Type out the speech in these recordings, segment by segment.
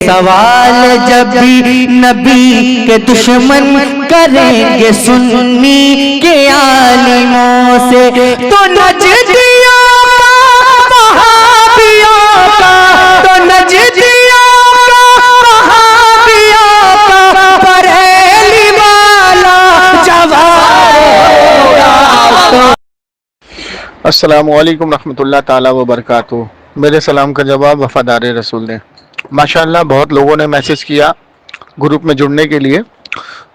سوال جب بھی نبی کے دشمن کریں گے سنی کے عالموں سے، تو نجدیوں کا وہابیوں کا، تو نجدیوں کا وہابیوں کا بریلی والا جواب ہوگا۔ السلام علیکم رحمۃ اللہ تعالی وبرکاتہ۔ میرے سلام کا جواب وفادار رسول نے۔ ماشاءاللہ بہت لوگوں نے میسج کیا گروپ میں جڑنے کے لیے،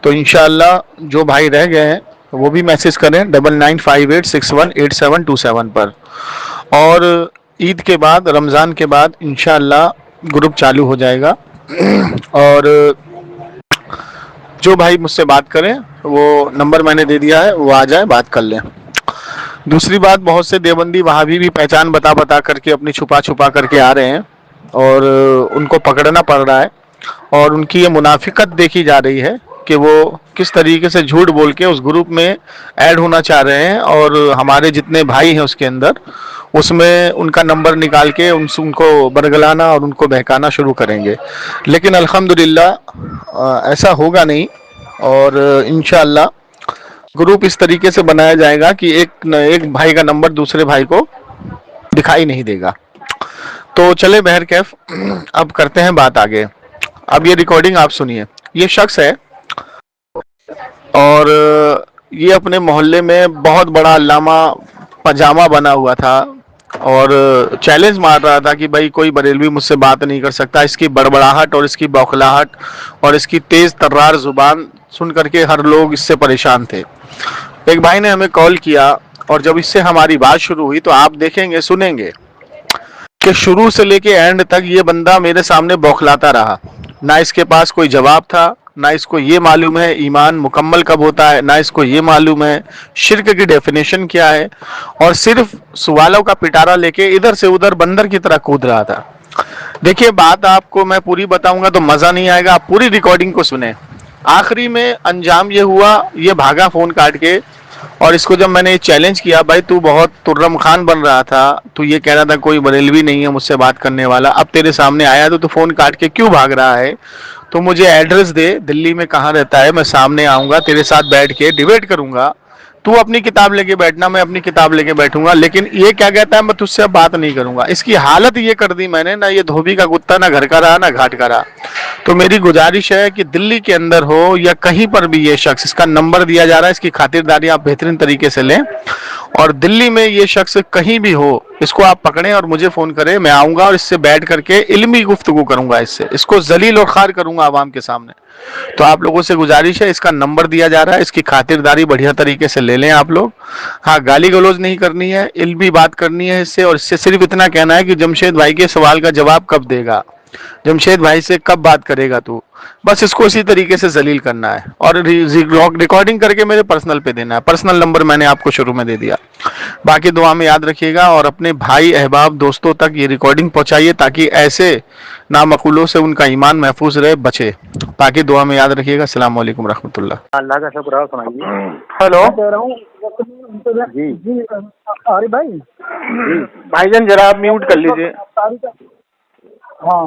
تو انشاءاللہ جو بھائی رہ گئے ہیں وہ بھی میسج کریں 9958618727 پر۔ اور عید کے بعد، رمضان کے بعد انشاءاللہ گروپ چالو ہو جائے گا، اور جو بھائی مجھ سے بات کریں وہ نمبر میں نے دے دیا ہے، وہ آ جائے بات کر لیں۔ دوسری بات، بہت سے دیوبندی وہابی بھی پہچان بتا کر کے اپنی چھپا کر کے آ رہے ہیں، اور ان کو پکڑنا پڑ رہا ہے، اور ان کی یہ منافقت دیکھی جا رہی ہے کہ وہ کس طریقے سے جھوٹ بول کے اس گروپ میں ایڈ ہونا چاہ رہے ہیں، اور ہمارے جتنے بھائی ہیں اس کے اندر، اس میں ان کا نمبر نکال کے ان کو برگلانا اور ان کو بہکانا شروع کریں گے۔ لیکن الحمدللہ ایسا ہوگا نہیں، اور انشاءاللہ گروپ اس طریقے سے بنایا جائے گا کہ ایک بھائی کا نمبر دوسرے بھائی کو دکھائی نہیں دے گا۔ تو چلے بہرکیف اب کرتے ہیں بات آگے۔ اب یہ ریکارڈنگ آپ سنیے۔ یہ شخص ہے، اور یہ اپنے محلے میں بہت بڑا علامہ پاجامہ بنا ہوا تھا، اور چیلنج مار رہا تھا کہ بھائی کوئی بریلوی مجھ سے بات نہیں کر سکتا۔ اس کی بڑبڑاہٹ اور اس کی بوکھلاہٹ اور اس کی تیز ترار زبان سن کر کے ہر لوگ اس سے پریشان تھے۔ ایک بھائی نے ہمیں کال کیا، اور جب اس سے ہماری بات شروع ہوئی تو آپ دیکھیں گے، سنیں گے کہ شروع سے لے کے اینڈ تک یہ بندہ میرے سامنے بوکھلاتا رہا۔ نہ اس کے پاس کوئی جواب تھا، نہ اس کو یہ معلوم ہے ایمان مکمل کب ہوتا ہے، نہ اس کو یہ معلوم ہے شرک کی ڈیفینیشن کیا ہے، اور صرف سوالوں کا پٹارا لے کے ادھر سے ادھر بندر کی طرح کود رہا تھا۔ دیکھیے، بات آپ کو میں پوری بتاؤں گا تو مزہ نہیں آئے گا، آپ پوری ریکارڈنگ کو سنیں۔ آخری میں انجام یہ ہوا، یہ بھاگا فون کاٹ کے، اور اس کو جب میں نے چیلنج کیا، بھائی تو بہت ترم خان بن رہا تھا، تو یہ کہہ رہا تھا کوئی بریلوی نہیں ہے مجھ سے بات کرنے والا، اب تیرے سامنے آیا تو فون کاٹ کے کیوں بھاگ رہا ہے؟ تو مجھے ایڈریس دے، دلی میں کہاں رہتا ہے، میں سامنے آؤں گا، تیرے ساتھ بیٹھ کے ڈیبیٹ کروں گا۔ تو اپنی کتاب لے کے بیٹھنا، میں اپنی کتاب لے کے بیٹھوں گا، لیکن یہ کیا کہتا ہے میں تجھ سے اب بات نہیں کروں گا۔ اس کی حالت یہ کر دی میں نے، نہ یہ دھوبی کا کتا، نہ گھر کا رہا، نہ گھاٹ کا رہا۔ تو میری گزارش ہے کہ دلی کے اندر ہو یا کہیں پر بھی یہ شخص، اس کا نمبر دیا جا رہا ہے، اس کی خاطرداری آپ بہترین طریقے سے لیں، اور دلی میں یہ شخص کہیں بھی ہو اس کو آپ پکڑیں اور مجھے فون کریں، میں آؤں گا اور اس سے بیٹھ کر کے علمی گفتگو کروں گا، اس کو ذلیل اور خوار کروں گا عوام کے سامنے۔ تو آپ لوگوں سے گزارش ہے، اس کا نمبر دیا جا رہا ہے، اس کی خاطرداری بڑھیا طریقے سے لے لیں آپ لوگ۔ ہاں، گالی گلوچ نہیں کرنی ہے، علمی بات کرنی ہے اس سے، اور اس سے صرف اتنا کہنا ہے کہ جمشید بھائی کے سوال کا جواب کب دے گا، جمشید بھائی سے کب بات کرے گا تو، بس اس کو اسی طریقے سے ذلیل کرنا ہے، اور ریکارڈنگ کر کے میرے پرسنل پہ دینا ہے۔ پرسنل نمبر میں نے آپ کو شروع میں دے دیا۔ باقی دعا میں یاد رکھیے گا، اور اپنے بھائی احباب دوستوں تک یہ ریکارڈنگ پہنچائیے تاکہ ایسے نامقولوں سے ان کا ایمان محفوظ رہے، بچے۔ باقی دعا میں یاد رکھیے گا۔ السلام علیکم رحمۃ اللہ۔ اللہ کا شکر ہے، سنائیے۔ ہیلو جی جی عارف بھائی، جی بھائی جان، ذرا آپ میوٹ کر لیجیے۔ ہاں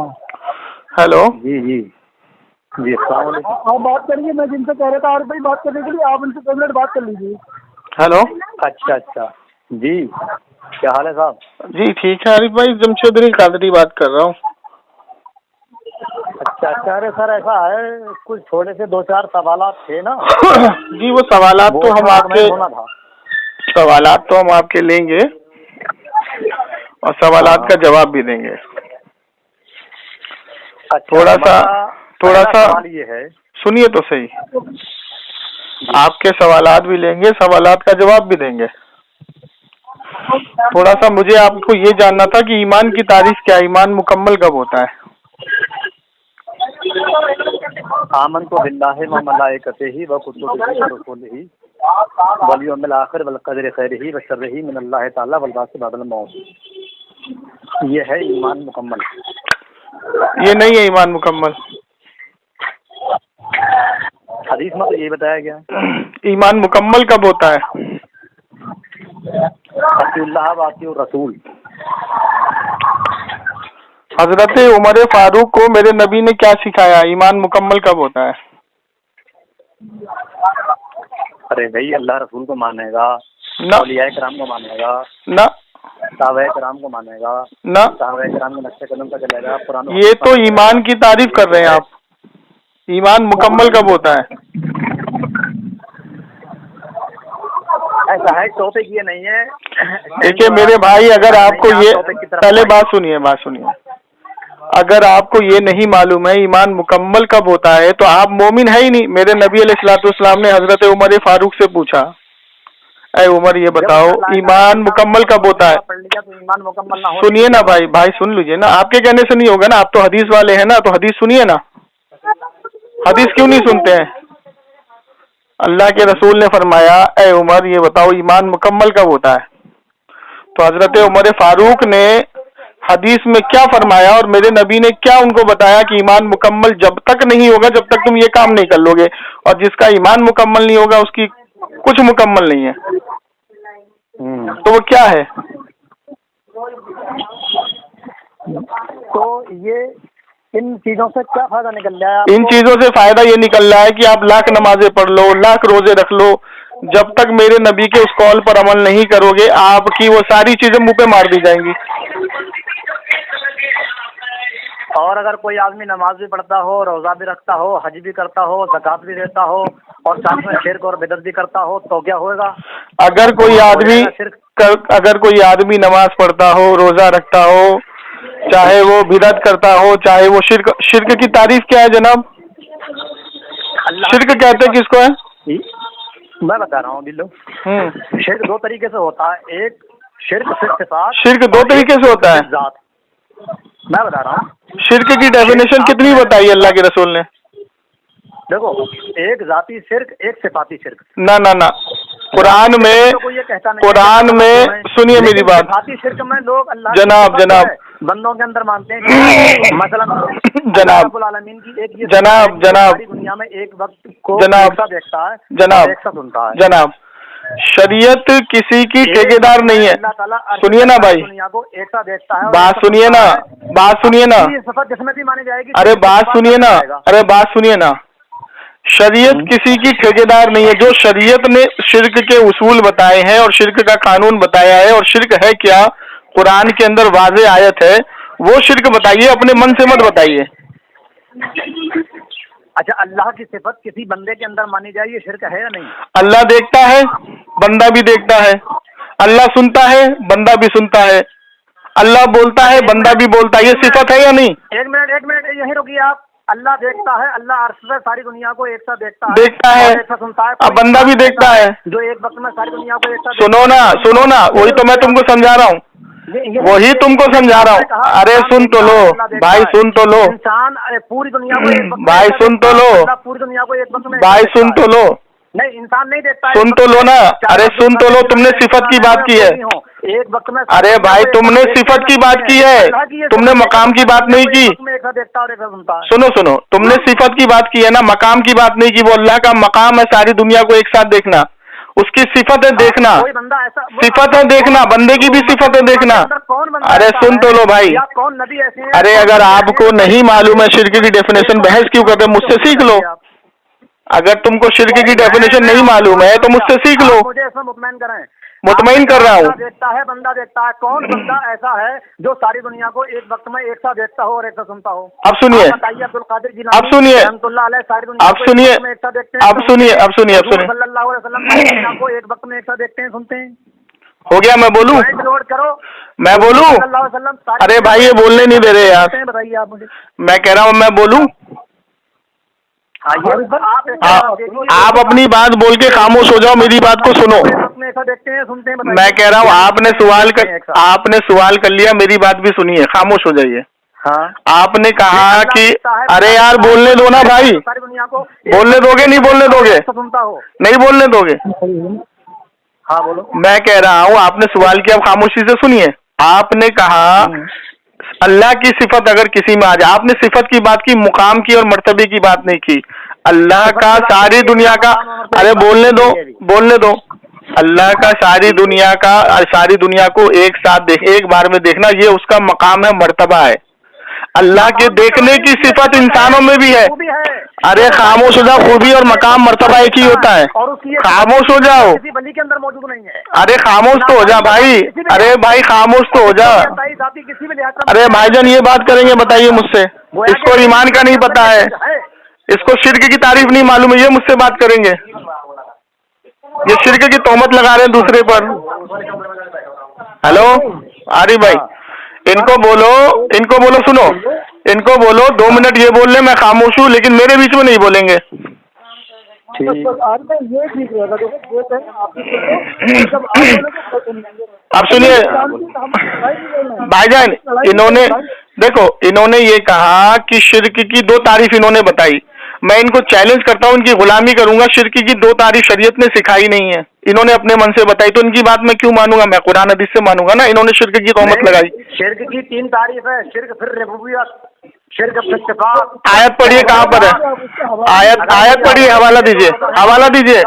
ہیلو جی جی جی، السلام علیکم۔ آپ بات کریے، میں جن سے کہہ رہا تھا عارف بھائی بات کرنے کے لیے، آپ ان سے 2 منٹ بات کر لیجیے۔ ہیلو اچھا جی، کیا حال ہے صاحب؟ جی ٹھیک ہے عارف بھائی، جمشید علی قادری بات کر رہا ہوں۔ اچھا، ارے سر ایسا ہے، کچھ تھوڑے سے 2-4 سوالات تھے نا۔ جی، وہ سوالات تو ہم آپ کے ہونا تھا۔ لیں گے، اور سوالات کا جواب بھی دیں گے۔ تھوڑا سا سوال یہ ہے، سنیے تو صحیح، آپ کے سوالات بھی لیں گے، سوالات کا جواب بھی دیں گے۔ تھوڑا سا مجھے آپ کو یہ جاننا تھا کہ ایمان کی تعریف کیا ہے، ایمان مکمل کب ہوتا ہے؟ آمنت باللہ و ملائکتہ و کتبہ و رسلہ والیوم الآخر والقدر خیرہ و شرہ من اللہ تعالی والبعث بعد الموت۔ یہ ہے ایمان مکمل۔ یہ نہیں ہے ایمان مکمل۔ حدیث میں تو یہ بتایا گیا۔ ایمان مکمل کب ہوتا ہے؟ اطیعوا اللہ و اطیعوا الرسول۔ حضرت عمر فاروق کو میرے نبی نے کیا سکھایا؟ ایمان مکمل کب ہوتا ہے؟ ارے بھائی اللہ رسول کو مانے گا، نہ اولیاء کرام کو مانے گا، نہ صحابہ کرام کو مانے گا، نہ، صحابہ کرام کے نقش قدم پر چلے گا، قرآن و یہ حدیث تو پر چلے ایمان گا۔ کی تعریف کر رہے ہیں آپ۔ ایمان مکمل کب ہوتا ہے؟ ایسا ہے ٹاپک یہ نہیں ہے۔ دیکھیے میرے بھائی، اگر آپ کو یہ پہلے بات سنیے اگر آپ کو یہ نہیں معلوم ہے ایمان مکمل کب ہوتا ہے تو آپ مومن ہے ہی نہیں۔ میرے نبی علیہ الصلوۃ والسلام نے حضرت عمر فاروق سے پوچھا، اے عمر یہ بتاؤ ایمان مکمل کب ہوتا ہے؟ پڑھ لیا تو ایمان مکمل نہ ہو۔ سنیے نا بھائی سن لیجیے نا، آپ کے کہنے سے نہیں ہوگا نا، آپ تو حدیث والے ہیں نا، تو حدیث سنیے نا۔ حدیث کیوں نہیں سنتے ہیں؟ اللہ کے رسول نے فرمایا، اے عمر یہ بتاؤ ایمان مکمل کب ہوتا ہے؟ تو حضرت عمر فاروق نے حدیث میں کیا فرمایا اور میرے نبی نے کیا ان کو بتایا کہ ایمان مکمل جب تک نہیں ہوگا جب تک تم یہ کام نہیں کر لو گے، اور جس کا ایمان مکمل نہیں ہوگا اس کی کچھ مکمل نہیں ہے۔ تو وہ کیا ہے؟ تو یہ ان چیزوں سے کیا فائدہ نکل رہا ہے؟ ان چیزوں سے فائدہ یہ نکل رہا ہے کہ آپ لاکھ نمازیں پڑھ لو، لاکھ روزے رکھ لو، جب تک میرے نبی کے اس قول پر عمل نہیں کرو گے آپ کی وہ ساری چیزیں منہ پہ مار دی جائیں گی۔ اور اگر کوئی آدمی نماز بھی پڑھتا ہو، روزہ بھی رکھتا ہو، حج بھی کرتا ہو، زکوٰۃ بھی دیتا ہو اور ساتھ میں شرک اور بدعت بھی کرتا ہو تو کیا ہوگا؟ اگر کوئی آدمی نماز پڑھتا ہو، روزہ رکھتا ہو، چاہے وہ بدعت کرتا ہو، چاہے وہ شرک کی تعریف کیا ہے جناب؟ شرک کہتے ہیں کس کو ہے؟ میں بتا رہا ہوں بلو، شرک دو طریقے سے ہوتا ہے، ایک شرک صفات، شرک دو طریقے سے ہوتا ہے۔ ذات۔ میں بتا رہا ہوں شرک کی ڈیفینیشن کتنی بتائی اللہ کے رسول نے؟ دیکھو، ایک ذاتی شرک، ایک صفاتی شرک۔ نہ قرآن میں سنیے میری بات ذاتی شرک میں لوگ اللہ جناب بندوں کے اندر مانتے ہیں، مثلا جناب العالمین کی ایک جناب ساری دنیا میں ایک وقت کو ایک ساتھ دیکھتا ہے، ایک ساتھ سنتا ہے۔ جناب شریعت کسی کی ٹھیکیدار نہیں ہے۔ اللہ تعالیٰ سنیے نا بھائی، دنیا کو ایک ساتھ دیکھتا ہے، بات سنیے نا صفت جس میں بھی مانی جائے گی۔ ارے بات سنیے نا، شریعت کسی کی ٹھیکیدار نہیں ہے۔ جو شریعت نے شرک کے اصول بتائے ہیں اور شرک کا قانون بتایا ہے، اور شرک ہے کیا قرآن کے اندر واضح آیت ہے، وہ شرک بتائیے، اپنے من سے مت بتائیے۔ اچھا، اللہ کی صفت کسی بندے کے اندر مانی جائے، یہ شرک ہے یا نہیں؟ اللہ دیکھتا ہے، بندہ بھی دیکھتا ہے۔ اللہ سنتا ہے، بندہ بھی سنتا ہے۔ اللہ بولتا ہے، بندہ بھی بولتا ہے۔ یہ صفت ہے یا نہیں؟ ایک منٹ یہیں رکیے آپ۔ اللہ دیکھتا ہے، اللہ عرش سے ساری دنیا کو ایک ساتھ دیکھتا ہے، ایک ساتھ سنتا ہے، اب بندہ بھی دیکھتا ہے، جو ایک وقت میں ساری دنیا کو ایک ساتھ۔ سنو نا وہی تو میں تم کو سمجھا رہا ہوں، ارے سن تو لو بھائی، سن تو لو انسان پوری دنیا کو ایک وقت بھائی، سن تو لو پوری دنیا کو ایک وقت میں بھائی، سن تو لو نہیں، انسان نہیں دیکھتا، سن تو لو نا، ارے سن تو لو، تم نے صفت کی بات کی ہے، ایک وقت میں، ارے بھائی تم نے صفت کی بات کی ہے، تم نے مقام کی بات نہیں کی۔ سنو تم نے صفت کی بات کی ہے نا، مقام کی بات نہیں کی۔ وہ اللہ کا مقام ہے ساری دنیا کو ایک ساتھ دیکھنا، اس کی صفت ہے دیکھنا، صفت ہے دیکھنا، بندے کی بھی صفت ہے دیکھنا۔ ارے سن تو لو بھائی، ارے اگر آپ کو نہیں معلوم ہے شرک کی ڈیفینیشن، بحث کیوں کرتے؟ مجھ سے سیکھ لو۔ اگر تم کو شرک کی ڈیفینیشن نہیں معلوم ہے تو مجھ سے سیکھ لو۔ مجھے ایسا مطمئن کریں، مطمئن کر رہا ہوں۔ دیکھتا ہے، بندہ دیکھتا ہے، کون بندہ ایسا ہے جو ساری دنیا کو ایک وقت میں ایک ساتھ دیکھتا ہو اور ایک ساتھ سنتا ہو؟ اب سنیے، عبدالقادر جیلانی اب سنیے، رحمۃ اللہ علیہ ساری دنیا اب سنیے، اب سنیے، اب سنیے، اب سنیے، صلی اللہ علیہ وسلم ساری دنیا کو ایک وقت میں ایک ساتھ دیکھتے ہیں، سنتے ہیں۔ ہو گیا، میں بولوں؟ نوٹ کرو، میں بولوں؟ ارے بھائی یہ بولنے نہیں دے رہے یار، بتائیے آپ مجھے۔ میں کہہ رہا ہوں میں بولوں؟ آپ اپنی بات بول کے خاموش ہو جاؤ، میری بات کو سنو۔ میں کہہ رہا ہوں آپ نے سوال کر لیا، میری بات بھی سنیے، خاموش ہو جائیے۔ آپ نے کہا کہ ارے یار بولنے دو نا بھائی، بولنے دو گے نہیں بولنے دو گے؟ نہیں بولنے دو گے؟ ہاں بولو۔ میں کہہ رہا ہوں آپ نے سوال کیا، خاموشی سے سنیے۔ آپ نے کہا اللہ کی صفت اگر کسی میں آ جائے، آپ نے صفت کی بات کی، مقام کی اور مرتبے کی بات نہیں کی۔ اللہ کا ساری دنیا کا، ارے بولنے دو، اللہ کا ساری دنیا کو ایک ساتھ ایک بار میں دیکھنا، یہ اس کا مقام ہے، مرتبہ ہے۔ अल्लाह के देखने की सिफत इंसानों में भी है। अरे खामोश हो जाओ, खूबी और मकाम मर्तबा एक ही होता है। खामोश हो जाओ, किसी वली के अंदर मौजूद नहीं है। अरे खामोश तो हो जा भाई, अरे भाई खामोश तो हो जा। किसी भी लिहाज अरे भाईजान ये बात करेंगे बताइए मुझसे, इसको ईमान का नहीं पता है, इसको शिर्क की तारीफ नहीं मालूम है, ये मुझसे बात करेंगे? ये शिर्क की तोहमत लगा रहे हैं दूसरे पर। हेलो आरिफ भाई, इनको बोलो सुनो, इनको बोलो 2 मिनट ये बोल ले, मैं खामोश हूँ, लेकिन मेरे बीच में नहीं बोलेंगे। ये ठीक रहेगा। देखो अब सुनिए भाईजान, इन्होंने ये कहा कि शिर्क की 2 तारीफ इन्होंने बताई। मैं इनको चैलेंज करता हूँ, इनकी गुलामी करूंगा। शिर्क की 2 तारीफ शरीयत ने सिखाई नहीं है, इन्होंने अपने मन से बताई, तो इनकी बात मैं क्यों मानूंगा? मैं कुरान हदीस से मानूंगा ना। इन्होंने शिर्क की तोहमत लगाई। शिर्क की 3 तारीफ है, शिर्क फिर रुबूबियत, शिर्क फिर सिफात। आयत पढ़िए, कहाँ पर है आयत पढ़िए, हवाला दीजिए, हवाला दीजिए।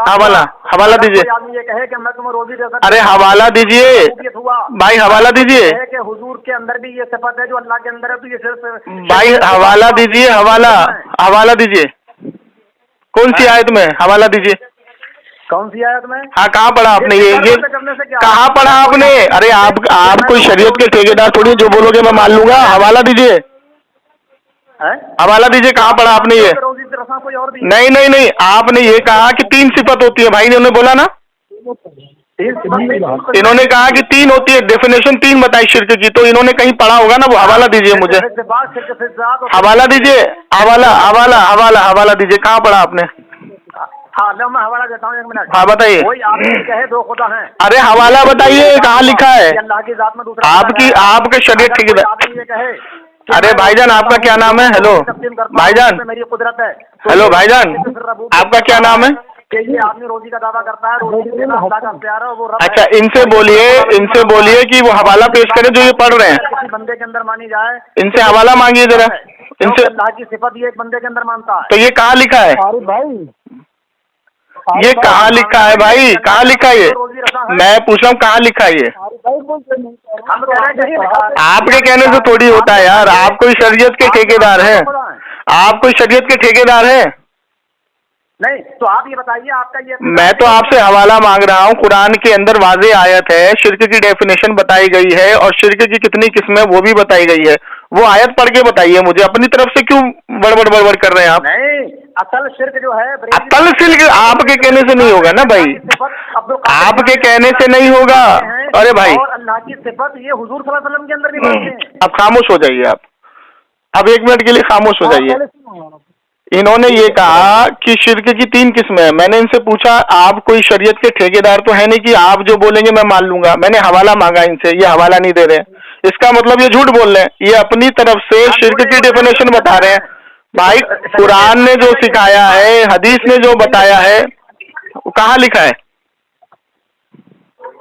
आदमी ये कहे कि मैं तुम्हें रोजी दे सकता, अरे हवाला दीजिए भाई, हवाला दीजिए कि हुजूर के अंदर भी ये सिफत है जो अल्लाह के अंदर है, तो ये सिर्फ भाई हवाला दीजिए, हवाला दीजिए। कौन सी आयत में? हवाला दीजिए। कौन सी आयत में? हाँ, कहाँ पढ़ा आपने ये कहाँ पढ़ा आपने? अरे आप कोई शरीयत के ठेकेदार थोड़ी, जो बोलोगे मैं मान लूंगा। हवाला दीजिए, हवाला दीजिए, कहाँ पढ़ा आपने ये? नहीं, आपने ये कहा कि 3 सिफत होती है, भाई ने उन्हें बोला ना, इन्होंने कहा कि 3 होती है, डेफिनेशन 3 बताई शिर्क की, तो इन्होंने कहीं पढ़ा होगा ना। वो हवाला दीजिए मुझे, हवाला दीजिए, हवाला दीजिए, कहाँ पढ़ा आपने? हाँ, मैं हवाला देता हूँ, 1 मिनट। हाँ बताइए। कोई आदमी कहे 2 खुदा हैं। अरे हवाला बताइए, कहाँ लिखा है? अल्लाह की जात में दूसरा आपके शरीयत ठेकेदार। आदमी ये कहे, अरे भाईजान आपका क्या नाम है? हेलो भाईजान, मेरी कुदरत है। हेलो भाईजान, आपका क्या नाम है? ये आदमी रोजी का दावा करता है, रोजी अल्लाह का प्यारा वो रब है। अच्छा, इनसे बोलिए कि वो हवाला पेश करें जो ये पढ़ रहे हैं। किसी बंदे के अंदर मानी जाए, इनसे हवाला मांगिए जरा, इनसे। अल्लाह की सिफत ये एक बंदे के अंदर मानता है, तो ये कहाँ लिखा है? ये कहाँ लिखा है भाई? कहाँ लिखा है ये? मैं पूछ रहा हूँ कहाँ लिखा है ये? हम कह रहे हैं आपके कहने से थोड़ी होता है यार, आप कोई शरीयत के ठेकेदार हैं, आप कोई शरीयत के ठेकेदार हैं? नहीं, तो आप ये बताइए आपका ये। मैं तो आपसे हवाला मांग रहा हूँ, कुरान के अंदर वाज़ेह आयत है, शिर्क की डेफिनेशन बताई गई है और शिर्क की कितनी किस्में वो भी बताई गई है। वो आयत पढ़ के बताइए मुझे, अपनी तरफ से क्यों बड़बड़ कर रहे हैं आप? नहीं, असल शिर्क जो है, असल शिर्क आपके कहने से नहीं होगा ना भाई, आपके कहने से नहीं होगा। अरे भाई, और अल्लाह की सिफत ये हुजूर सल्लल्लाहु अलैहि वसल्लम के अंदर भी मानते हैं। अब खामोश हो जाइए आप, अब 1 मिनट के लिए खामोश हो जाइए। इन्होंने ये कहा कि शिर्क की 3 किस्में हैं। मैंने इनसे पूछा, आप कोई शरीयत के ठेकेदार तो है नहीं कि आप जो बोलेंगे मैं मान लूंगा। मैंने हवाला मांगा इनसे, ये हवाला नहीं दे रहे। इसका मतलब ये झूठ बोल रहे हैं, ये अपनी तरफ से शिर्क की डेफिनेशन बता रहे हैं। भाई कुरान ने जो सिखाया है, हदीस ने जो बताया है, वो कहाँ लिखा है?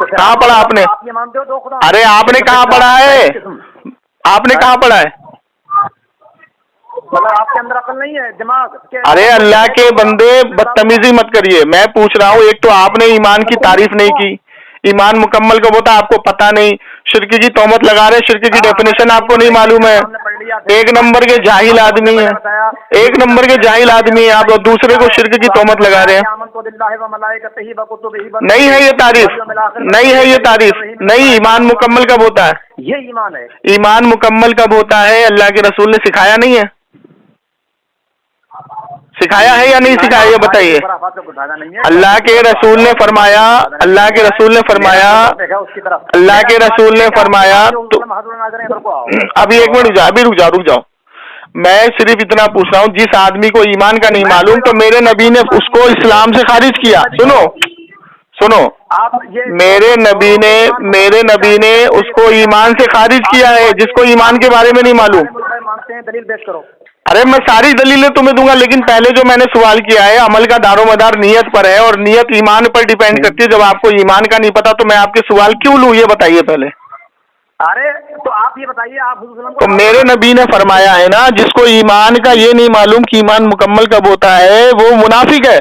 कहाँ पढ़ा आपने? आप ये मानते हो 2 खुदा? अरे आपने कहाँ पढ़ा है? आपने कहाँ पढ़ा है? मतलब आपके अंदर अकल नहीं है, दिमाग? अरे अल्लाह के बंदे, बदतमीजी मत करिए। मैं पूछ रहा हूँ, एक तो आपने ईमान की तारीफ नहीं की, ईमान मुकम्मल कब होता आपको पता नहीं, शिर्क की तोहमत लगा रहे, शिर्क की डेफिनेशन आपको नहीं मालूम है। 1 नंबर के जाहिल आदमी है, 1 नंबर के जाहिल आदमी है आप, और दूसरे को शिर्क की तोहमत लगा रहे हैं। नहीं है ये तारीफ, नहीं है ये तारीफ, नहीं। ईमान मुकम्मल कब होता है? ये ईमान है। ईमान मुकम्मल कब होता है? अल्लाह के रसूल ने सिखाया नहीं है? सिखाया है या नहीं सिखाया, ये बताइए। अल्लाह के रसूल ने फरमाया, अल्लाह के रसूल ने फरमाया, अल्लाह के रसूल ने फरमाया। तो अभी 1 मिनट रुक जाओ। मैं सिर्फ इतना पूछ रहा हूँ, जिस आदमी को ईमान का नहीं मालूम, तो मेरे नबी ने उसको इस्लाम से खारिज किया। सुनो, मेरे नबी ने उसको ईमान से खारिज किया है, जिसको ईमान के बारे में नहीं मालूम। दलील पेश करो। अरे मैं सारी दलीलें तुम्हें दूंगा, लेकिन पहले जो मैंने सवाल किया है, अमल का दारोमदार नियत पर है और नियत ईमान पर डिपेंड करती है। जब आपको ईमान का नहीं पता तो मैं आपके सवाल क्यों लूं, ये बताइए पहले। अरे तो आप ये बताइए, आप तो मेरे नबी ने फरमाया है ना, जिसको ईमान का ये नहीं मालूम कि ईमान मुकम्मल कब होता है, वो मुनाफिक है।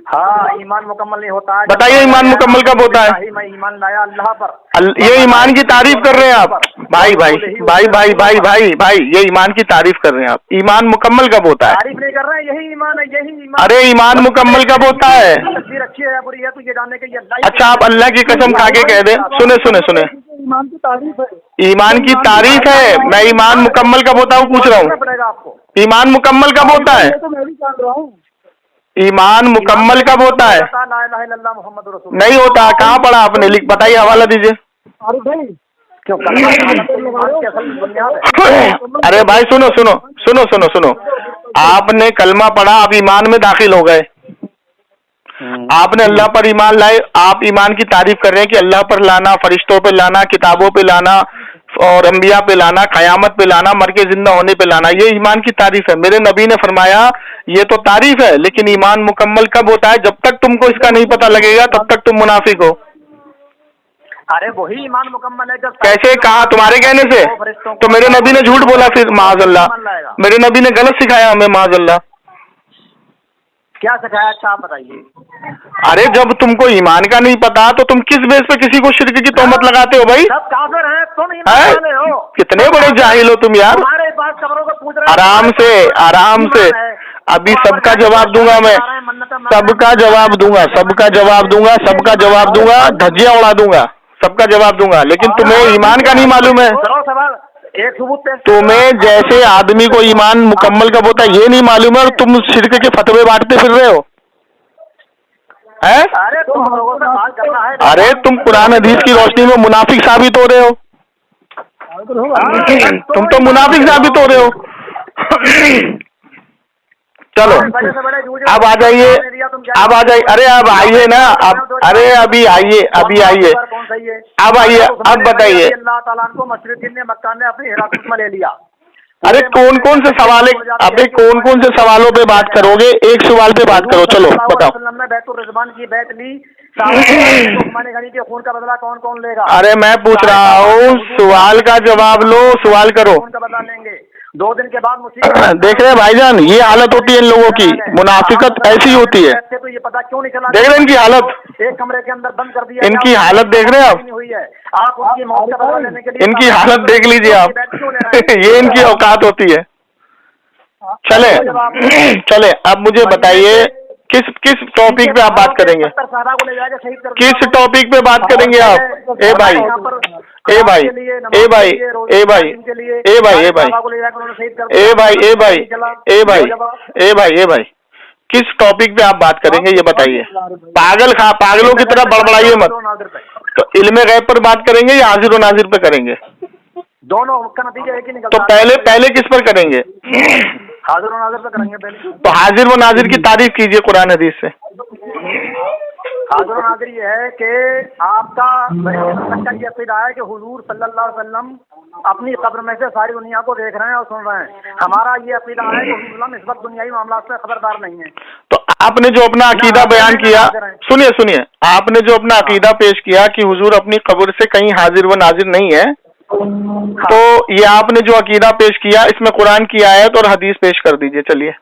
हाँ, ईमान मुकम्मल नहीं होता है। बताइए ईमान मुकम्मल कब होता है? मैं ईमान लाया अल्लाह पर। ये ईमान की तारीफ कर रहे हैं आप? भाई भाई भाई भाई भाई भाई भाई ये ईमान की तारीफ कर रहे हैं आप। ईमान मुकम्मल कब होता है? तारीफ नहीं कर रहे हैं, यही ईमान है, यही ईमान। अरे ईमान मुकम्मल कब होता है? तस्वीर अच्छी है या बुरी है तो ये जानने के ये अल्लाह। अच्छा आप अल्लाह की कसम खा के कह दें। सुने सुने सुने, ईमान की तारीफ है। ईमान की तारीफ है, मैं ईमान मुकम्मल कब होता हूँ पूछ रहा हूँ। पड़ेगा आपको। ईमान मुकम्मल कब होता है? तो मैं भी जान रहा हूँ। ईमान मुकम्मल कब होता है? ला इलाहा इल्लल्लाह मुहम्मदुर रसूलुल्लाह। नहीं होता। कहाँ पढ़ा आपने? लिख बताइए, हवाला दीजिए। अरे भाई क्यों कलमा की असल बुनियाद है। अरे भाई सुनो सुनो सुनो सुनो सुनो, आपने कलमा पढ़ा, आप ईमान में दाखिल हो गए, आपने अल्लाह पर ईमान लाए, आप ईमान की तारीफ कर रहे हैं कि अल्लाह पर लाना, फरिश्तों पे लाना, किताबों पे लाना और अंबिया पे लाना, कयामत पे लाना, मर के जिंदा होने पे लाना, ये ईमान की तारीफ है। मेरे नबी ने फरमाया ये तो तारीफ है, लेकिन ईमान मुकम्मल कब होता है? जब तक तुमको इसका नहीं पता लगेगा तब तक तुम मुनाफिक हो। अरे वही ईमान मुकम्मल है जब। कैसे? कहा? तुम्हारे कहने से? तो मेरे नबी ने झूठ बोला फिर, माज़अल्लाह। मेरे नबी ने गलत सिखाया हमें, माज़अल्लाह। क्या सिखाया? अच्छा आप बताइए। अरे जब तुमको ईमान का नहीं पता तो तुम किस बेस पे किसी को शिर्क की तोहमत लगाते हो भाई? सब काफिर हैं, तुम ईमान वाले हो। कितने बड़े जाहिल हो तुम यार। तुम्हारे पास कब्रों को पूछ रहे। आराम से आराम से, अभी सबका जवाब दूंगा मैं, सबका जवाब दूंगा, सबका जवाब दूंगा, सबका जवाब दूंगा, धज्जियां उड़ा दूंगा, सबका जवाब दूंगा। लेकिन तुम्हें ईमान का नहीं मालूम है। सवाल एक सबूत पेश। तुम्हें जैसे आदमी को ईमान मुकम्मल कब होता है ये नहीं मालूम है और तुम शिर्क के फतवे बांटते फिर रहे हो हैं? अरे तुम लोगों से बात करना है। अरे तुम कुरान हदीस की रोशनी में मुनाफिक साबित हो रहे हो। तुम तो मुनाफिक साबित हो रहे हो। चलो अब आ जाइए, अब आ जाइए। अरे अब आइए ना, अब अरे अभी आइए, अभी आइए, अब आइए, अब बताइए। अल्लाह ताला को मशरिक़ ने मक्का ने अपनी हिरासत में ले लिया। अरे कौन कौन से सवाल, अबे कौन कौन से सवालों पे बात करोगे? एक सवाल पे बात करो, चलो बताओ। ने बैतुर रिज़वान की बैत ली, उस्मान गनी के खून का बदला कौन कौन लेगा? अरे मैं पूछ रहा हूँ, सवाल का जवाब लो, सवाल करो। खून का बदला लेंगे 2 दिन के बाद मुसीबत। देख रहे हैं भाईजान, ये हालत होती है इन लोगों की, मुनाफिकत ऐसी होती है। तो ये पता क्यों नहीं चला? देख रहे हैं इनकी हालत, एक कमरे के अंदर बंद कर दिया। इनकी हालत देख रहे हैं आप? हुई है। आप उनकी मौत का बदला लेने के लिए इनकी हालत देख लीजिए आप। ये इनकी औकात होती है। चले चले, अब मुझे बताइए किस किस टॉपिक पे आप बात करेंगे? किस टॉपिक पे बात करेंगे आप? ए भाई, ए भाई, ए भाई, ए भाई, ए भाई, ए भाई, ए भाई, ए भाई, ए भाई, ए भाई, ए भाई, किस टॉपिक पे आप बात करेंगे ये बताइए? पागलों की तरह बड़बड़ाइए मत। तो इल्मे गैब पर बात करेंगे या हाजिर और नाजिर पे करेंगे? दोनों का नतीजा एक ही निकलता तो पहले किस पर करेंगे? हाजिर और नाजिर पे करेंगे पहले। तो हाजिर व नाजिर की तारीफ कीजिए कुरान हदीस से। हाजिर और नाजिर ये है कि आपका ये अक़ीदा है कि हुजूर सल्लल्लाहु अलैहि वसल्लम अपनी कब्र में से सारी दुनिया को देख रहे हैं और सुन रहे हैं। हमारा ये अक़ीदा है कि हुजूर इस वक्त दुनियावी मामला से खबरदार नहीं है। तो आपने जो अपना अकीदा बयान किया, सुनिए सुनिए, आपने जो अपना अकीदा पेश किया कि हुजूर अपनी कब्र से कहीं हाजिर व नाजिर नहीं है, तो ये आपने जो अकीदा पेश किया इसमें कुरान की आयत और हदीस पेश कर दीजिए। चलिए,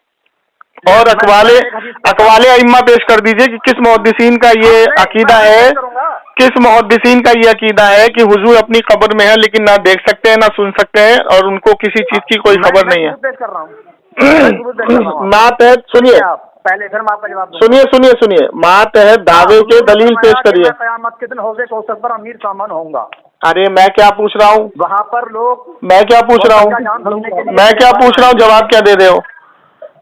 और अकवाले अइम्मा पेश कर दीजिए कि किस मुहद्दिसीन का ये अकीदा है, किस मुहद्दिसीन का ये अकीदा है कि हुजूर अपनी कब्र में है लेकिन ना देख सकते हैं ना सुन सकते हैं और उनको किसी चीज की कोई खबर नहीं है। मातहत सुनिए, पहले फिर मैं आपका जवाब दूंगा। सुनिए सुनिए सुनिए, मातहत दावे के दलील पेश करिए। क़यामत के दिन हौज़े कौसर पर अमीर सामान होऊंगा। अरे मैं क्या पूछ रहा हूँ? वहाँ पर लोग, मैं क्या पूछ रहा हूँ? मैं क्या पूछ रहा हूँ? जवाब क्या दे रहे हो?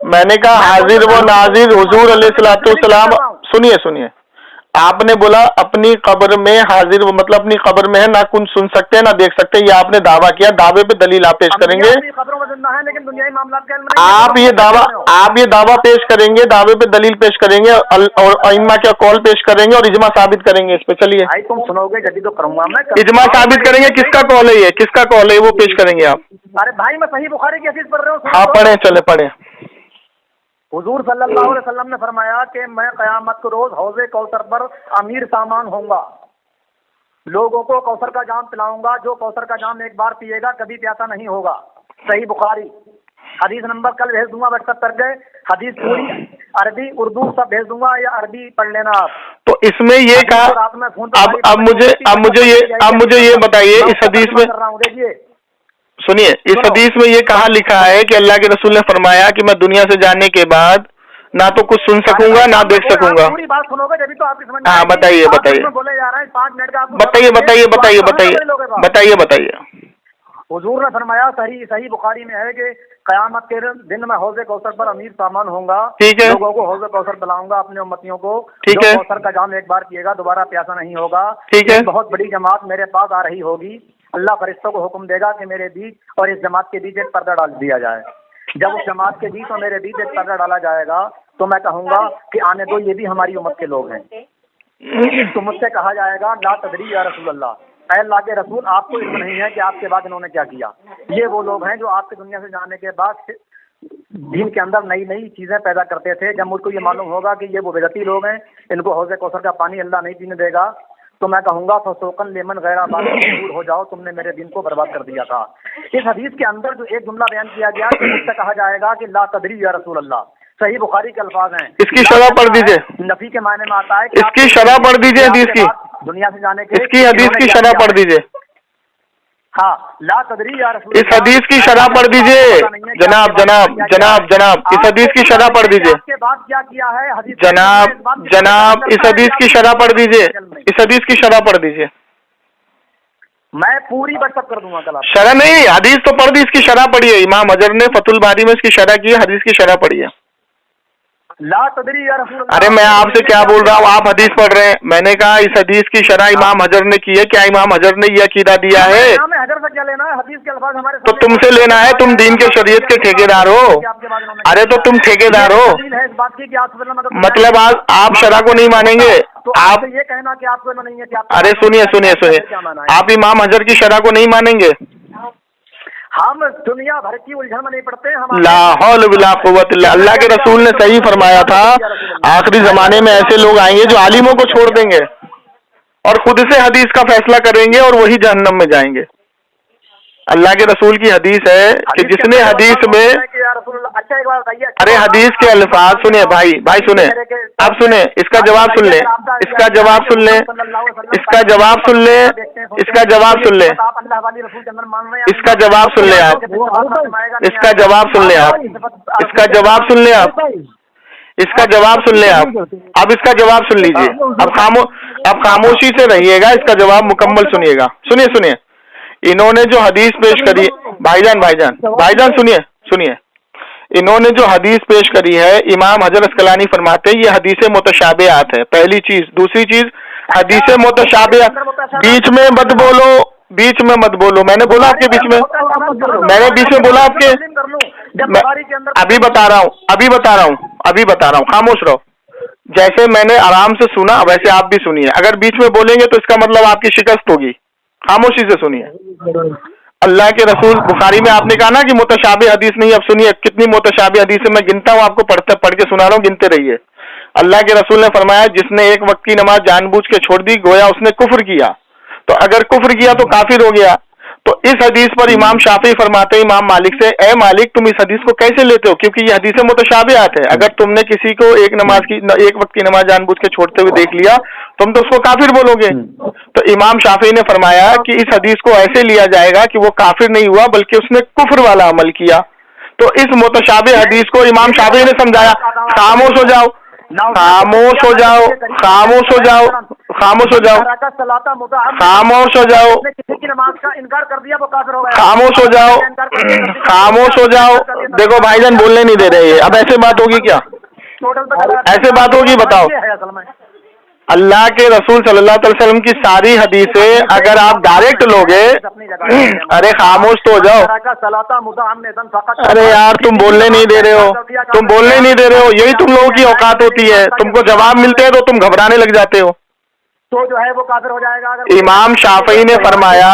मैंने कहा हाजिर व नाजिर हुजूर अलैहिस्सलाम। सुनिए सुनिए, आपने बोला अपनी कब्र में हाजिर, मतलब अपनी कब्र में है, ना कुछ सुन सकते हैं ना देख सकते हैं, ये आपने दावा किया। दावे पे दलील आप पेश करेंगे। आप ये दावा पेश करेंगे, दावे पे दलील पेश करेंगे और अइम्मा का कौल पेश करेंगे और इजमा साबित करेंगे इस पे। चलिए, तुम सुनोगे जल्दी तो करूंगा मैं। इजमा साबित करेंगे। किसका कौल है ये? किसका कौल है वो पेश करेंगे आप? अरे भाई मैं सही बुखारी की हदीस पढ़ रहा हूँ। हाँ पढ़े, चले पढ़े। हुजूर सल्लल्लाहु अलैहि वसल्लम ने फरमाया कि मैं क़यामत को रोज हौज़े कौसर पर अमीर सामान होऊंगा। लोगों को कौसर का जाम पिलाऊंगा। जो कौसर का जाम एक बार पिएगा कभी प्यासा नहीं होगा। सही बुखारी। हदीस नंबर कल भेज दूंगा व्हाट्सएप कर गए। हदीस पूरी अरबी उर्दू सब भेज दूंगा, या अरबी पढ़ लेना आप। तो इसमें ये कहा, अब मुझे ये बताइए, इस हदीस में देखिए सुनिए, इस हदीस में ये कहा लिखा है कि अल्लाह के रसूल ने फरमाया कि मैं दुनिया से जाने के बाद ना तो कुछ सुन सकूंगा ना देख सकूंगा। पूरी बात सुनोगे जब तो आपकी समझ में हाँ आएगी। बताइए आप बताइए इसमें बोले जा रहे हैं 5 मिनट का, आपको बताइए बताइए बताइए बताइए बताइए बताइए। हुजूर ने फरमाया, सही बुखारी में है कि कयामत के दिन में हौज़े कौसर पर अमीर सामान होऊंगा, ठीक है, लोगों को हौज़े कौसर पिलाऊंगा अपने उम्मतियों को, ठीक है, कौसर का जाम एक बार पिएगा दोबारा प्यासा नहीं होगा, ठीक है। बहुत बड़ी जमात मेरे पास आ रही होगी, अल्लाह फरिश्तों को हुक्म देगा कि मेरे बीच और इस जमात के बीच एक पर्दा डाल दिया जाए। जब उस जमात के बीच और मेरे बीच एक पर्दा डाला जाएगा तो मैं कहूंगा कि आने दो, ये भी हमारी उम्मत के लोग हैं। तो मुझसे कहा जाएगा, ला तदरी या रसूल अल्लाह, ऐ अल्लाह के रसूल आपको इल्म नहीं है कि आपके बाद इन्होंने क्या किया। ये वो लोग हैं जो आपके दुनिया से जाने के बाद दीन के अंदर नई नई चीजें पैदा करते थे। जब मुझको ये मालूम होगा कि ये वो बेगती लोग हैं, इनको हौज़े कौसर का पानी अल्लाह नहीं पीने देगा, तो मैं कहूंगा फसोकन लेमन गैरा बात दूर हो जाओ, तुमने मेरे दिन को बर्बाद कर दिया था। इस हदीस के अंदर जो एक जुमला बयान किया गया कि मुझसे कहा जाएगा कि ला तदरी या रसूल अल्लाह, सही बुखारी के अल्फाज हैं। इसकी शरह पढ़ दीजिए, नफी के मायने में आता है। इसकी शरह पढ़ दीजिए हदीस की, दुनिया से जाने के, इसकी हदीस की शरह पढ़ दीजिए। हाँ, ला तदरी या रसूल, इस हदीस की शरह पढ़ दीजिए जनाब जनाब जनाब जनाब, इस हदीस की शरह पढ़ दीजिए के बाद क्या किया है हदीस जनाब जनाब, इस हदीस की शरह पढ़ दीजिए, इस हदीस की शरह पढ़ दीजिए। मैं पूरी व्हाट्सअप कर दूंगा कल। शरह नहीं, हदीस तो पढ़ दी, इसकी शरह पढ़िए। इमाम अजर ने फतुल बारी में इसकी शरह की, हदीस की शरह पढ़िए। ला तदरी या रसूल, अरे मैं आपसे क्या बोल रहा हूँ, आप हदीस पढ़ रहे हैं। मैंने कहा इस हदीस की शरह इमाम हजर ने की है। क्या इमाम हजर ने यह अकीदा दिया है? हजर से क्या लेना है, हदीस के अल्फाज हमारे तो तुमसे लेना है, तुम दीन के शरीयत के ठेकेदार हो। अरे तो तुम ठेकेदार हो, मतलब आप शरह को नहीं मानेंगे आप। ये कहना कि आपको नहीं है कि आप, अरे सुनिए सुनिए सुनिए, आप इमाम हजर की शरह को नहीं मानेंगे। हम दुनिया भर की उलझन में नहीं पड़ते। हम ला हौल वला कुव्वत इल्ला, अल्लाह के रसूल ने सही फरमाया था, आखिरी जमाने में ऐसे लोग आएंगे जो आलिमों को छोड़ देंगे और खुद से हदीस का फैसला करेंगे और वही जहन्नम में जाएंगे। अल्लाह के रसूल की हदीस है कि जिसने हदीस में, अच्छा एक बात बताइए, अरे हदीस के अल्फाज सुने भाई सुने, आप सुने, इसका जवाब सुन ले, इसका जवाब सुन ले, इसका जवाब सुन ले, इसका जवाब सुन ले, इसका जवाब सुन ले आप, इसका जवाब सुन ले आप, इसका जवाब सुन ले आप, इसका जवाब सुन ले आप। अब इसका जवाब सुन लीजिए, अब खामोशी से रहिएगा, इसका जवाब मुकम्मल सुनिएगा। सुनिए सुनिए, इन्होंने जो हदीस पेश करी, भाईजान सुनिए, इन्होंने जो हदीस पेश करी है, इमाम हजर अस्कलानी फरमाते हैं ये हदीस मुतशाबिहात है, पहली चीज। दूसरी चीज, हदीस मुतशाबिहात, बीच में मत बोलो, मैंने बोला आपके बीच में, मैंने बीच में बोला आपके, अभी बता रहा हूँ, खामोश रहो। जैसे मैंने आराम से सुना वैसे आप भी सुनिए, अगर बीच में बोलेंगे तो इसका मतलब आपकी शिकस्त होगी। खामोशी से सुनिए। अल्लाह के रसूल, बुखारी में आपने कहा ना कि मुतशाबी हदीस नहीं, अब सुनिए कितनी मुतशाबी हदीस है, मैं गिनता हूँ आपको, पढ़ के सुना रहा हूँ, गिनते रहिए। अल्लाह के रसूल ने फरमाया जिसने एक वक्त की नमाज जानबूझ के छोड़ दी गोया उसने कुफ्र किया, तो अगर कुफ्र किया तो काफिर हो गया। तो इस हदीस पर इमाम शाफी फरमाते हैं इमाम मालिक से, ए मालिक तुम इस हदीस को कैसे लेते हो, क्योंकि ये हदीस मुतशाबिहात है। अगर तुमने किसी को एक वक्त की नमाज जानबूझ के छोड़ते हुए देख लिया तुम तो उसको काफिर बोलोगे। तो इमाम शाफी ने फरमाया कि इस हदीस को ऐसे लिया जाएगा कि वो काफिर नहीं हुआ बल्कि उसने कुफ्र वाला अमल किया। तो इस मुतशाबिह हदीस को इमाम शाफी ने समझाया। खामोश हो जाओ, खामोश हो जाओ, खामोश हो जाओ, खामोश हो जाओ, खामोश हो जाओ, किसी की नमाज का इनकार कर दिया वो काफिर हो गया। खामोश हो जाओ, खामोश हो जाओ। देखो भाईजान बोलने नहीं दे रहे, अब ऐसे बात होगी क्या, ऐसे बात होगी बताओ। अल्लाह के रसूल सल्लल्लाहु अलैहि वसल्लम की सारी हदीसें अगर आप डायरेक्ट लोगे, अरे खामोश तो हो जाओ। अरे यार तुम बोलने नहीं दे रहे हो, यही तुम लोगों की औकात होती है, तुमको जवाब मिलते हैं तो तुम घबराने लग जाते हो। तो जो है वो काफिर हो जाएगा। इमाम शाफई ने फरमाया,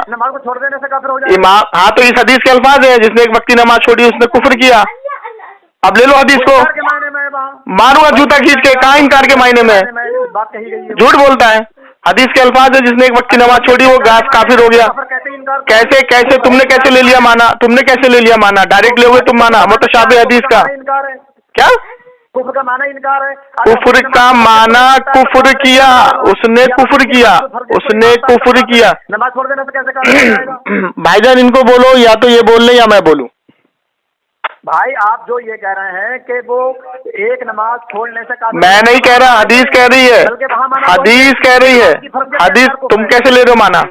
नमाज को छोड़ देने से काफिर हो जाएगा। हाँ तो इस हदीस के अल्फाज है, जिसने एक वक्त की नमाज छोड़ी उसने कुफ्र किया। अब ले लो हदीस को, मारूंगा जूता खींच के, कहाँ इनकार के मायने में, झूठ बोलता है। हदीस के अल्फाज है जिसने एक वक्त की नमाज छोड़ी वो काफिर हो गया। कैसे कैसे तुमने कैसे ले लिया माना? तुमने कैसे ले लिया माना? डायरेक्ट ले हुए तुम माना मुतशाबिह हदीस का इनकार है, क्या? कुफ्र का माना इनकार है। कुफ्र का माना कुफ्र किया, उसने कुफ्र किया, उसने कुफ्र किया। नमाज छोड़ देने से कैसे काम जाएगा? भाईजान इनको बोलो, या तो ये बोल ले या मैं बोलूं। भाई आप जो ये कह रहे हैं कि वो एक नमाज छोड़ने से काफिर, मैं नहीं कह रहा, हदीस कह रही है, बल्कि वहाँ माना हदीस कह रही है, हदीस। तुम कैसे ले रहे हो माना?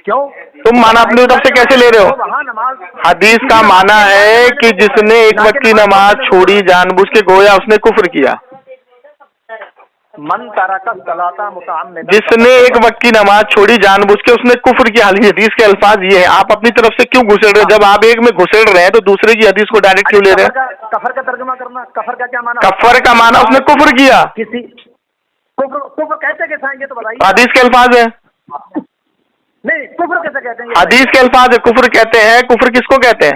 क्यों तुम माना अपनी तरफ से कैसे ले रहे हो? वहाँ नमाज हदीस का माना है कि जिसने एक वक्त की नमाज छोड़ी जानबूझ के, गोया उसने कुफ्र किया। मन तरका सलाता मुतअम्मिदन, जिसने एक वक्त की नमाज छोड़ी जानबूझ के, उसने कुफ्र किया। हदीस के अल्फाज ये है। आप अपनी तरफ से क्यों घुसेड़ रहे हो? जब आप एक में घुसेड़ रहे हैं तो दूसरे की हदीस को डायरेक्ट क्यों ले रहे हैं? कफर का तर्जुमा करना, कफर का क्या माना? कफर का माना उसने कुफ्र किया। किसी कुफ्र कैसे कहते हैं ये तो बताइए। हदीस के अल्फाज है, नहीं कुफ्र कैसे कहते हैं? हदीस के अल्फाज है। कुफ्र कहते हैं, कुफ्र किसको कहते हैं?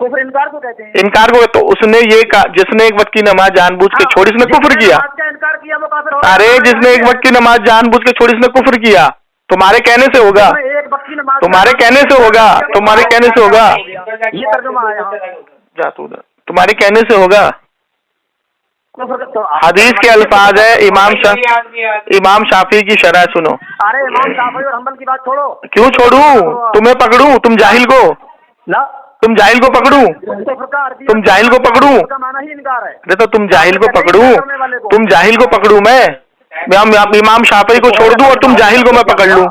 कुफ्र इनकार को कहते हैं। इनकार को। तो उसने ये कहा जिसने एक वक्त की नमाज जानबूझ के छोड़ी उसने कुफ्र किया। जिसने इनकार किया वो काफिर होगा। अरे जिसने एक वक्त की नमाज जानबूझ के छोड़ी उसने कुफ्र किया। तुम्हारे कहने से होगा, एक वक्त की नमाज, तुम्हारे कहने से होगा, तुम्हारे कहने से होगा। ये तर्जुमा आया जा तू उधर। तुम्हारे कहने से होगा। हदीस के अल्फाज है। इमाम शाफी की शरह सुनो। अरे इमाम शाफी और हम्बल की बात छोड़ो। क्यों छोड़ू? तुम्हें पकड़ू? तुम जाहिल को, ना तुम जाहिल को पकड़ू, तुम जाहिल को पकड़ू। का माना ही इनकार है। अरे तो तुम जाहिल को पकड़ू, तुम जाहिल को पकड़ू। मैं इमाम शाफी को छोड़ दूं और तुम जाहिल को मैं पकड़ लूं।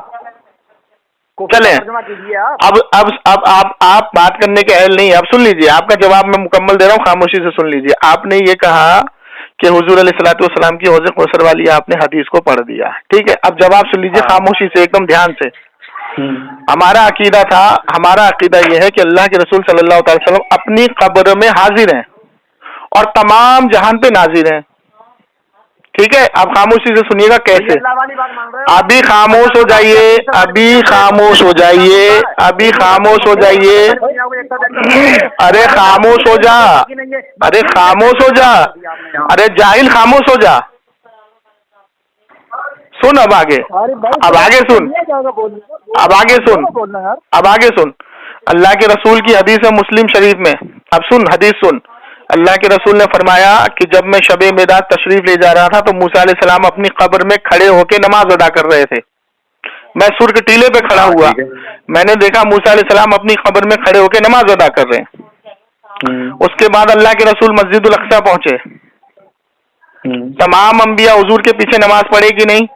चले अब आप बात करने के अहल नहीं। अब सुन लीजिए, आपका जवाब मैं मुकम्मल दे रहा हूँ, खामोशी से सुन लीजिए। आपने ये कहा कि हुजूर अलैहिस्सलातु वस्सलाम की हौज़ कौसर वाली आपने हदीस को पढ़ दिया, ठीक है। अब जवाब सुन लीजिए खामोशी से, एकदम ध्यान से। हमारा अकीदा था, हमारा अकीदा यह है कि अल्लाह के रसूल सल्लल्लाहु अलैहि वसल्लम अपनी कब्र में हाजिर हैं और तमाम जहान पे नाजिर हैं, ठीक है। अब खामोशी से सुनिएगा कैसे। अभी खामोश हो जाइए, अभी खामोश हो जाइए, अभी खामोश हो जाइए। अरे खामोश हो जा, अरे खामोश हो जा, अरे जाहिल खामोश हो जा। सुन अब आगे, अब आगे सुन, अब आगे सुन, अब आगे सुन। अल्लाह के रसूल की हदीस है मुस्लिम शरीफ में। अब सुन हदीस सुन। अल्लाह के रसूल ने फरमाया कि जब मैं शबे मेराज तशरीफ ले जा रहा था तो मूसा अलैहिस्सलाम अपनी कब्र में खड़े होकर नमाज अदा कर रहे थे। मैं सूर के टीले पे खड़ा हुआ, मैंने देखा मूसा अलैहिस्सलाम अपनी कब्र में खड़े होकर नमाज अदा कर रहे हैं। उसके बाद अल्लाह के रसूल मस्जिदुल अक्सा पहुंचे। तमाम अंबिया हुजूर के पीछे नमाज पढ़े कि नहीं?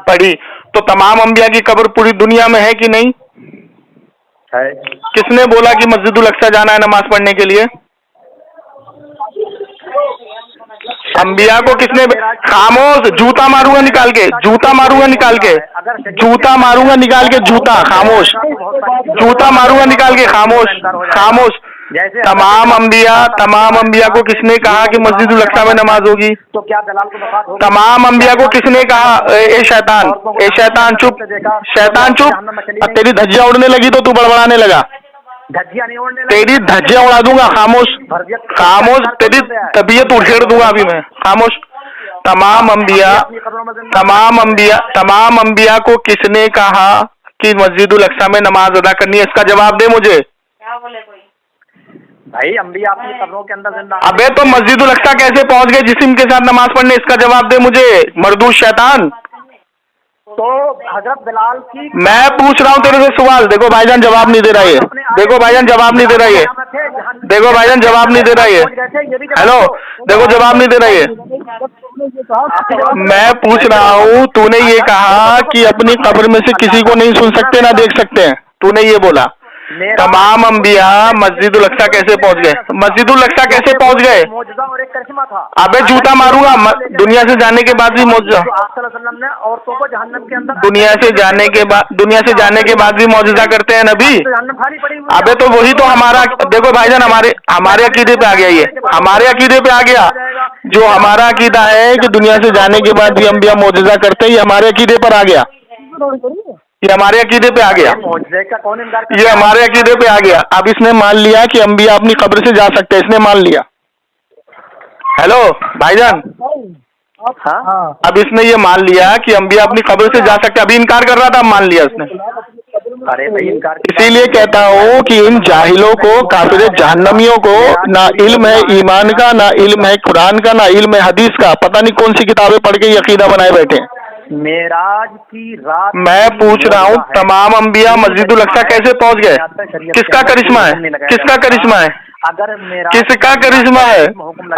पढ़ी। तो तमाम अंबिया की कब्र पूरी दुनिया में है कि नहीं? है। किसने बोला कि मस्जिदुल अक्सा जाना है नमाज पढ़ने के लिए? अंबिया को किसने? खामोश, जूता मारूंगा निकाल के, जूता मारूंगा निकाल के, जूता मारूंगा निकाल के, जूता। खामोश, जूता मारूंगा निकाल के। खामोश, खामोश। तमाम अंबिया को किसने कहा कि मस्जिदुल अक्सा में नमाज होगी? तो क्या दलाल को वफात होगी? तमाम अंबिया को किसने कहा? ए शैतान चुप, शैतान चुप। तेरी धज्जियां उड़ने लगी तो तू बड़बड़ाने लगा। धज्जियां नहीं उड़ने, तेरी धज्जियां उड़ा दूंगा। खामोश, खामोश, तेरी तबीयत उड़ेड़ दूंगा अभी मैं। खामोश। तमाम अंबिया को किसने कहा कि मस्जिदुल अक्सा में नमाज अदा करनी है? इसका जवाब दे मुझे। भाई अंबिया अपनी कब्रों के अंदर जिंदा। अबे तो मस्जिदुल अक्सा कैसे पहुंच गए जिस्म के साथ नमाज पढ़ने? इसका जवाब दे मुझे, मरदूद शैतान। तो हजरत बिलाल की, मैं पूछ रहा हूँ तेरे से सवाल। देखो भाईजान जवाब नहीं दे रहा है, देखो भाईजान जवाब नहीं दे रहा है, देखो भाईजान जवाब नहीं दे रहा है। हेलो, देखो जवाब नहीं दे रहा है। मैं पूछ रहा हूँ, तूने ये कहा कि अपनी कब्र में से किसी को नहीं सुन सकते ना देख सकते हैं, तूने ये बोला। तमाम अंबिया मस्जिदुल अक्सा कैसे पहुंच गए? मस्जिदुल अक्सा कैसे पहुंच गए? मौजूदा और एक करिश्मा था। अबे जूता मारूंगा। दुनिया से जाने के बाद भी मौजूदा, ने औरतों को जहन्नम के अंदर, दुनिया से जाने के बाद भी मौजूदा करते हैं नबी। अबे तो वही तो हमारा, देखो भाईजान हमारे अकीदे पे आ गया, ये हमारे अकीदे पे आ गया। जो हमारा अकीदा है कि दुनिया से जाने के बाद भी अंबिया मौजूदा करते हैं, ये हमारे अकीदे पर आ गया, ये हमारे अकीदे पे आ गया, ये हमारे अकीदे पे आ गया। अब इसने मान लिया कि अंबिया अपनी कब्र से जा सकते हैं, इसने मान लिया। हेलो भाईजान, हाँ अब इसने ये मान लिया कि अंबिया अपनी कब्र से जा सकते, अभी इनकार कर रहा था, अब मान लिया उसने। अरे भाई इनकार इसीलिए कहता हूँ कि इन जाहिलों को, काफिर जहन्नमियों को ना इल्म है ईमान का, ना इल्म है कुरान का, ना इल्म है हदीस का, पता नहीं कौन सी किताबें पढ़ के ये अकीदा बनाए बैठे हैं। मेराज की रात मैं पूछ रहा हूँ तमाम अंबिया मस्जिदुल अक्सा कैसे पहुंच गए? किसका करिश्मा है? किसका करिश्मा है? अगर मेरा किसका करिश्मा है?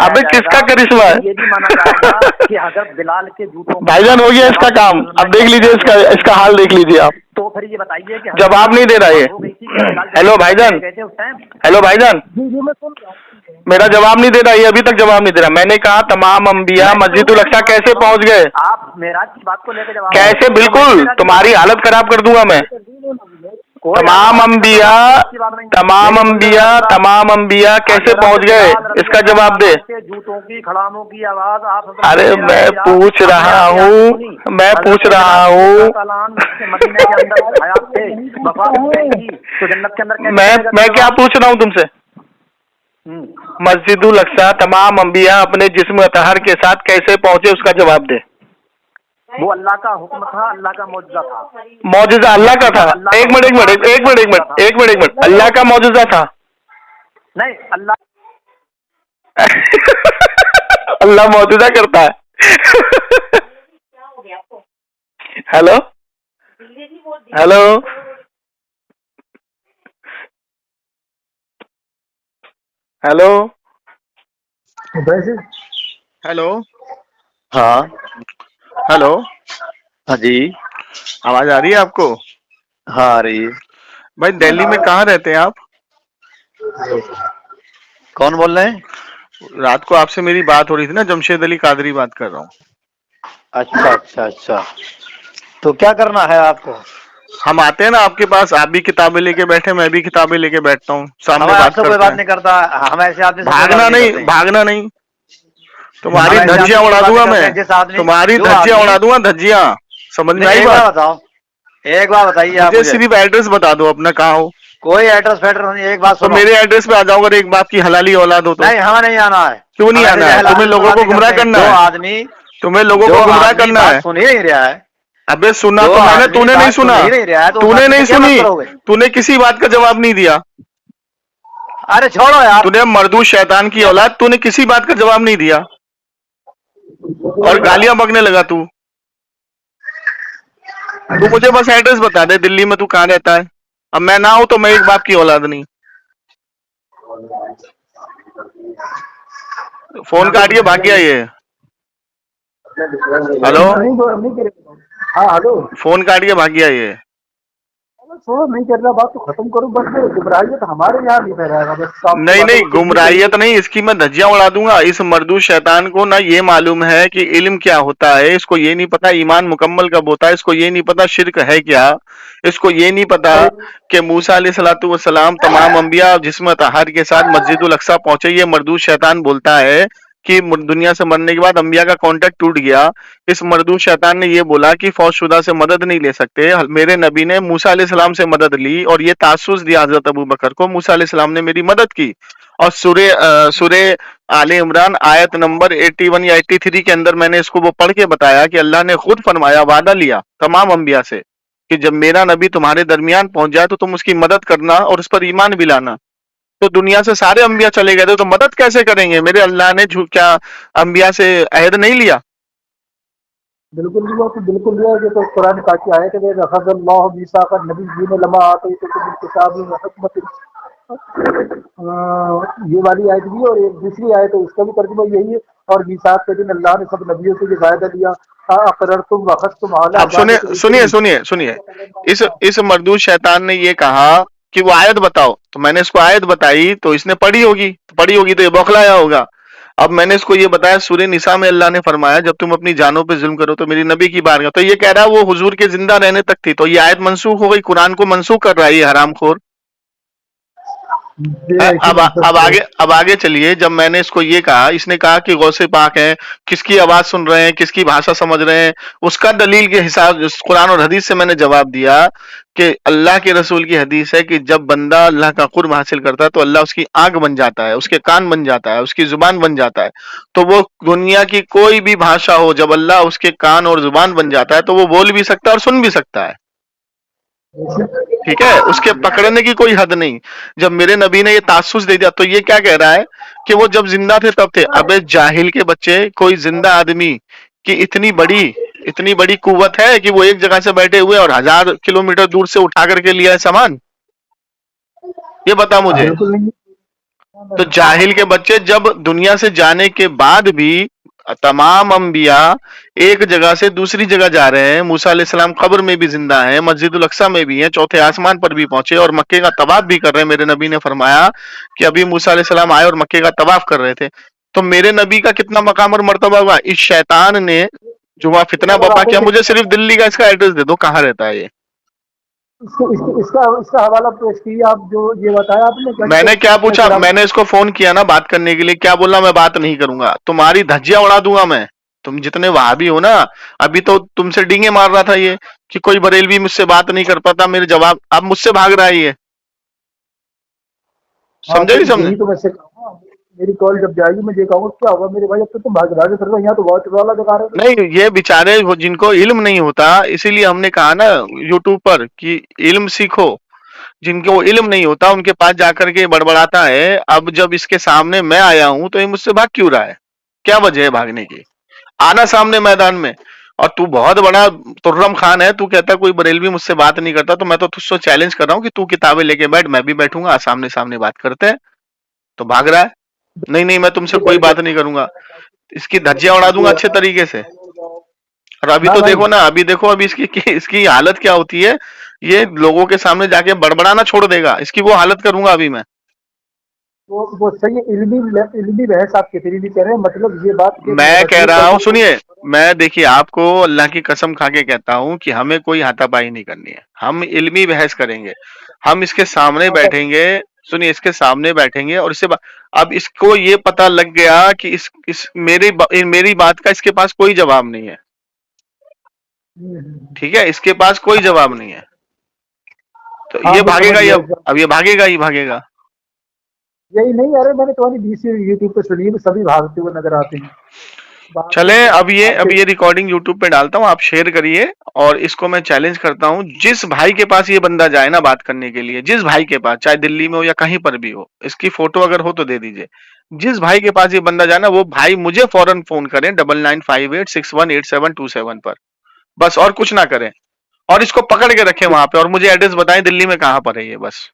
अबे किसका करिश्मा है? ये भी माना जाएगा कि अगर बिलाल के जूतों भाईजान हो गया इसका काम, अब देख लीजिए इसका हाल देख लीजिए आप। तो फिर ये बताइए कि जवाब नहीं दे रहा ये। हेलो भाईजान, हेलो भाईजान, मेरा जवाब नहीं दे रहा, ये अभी तक जवाब नहीं दे रहा। मैंने कहा तमाम अंबिया मस्जिदुल अक्सा कैसे पहुंच गए? आप मेराज की बात को लेकर जवाब कैसे? बिल्कुल तुम्हारी हालत खराब कर दूंगा मैं। तमाम अंबिया कैसे पहुंच गए? इसका जवाब दे। जूतों की खड़ामों की आवाज आप। अरे मैं पूछ रहा हूँ, मैं क्या पूछ रहा हूँ तुमसे? मस्जिदुल अक्सा तमाम अंबिया अपने जिस्म अतहर के साथ कैसे पहुंचे, उसका जवाब दे। वो अल्लाह का हुक्म था, अल्लाह का मौजूदा था। मौजूदा अल्लाह का था? एक मिनट, अल्लाह का मौजूदा था? नहीं, अल्लाह अल्लाह मौजूदा करता है। हेलो हेलो हेलो हेलो, हाँ हेलो, हाँ जी, आवाज आ रही है आपको? हाँ आ रही है। भाई दिल्ली में कहाँ रहते हैं आप? कौन बोल रहे हैं? रात को आपसे मेरी बात हो रही थी ना, जमशेद अली कादरी बात कर रहा हूँ। अच्छा, तो क्या करना है आपको? हम आते हैं ना आपके पास, आप भी किताबें लेके बैठे, मैं भी किताबें लेके बैठता हूँ, सामने बात करते हैं। कोई बात नहीं करता, हम ऐसे आदमी से भागना नहीं, तुम्हारी धज्जियां उड़ा दूंगा मैं, तुम्हारी धज्जियां उड़ा दूंगा, धज्जियां। समझ में आई बात? बताओ, एक बार बताइए आप मुझे सिर्फ एड्रेस बता दो अपना, कहाँ हो। कोई एड्रेस नहीं, एक बात तो मेरे एड्रेस पे आ जाओ, अगर एक बाप की हलाली औलाद हो तो। नहीं, हमें नहीं आना है। क्यों नहीं आना है? तुम्हें लोगों को गुमराह करना है, आदमी तुम्हें लोगों को गुमराह करना है। सुन ही नहीं रहा है। अबे सुना तो मैंने, तूने नहीं सुना, तूने नहीं सुनी, तूने किसी बात का जवाब नहीं दिया। अरे छोड़ो यार, तूने मर्दू शैतान की औलाद, तूने किसी बात का जवाब नहीं दिया और गालियां बकने लगा तू। तू मुझे बस एड्रेस बता दे, दिल्ली में तू कहाँ रहता है। अब मैं ना हूं तो मैं एक बाप की औलाद नहीं। फोन काटिए, भाग गया ये। हेलो, हाँ हेलो, फोन काटिए, भाग गया ये। छोड़ो, नहीं कर रहा, बात तो खत्म करो बस। गुमराहियत हमारे यहाँ नहीं फैलाएगा बस। नहीं, गुमराहियत नहीं, इसकी मैं धज्जियां उड़ा दूंगा। इस मर्दू शैतान को ना ये मालूम है कि इल्म क्या होता है, इसको ये नहीं पता ईमान मुकम्मल कब होता है, इसको ये नहीं पता शिर्क है क्या, इसको ये नहीं पता कि मूसा अलैहिस्सलातु वस्सलाम तमाम अंबिया जिस्म तहार के साथ मस्जिदुल अक्सा पहुंचे। ये मर्दू शैतान बोलता है कि दुनिया से मरने के बाद अंबिया का कांटेक्ट टूट गया। इस मर्दू शैतान ने ये बोला कि फौजशुदा से मदद नहीं ले सकते। मेरे नबी ने मूसा अलैहिस्सलाम से मदद ली और ये तासुस दिया हजरत अबू बकर को, मूसा अलैहिस्सलाम ने मेरी मदद की। और सूरे आले इमरान आयत नंबर 81 या 83 के अंदर मैंने इसको वो पढ़ के बताया कि अल्लाह ने खुद फरमाया, वादा लिया तमाम अंबिया से कि जब मेरा नबी तुम्हारे दरमियान पहुंच जाए तो तुम उसकी मदद करना और उस पर ईमान भी लाना। तो दुनिया से सारे अंबिया चले गए थे तो मदद कैसे करेंगे? मेरे अल्लाह ने क्या अंबिया से अहद नहीं लिया? बिल्कुल लिया, तो बिल्कुल लिया। ये तो कुरान का की आयत है, रफ़अल्लाहु मीसाक़ नबिय्यीन लम्मा आतैतुकुम मिन किताबिन व हिकमतिन। ये वाली आयत भी, और एक दूसरी आयत है उसका भी तर्जुमा यही है। और मीसाक़ के दिन अल्लाह ने सब नबियों से ये वायदा लिया, अक़ररतुम व अख़ज़्तुम अला। अब सुनिए, इस मर्दूद शैतान ने ये कहा कि वो आयत बताओ, तो मैंने इसको आयत बताई तो इसने पढ़ी होगी तो ये बौखलाया होगा। अब मैंने इसको ये बताया, सूरह निसा में अल्लाह ने फरमाया जब तुम अपनी जानों पे जुल्म करो तो मेरी नबी की बारगाह। तो ये कह रहा है वो हुजूर के जिंदा रहने तक थी, तो ये आयत मंसूख हो गई, कुरान को मंसूख कर रहा है ये हरामखोर। अब आगे चलिए। जब मैंने इसको ये कहा, इसने कहा कि गौसे पाक हैं, किसकी आवाज सुन रहे हैं, किसकी भाषा समझ रहे हैं, उसका दलील के हिसाब कुरान और हदीस से मैंने जवाब दिया कि अल्लाह के रसूल की हदीस है कि जब बंदा अल्लाह का कुर्ब हासिल करता है तो अल्लाह उसकी आंख बन जाता है, उसके कान बन जाता है, उसकी जुबान बन जाता है। तो वो दुनिया की कोई भी भाषा हो, जब अल्लाह उसके कान और जुबान बन जाता है तो वो बोल भी सकता है और सुन भी सकता है। ठीक है, उसके पकड़ने की कोई हद नहीं। जब मेरे नबी ने ये तासुस दे दिया तो ये क्या कह रहा है कि वो जब जिंदा थे तब थे। अबे जाहिल के बच्चे, कोई जिंदा आदमी की इतनी बड़ी कुव्वत है कि वो एक जगह से बैठे हुए और 1000 किलोमीटर दूर से उठा करके लिया है सामान? ये बता मुझे। बिल्कुल नहीं। तो जाहिल के बच्चे जब दुनिया से जाने के बाद भी तमाम अंबिया एक जगह से दूसरी जगह जा रहे हैं। मूसा अलैहिस्सलाम कब्र में भी जिंदा हैं, मस्जिदुल अक्सा में भी हैं, चौथे आसमान पर भी पहुंचे और मक्के का तवाफ भी कर रहे हैं। मेरे नबी ने फरमाया कि अभी मूसा अलैहिस्सलाम आए और मक्के का तवाफ कर रहे थे। तो मेरे नबी का कितना मकाम और मर्तबा हुआ? इस शैतान ने जो वहां फितना बपा किया। मुझे सिर्फ दिल्ली का इसका एड्रेस दे दो, कहाँ रहता है ये? इसका हवाला पेश कीजिए आप, जो ये बताया आपने। मैंने क्या पूछा? मैंने इसको फोन किया ना बात करने के लिए, क्या बोला? मैं बात नहीं करूंगा, तुम्हारी धज्जियां उड़ा दूंगा मैं। तुम जितने वहाबी हो ना, अभी तो तुमसे डींगे मार रहा था ये कि कोई बरेलवी मुझसे बात नहीं कर पाता, मेरे जवाब अब मुझसे भाग रहा है ये। समझे नहीं समझे? तो वैसे मेरी कॉल जब जाएगी मैं ये कहूँगा क्या होगा मेरे भाई, अब तो तुम भाग रहे हो, यहाँ तो बहुत रौला दिखा रहे हो। नहीं, ये बेचारे जिनको इल्म नहीं होता, इसीलिए हमने कहा ना यूट्यूब पर कि इल्म सीखो। जिनको इल्म नहीं होता उनके पास जाकर के बड़बड़ाता है। अब जब इसके सामने मैं आया हूं तो ये मुझसे भाग क्यों रहा है? क्या वजह है भागने की? आना सामने मैदान में। और तू बहुत बड़ा तुर्रम खान है, तू कहता है कोई बरेलवी मुझसे बात नहीं करता, तो मैं तो तुझसे चैलेंज कर रहा हूँ कि तू किताबें लेके बैठ, मैं भी बैठूंगा, सामने सामने बात करते हैं। तो भाग रहा है। नहीं नहीं, मैं तुमसे कोई बात नहीं करूंगा, इसकी धज्जियां उड़ा दूंगा अच्छे तरीके से। और अभी तो देखो ना, अभी देखो अभी इसकी हालत क्या होती है। ये लोगों के सामने जाके बड़बड़ाना छोड़ देगा, इसकी वो हालत करूंगा अभी मैं। वो सही है, इल्मी बहस आप कितनी भी कह रहे हैं, मतलब ये बात मैं कह रहा हूँ, सुनिए, मैं देखिए आपको अल्लाह की कसम खा के कहता हूँ कि हमें कोई हाथापाई नहीं करनी है, हम इल्मी बहस करेंगे। हम इसके सामने बैठेंगे, सुनिए, इसके सामने बैठेंगे और अब इसको ये पता लग गया कि इस मेरी बात का इसके पास कोई जवाब नहीं है। ठीक है, इसके पास कोई जवाब नहीं है, तो ये भागेगा ही। अब ये भागेगा ही भागेगा। यही नहीं, अरे मैंने तुम्हारी बीसी यूट्यूब पे सुनी है, सभी भागते हुए नजर आते हैं। चले, अब ये रिकॉर्डिंग यूट्यूब पे डालता हूँ, आप शेयर करिए। और इसको मैं चैलेंज करता हूँ, जिस भाई के पास ये बंदा जाए ना बात करने के लिए, जिस भाई के पास, चाहे दिल्ली में हो या कहीं पर भी हो, इसकी फोटो अगर हो तो दे दीजिए। जिस भाई के पास ये बंदा जाए ना, वो भाई मुझे फौरन फोन करें 9958618727 पर, बस, और कुछ ना करें। और इसको पकड़ के रखें वहां पे और मुझे एड्रेस बताएं दिल्ली में कहां पर है ये, बस।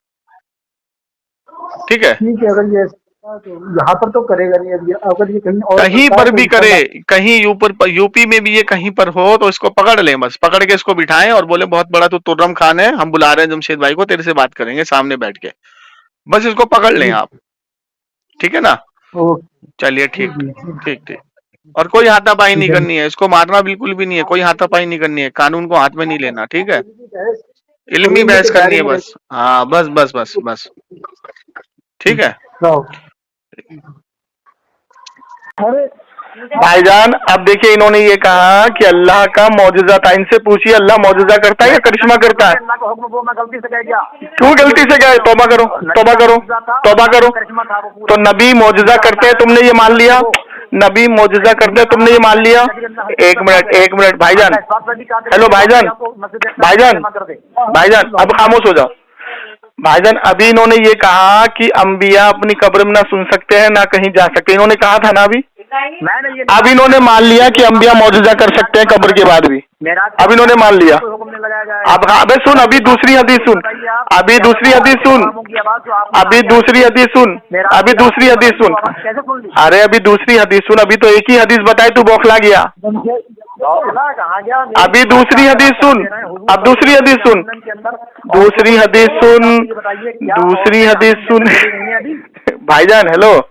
ठीक है, ठीक है। अगर ये तो यहाँ पर तो करेगा नहीं, अगर ये कहीं और कहीं पर भी करे, कहीं यूपी में भी ये कहीं पर हो तो इसको पकड़ लें, बस पकड़ के इसको बिठाएं और बोले बहुत बड़ा तो तुर्रम खान है, हम बुला रहे हैं जमशेद भाई को, तेरे से बात करेंगे सामने बैठ के। बस इसको पकड़ लें आप, ठीक है ना? चलिए, ठीक ठीक ठीक। और कोई हाथापाई नहीं करनी है, इसको मारना बिल्कुल भी नहीं है, कोई हाथापाई नहीं करनी है, कानून को हाथ में नहीं लेना, ठीक है? इल्मी बहस करनी है बस। हाँ, बस बस बस बस, ठीक है भाईजान। अब देखिए, इन्होंने ये कहा कि अल्लाह का मौजूदा था, इनसे पूछिए अल्लाह मौजूदा करता है या करिश्मा करता है? गलती से कह गया। क्यों गलती से गए? तौबा करो, तौबा करो, तौबा करो। तो नबी मौजूदा करते हैं, तुमने ये मान लिया? नबी मौजूदा करते हैं, तुमने ये मान लिया? एक मिनट भाईजान, हेलो भाईजान, भाईजान, भाईजान, अब खामोश हो जाओ भाईजान। अभी इन्होंने ये कहा कि अंबिया अपनी कब्र में ना सुन सकते हैं ना कहीं जा सकते, इन्होंने कहा था ना अभी। अब इन्होंने मान लिया कि अंबिया मौजूदा कर सकते हैं कब्र के बाद भी, अब इन्होंने मान लिया। अब अबे सुन, अभी दूसरी हदीस सुन, अभी दूसरी हदीस सुन, अभी दूसरी हदीस सुन, अभी दूसरी हदीस सुन, अरे अभी दूसरी हदीस सुन, अभी तो एक ही हदीस बताई, तू बौखला गया। अभी दूसरी हदीस सुन, अब दूसरी हदीस सुन, दूसरी हदीस सुन, दूसरी हदीस सुन। भाईजान हेलो,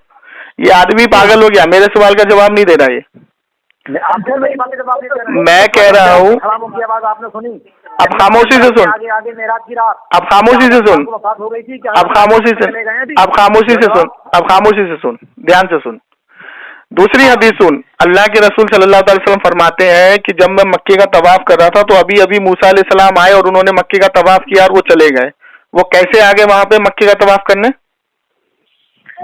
ये आदमी पागल हो गया, मेरे सवाल का जवाब नहीं दे रहा ये। आप फिर मेरी बातें जवाब नहीं दे रहे हैं। मैं कह रहा हूँ, खलामों की आवाज आपने सुनी, अब खामोशी से सुन, आगे आगे मेराज की रात, अब खामोशी से सुन, वफात हो गई थी क्या? अब खामोशी से, चले गए हैं अभी? अब खामोशी से सुन, अब खामोशी से सुन, ध्यान से सुन। दूसरी हदीस सुन, अल्लाह के रसूल सल्लल्लाहु अलैहि वसल्लम फरमाते हैं कि जब मैं मक्के का तवाफ कर रहा था तो अभी अभी मूसा अलैहिस्सलाम आए और उन्होंने मक्के का तवाफ किया और वो चले गए। वो कैसे आ गए वहां पे मक्के का तवाफ करने?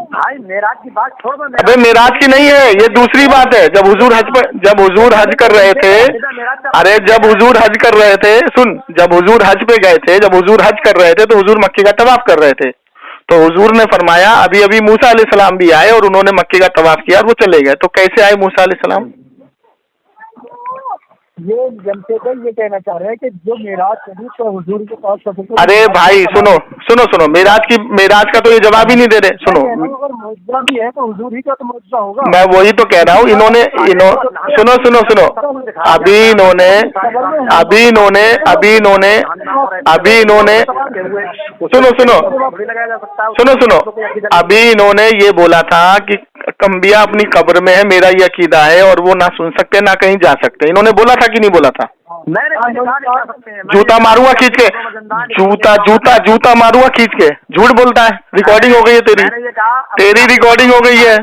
भाई मेराज की बात छोड़ दो। अबे मेराज की नहीं है, ये दूसरी बात है। जब हुजूर हज कर रहे थे, अरे जब हुजूर हज कर रहे थे, सुन, जब हुजूर हज पे गए थे, जब हुजूर हज कर रहे थे तो हुजूर मक्के का तवाफ कर रहे थे, तो हुजूर ने फरमाया अभी अभी मूसा अलैहिस्सलाम भी आए और उन्होंने मक्के का तवाफ किया और वो चले गए। तो कैसे आए मूसा अलैहिस्सलाम? ये जनते को ये कहना चाह रहे हैं कि जो मेराज करी तो हुजूर के पास सफर। अरे भाई सुनो सुनो सुनो, मेराज का तो ये जवाब ही नहीं दे रहे। सुनो, अगर मुआवजा भी है तो हुजूर ही का तो मुआवजा होगा। मैं वही तो कह रहा हूँ, सुनो सुनो सुनो, अभी इन्होंने सुनो, अभी इन्होंने ये बोला था कि अंबिया अपनी कब्र में है, मेरा ये अकीदा है और वो ना सुन सकते ना कहीं जा सकते। इन्होंने बोला था कि नहीं बोला था? जूता मारूंगा खींच के, जूता मारूंगा खींच के। झूठ बोलता है, रिकॉर्डिंग हो गई है तेरी रिकॉर्डिंग हो गई है,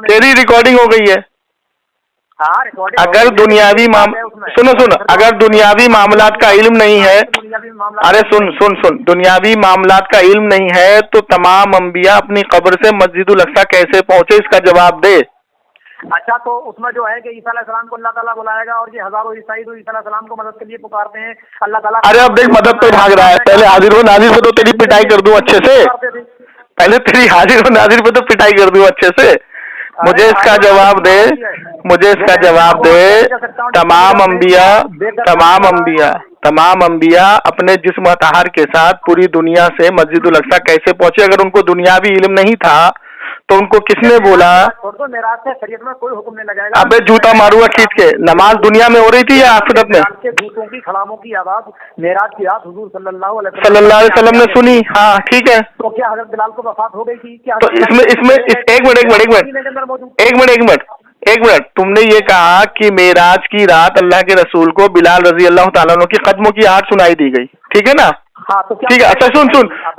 तेरी रिकॉर्डिंग हो गई है। अगर दुनियावी अगर दुनियावी मामलात का इल्म नहीं है, अरे सुन, दुनियावी मामलात का इल्म नहीं है तो तमाम अंबिया अपनी कब्र से मस्जिदुल अक्सा कैसे पहुंचे, इसका जवाब दे। अच्छा, तो उसमें जो है कि ईसा अलैहिस्सलाम को अल्लाह ताला बुलाएगा और ये हजारों ईसाई तो ईसा अलैहिस्सलाम को मदद के लिए पुकारते हैं, अल्लाह ताला। अरे अब देख, मदद पे भाग रहा है। पहले हाजिर हो नाजिर पे तो तेरी पिटाई कर दूं अच्छे से, पहले तेरी हाजिर हो नाजिर पे तो पिटाई कर दूं अच्छे से। मुझे इसका जवाब दे, तमाम अंबिया अपने जिस्म अतहर के साथ पूरी दुनिया से मस्जिदुल अक्सा कैसे पहुंचे? अगर उनको दुनियावी इल्म नहीं था तो उनको किसने बोला? में कोई हुक्म नहीं लगाएगा। अबे जूता मारूंगा खींच के। नमाज दुनिया में हो रही थी या आखिरत में? जूतों की खड़ामों की आवाज मेराज की रात हुजूर सल्लल्लाहु अलैहि वसल्लम ने सुनी। हाँ ठीक है, तो क्या हजरत बिलाल को वफात हो गई थी क्या? तो एक मिनट, तुमने ये कहा कि मेराज की रात अल्लाह के रसूल को बिलाल रजी अल्लाह ताला अन्हु की कदमों की आहट सुनाई दी गई, ठीक है ना? हाँ, तो ठीक है। अच्छा सुन,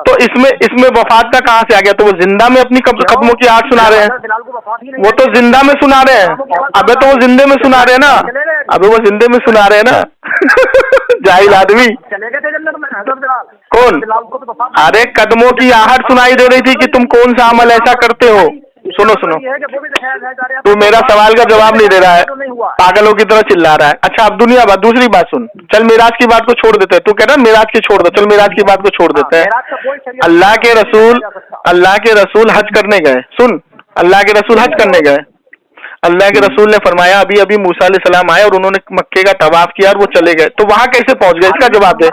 तो इसमें वफात का कहाँ से आ गया? तो वो जिंदा में अपनी कदमों की आहट सुना रहे हैं, वो तो जिंदा में सुना रहे हैं। अबे तो वो जिंदे में सुना रहे हैं ना, अबे वो जिंदे में सुना रहे हैं ना। जाहिल आदमी चले गए थे जन्नत में हजरत बिलाल। कौन? अरे कदमों की आहट सुनाई दे रही थी कि तुम कौन सा अमल ऐसा करते हो। सुनो, तू मेरा सवाल का जवाब नहीं दे रहा है, पागलों की तरह चिल्ला रहा है। अच्छा अब दूसरी बात सुन, चल मेराज की बात को छोड़ देते हैं। तू कह रहा मेराज की छोड़ दो, चल मेराज की बात को छोड़ देते हैं। अल्लाह के रसूल हज करने गए। सुन, अल्लाह के रसूल हज करने गए, अल्लाह के रसूल ने फरमाया अभी अभी मूसा अलैहिस्सलाम आए और उन्होंने मक्के का तवाफ किया और वो चले गए। तो वहां कैसे पहुंच गए, इसका जवाब दे।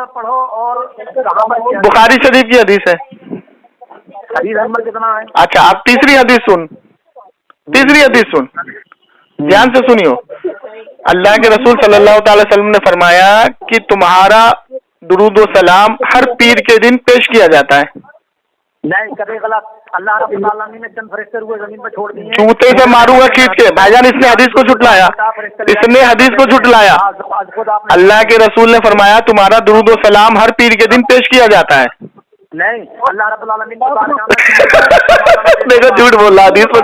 बुखारी शरीफ की हदीस है। अच्छा अब तीसरी हदीस सुन, ध्यान से सुनियो। अल्लाह के रसूल सल्लल्लाहु अलैहि वसल्लम ने फरमाया कि तुम्हारा दुरूद व सलाम हर पीर के दिन पेश किया जाता है। नहीं, कभी गलत। अल्लाह रब्बुल आलमीन ने चंद फरिश्ते रुए जमीन पर छोड़ दिए। जूते से मारूंगा खींच के। भाईजान इसने हदीस को झुटलाया, अल्लाह के रसूल ने फरमाया तुम्हारा दुरूद व सलाम हर पीर के दिन पेश किया जाता है। नहीं, अल्लाह रब्बुल आलमीन देखो झूठ बोल रहा, हदीस पर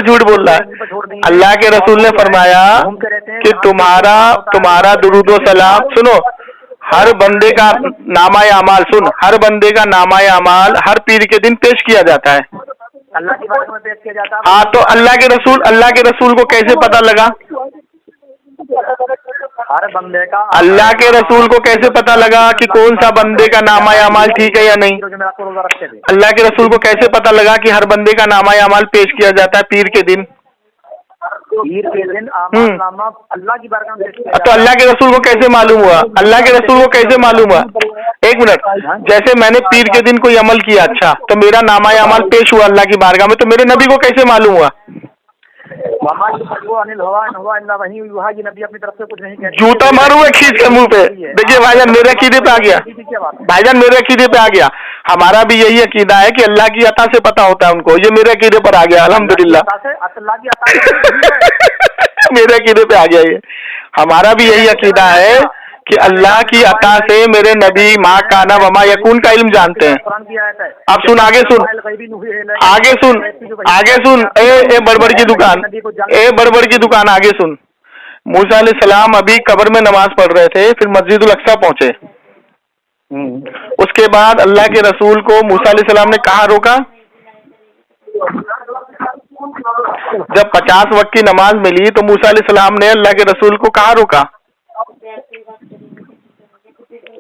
झूठ बोल रहा है। अल्लाह के रसूल ने फरमाया कि तुम्हारा दुरूद व सलाम, सुनो, हर बंदे का नामाए अमाल, सुन, हर बंदे का नामाए अमाल हर पीर के दिन पेश किया जाता है। अल्लाह की बात में पेश किया जाता है। हाँ, तो अल्लाह के रसूल को कैसे पता लगा? हर बंदे का अल्लाह के रसूल को कैसे पता लगा कि कौन सा बंदे का नामाए अमाल ठीक है या नहीं? अल्लाह के रसूल को कैसे पता लगा कि हर बंदे का नामाए अमाल पेश किया जाता है पीर के दिन? अल्लाह की बारगाह में। तो अल्लाह के रसूल को कैसे मालूम हुआ? एक मिनट, जैसे मैंने पीर के दिन कोई अमल किया, अच्छा, तो मेरा नामाए अमाल पेश हुआ अल्लाह की बारगाह में, तो मेरे नबी को कैसे मालूम हुआ? नबी अपनी तरफ से कुछ नहीं कहते। जूता मारूंगा खींच के मुंह पे। देखिए भाईजान मेरे अकीदे पे आ गया, हमारा भी यही अकीदा है कि अल्लाह की अता से पता होता है उनको। ये मेरे अकीदे पर आ गया अल्हम्दुलिल्लाह। अल्लाह की अता से मेरे अकीदे पे आ गया ये। हमारा भी यही अकीदा है कि अल्लाह की अता से मेरे नबी माँ काना वमा यकून का इल्म जानते हैं। कुरान की आयत है। अब सुन, आगे सुन, आगे सुन, आगे सुन। ए बड़बड़ की दुकान, ए बड़बड़ की दुकान, आगे सुन। मूसा अलैहिस्सलाम अभी कब्र में नमाज पढ़ रहे थे, फिर मस्जिदुल अक्सा पहुंचे। उसके बाद अल्लाह के रसूल को मूसा अलैहिस्सलाम ने कहाँ रोका? जब 50 वक्त की नमाज मिली तो मूसा अलैहिस्सलाम ने अल्लाह के रसूल को कहाँ रोका?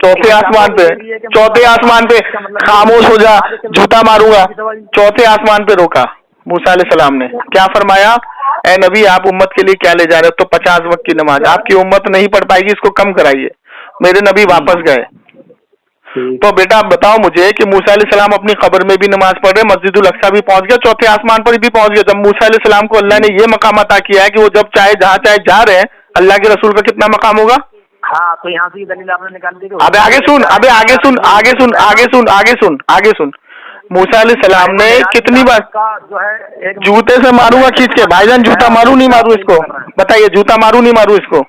चौथे आसमान पे, चौथे आसमान पे। खामोश हो जा, जूता मारूंगा। चौथे आसमान पे रोका मूसा अलैहिस्सलाम ने। क्या फरमाया? ए नबी, आप उम्मत के लिए क्या ले जा रहे हो? तो 50 वक्त की नमाज आपकी उम्मत नहीं पढ़ पाएगी, इसको कम कराइए। मेरे नबी वापस गए। तो बेटा आप बताओ मुझे कि मूसा अलैहिस्सलाम अपनी कब्र में भी नमाज पढ़ रहे, मस्जिदुल अक्सा भी पहुंच गया, चौथे आसमान पर भी पहुंच गया। जब मूसा अलैहिस्सलाम को अल्लाह ने ये मकाम अता किया है कि वो जब चाहे जहाँ चाहे जा रहे हैं, अल्लाह के रसूल का कितना मकाम होगा? हाँ, तो यहाँ से दलील आपने निकाल दी। अबे आगे सुन, अबे आगे सुन, आगे सुन, आगे सुन, आगे सुन, आगे सुन। मूसा अलैहिस्सलाम ने कितनी बार जो है जूते से मारूंगा खींच के। भाईजान जूता मारू नहीं मारू इसको? बताइए, जूता मारू नहीं मारू इसको?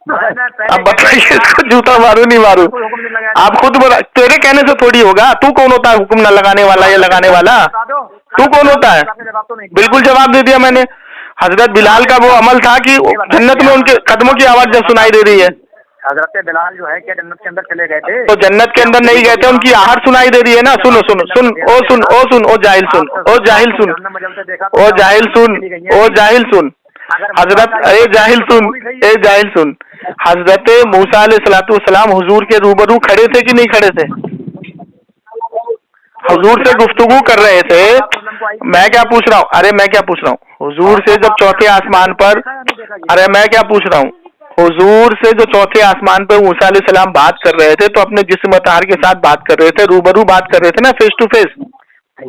अब बताइए इसको, जूता मारू नहीं मारू? आप खुद बता, तेरे कहने से थोड़ी होगा। तू कौन होता है हुक्म न लगाने वाला या लगाने वाला? तू कौन होता है? बिल्कुल जवाब दे दिया मैंने। हजरत बिलाल का वो अमल था कि जन्नत में उनके कदमों की आवाज जब सुनाई दे रही है। हजरत बिलाल जो है क्या जन्नत के अंदर चले गए थे? तो जन्नत के अंदर नहीं गए थे, उनकी आहट सुनाई दे रही है ना। सुनो सुनो सुन, ओ सुन, ओ सुन, ओ जाहिल सुन, ओ जाहिल सुन, ओ जाहिल सुन, ओ जाहिल सुन। हजरत, ए जाहिल सुन, ए जाहिल सुन। हजरत मूसा अलैहिस्सलातु वस्सलाम हुजूर के रूबरू खड़े थे कि नहीं खड़े थे? हुजूर से गुफ्तगू कर रहे थे। मैं क्या पूछ रहा हूँ? अरे मैं क्या पूछ रहा हूँ? हुजूर से जब चौथे आसमान पर, अरे मैं क्या पूछ रहा हूँ? हुजूर से जो चौथे आसमान पर मूसा अलैहिस्सलाम बात कर रहे थे, तो अपने जिस्म अतार के साथ बात कर रहे थे, रूबरू बात कर रहे थे ना, फेस टू फेस।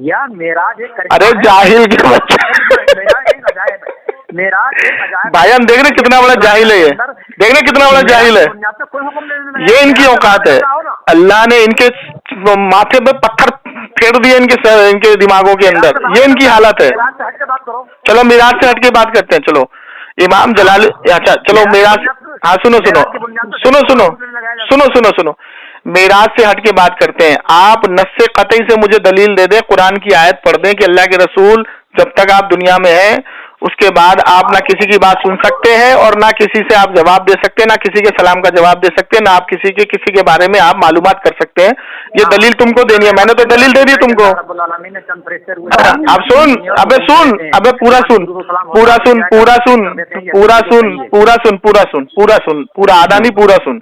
या मेराज एक, अरे जाहिल के बच्चे, भाई हम देख रहे कितना बड़ा जाहिल है ये, देख रहे कितना बड़ा जाहिल है ये। इनकी औकात है। अल्लाह ने इनके माथे पे पत्थर फेर दिए इनके दिमागों के अंदर, ये इनकी हालत है। चलो मिराज से हट के बात करते हैं। चलो इमाम जलाल, अच्छा चलो मिराज, हाँ सुनो सुनो सुनो सुनो सुनो सुनो सुनो, मेराज से हट के बात करते हैं। आप नस्से कतई से मुझे दलील दे दे, कुरान की आयत पढ़ दें कि अल्लाह के रसूल जब तक आप दुनिया में हैं उसके बाद आप ना किसी की बात सुन सकते हैं और ना किसी से आप जवाब दे सकते हैं, ना किसी के सलाम का जवाब दे सकते हैं, ना आप किसी के बारे में आप मालूमात कर सकते हैं। ये दलील तुमको देनी है, मैंने तो दलील दे दी तुमको। अब सुन, अबे सुन, अबे पूरा सुन, पूरा सुन, पूरा सुन, पूरा सुन, पूरा सुन, पूरा सुन, पूरा सुन, पूरा आधा नहीं पूरा सुन।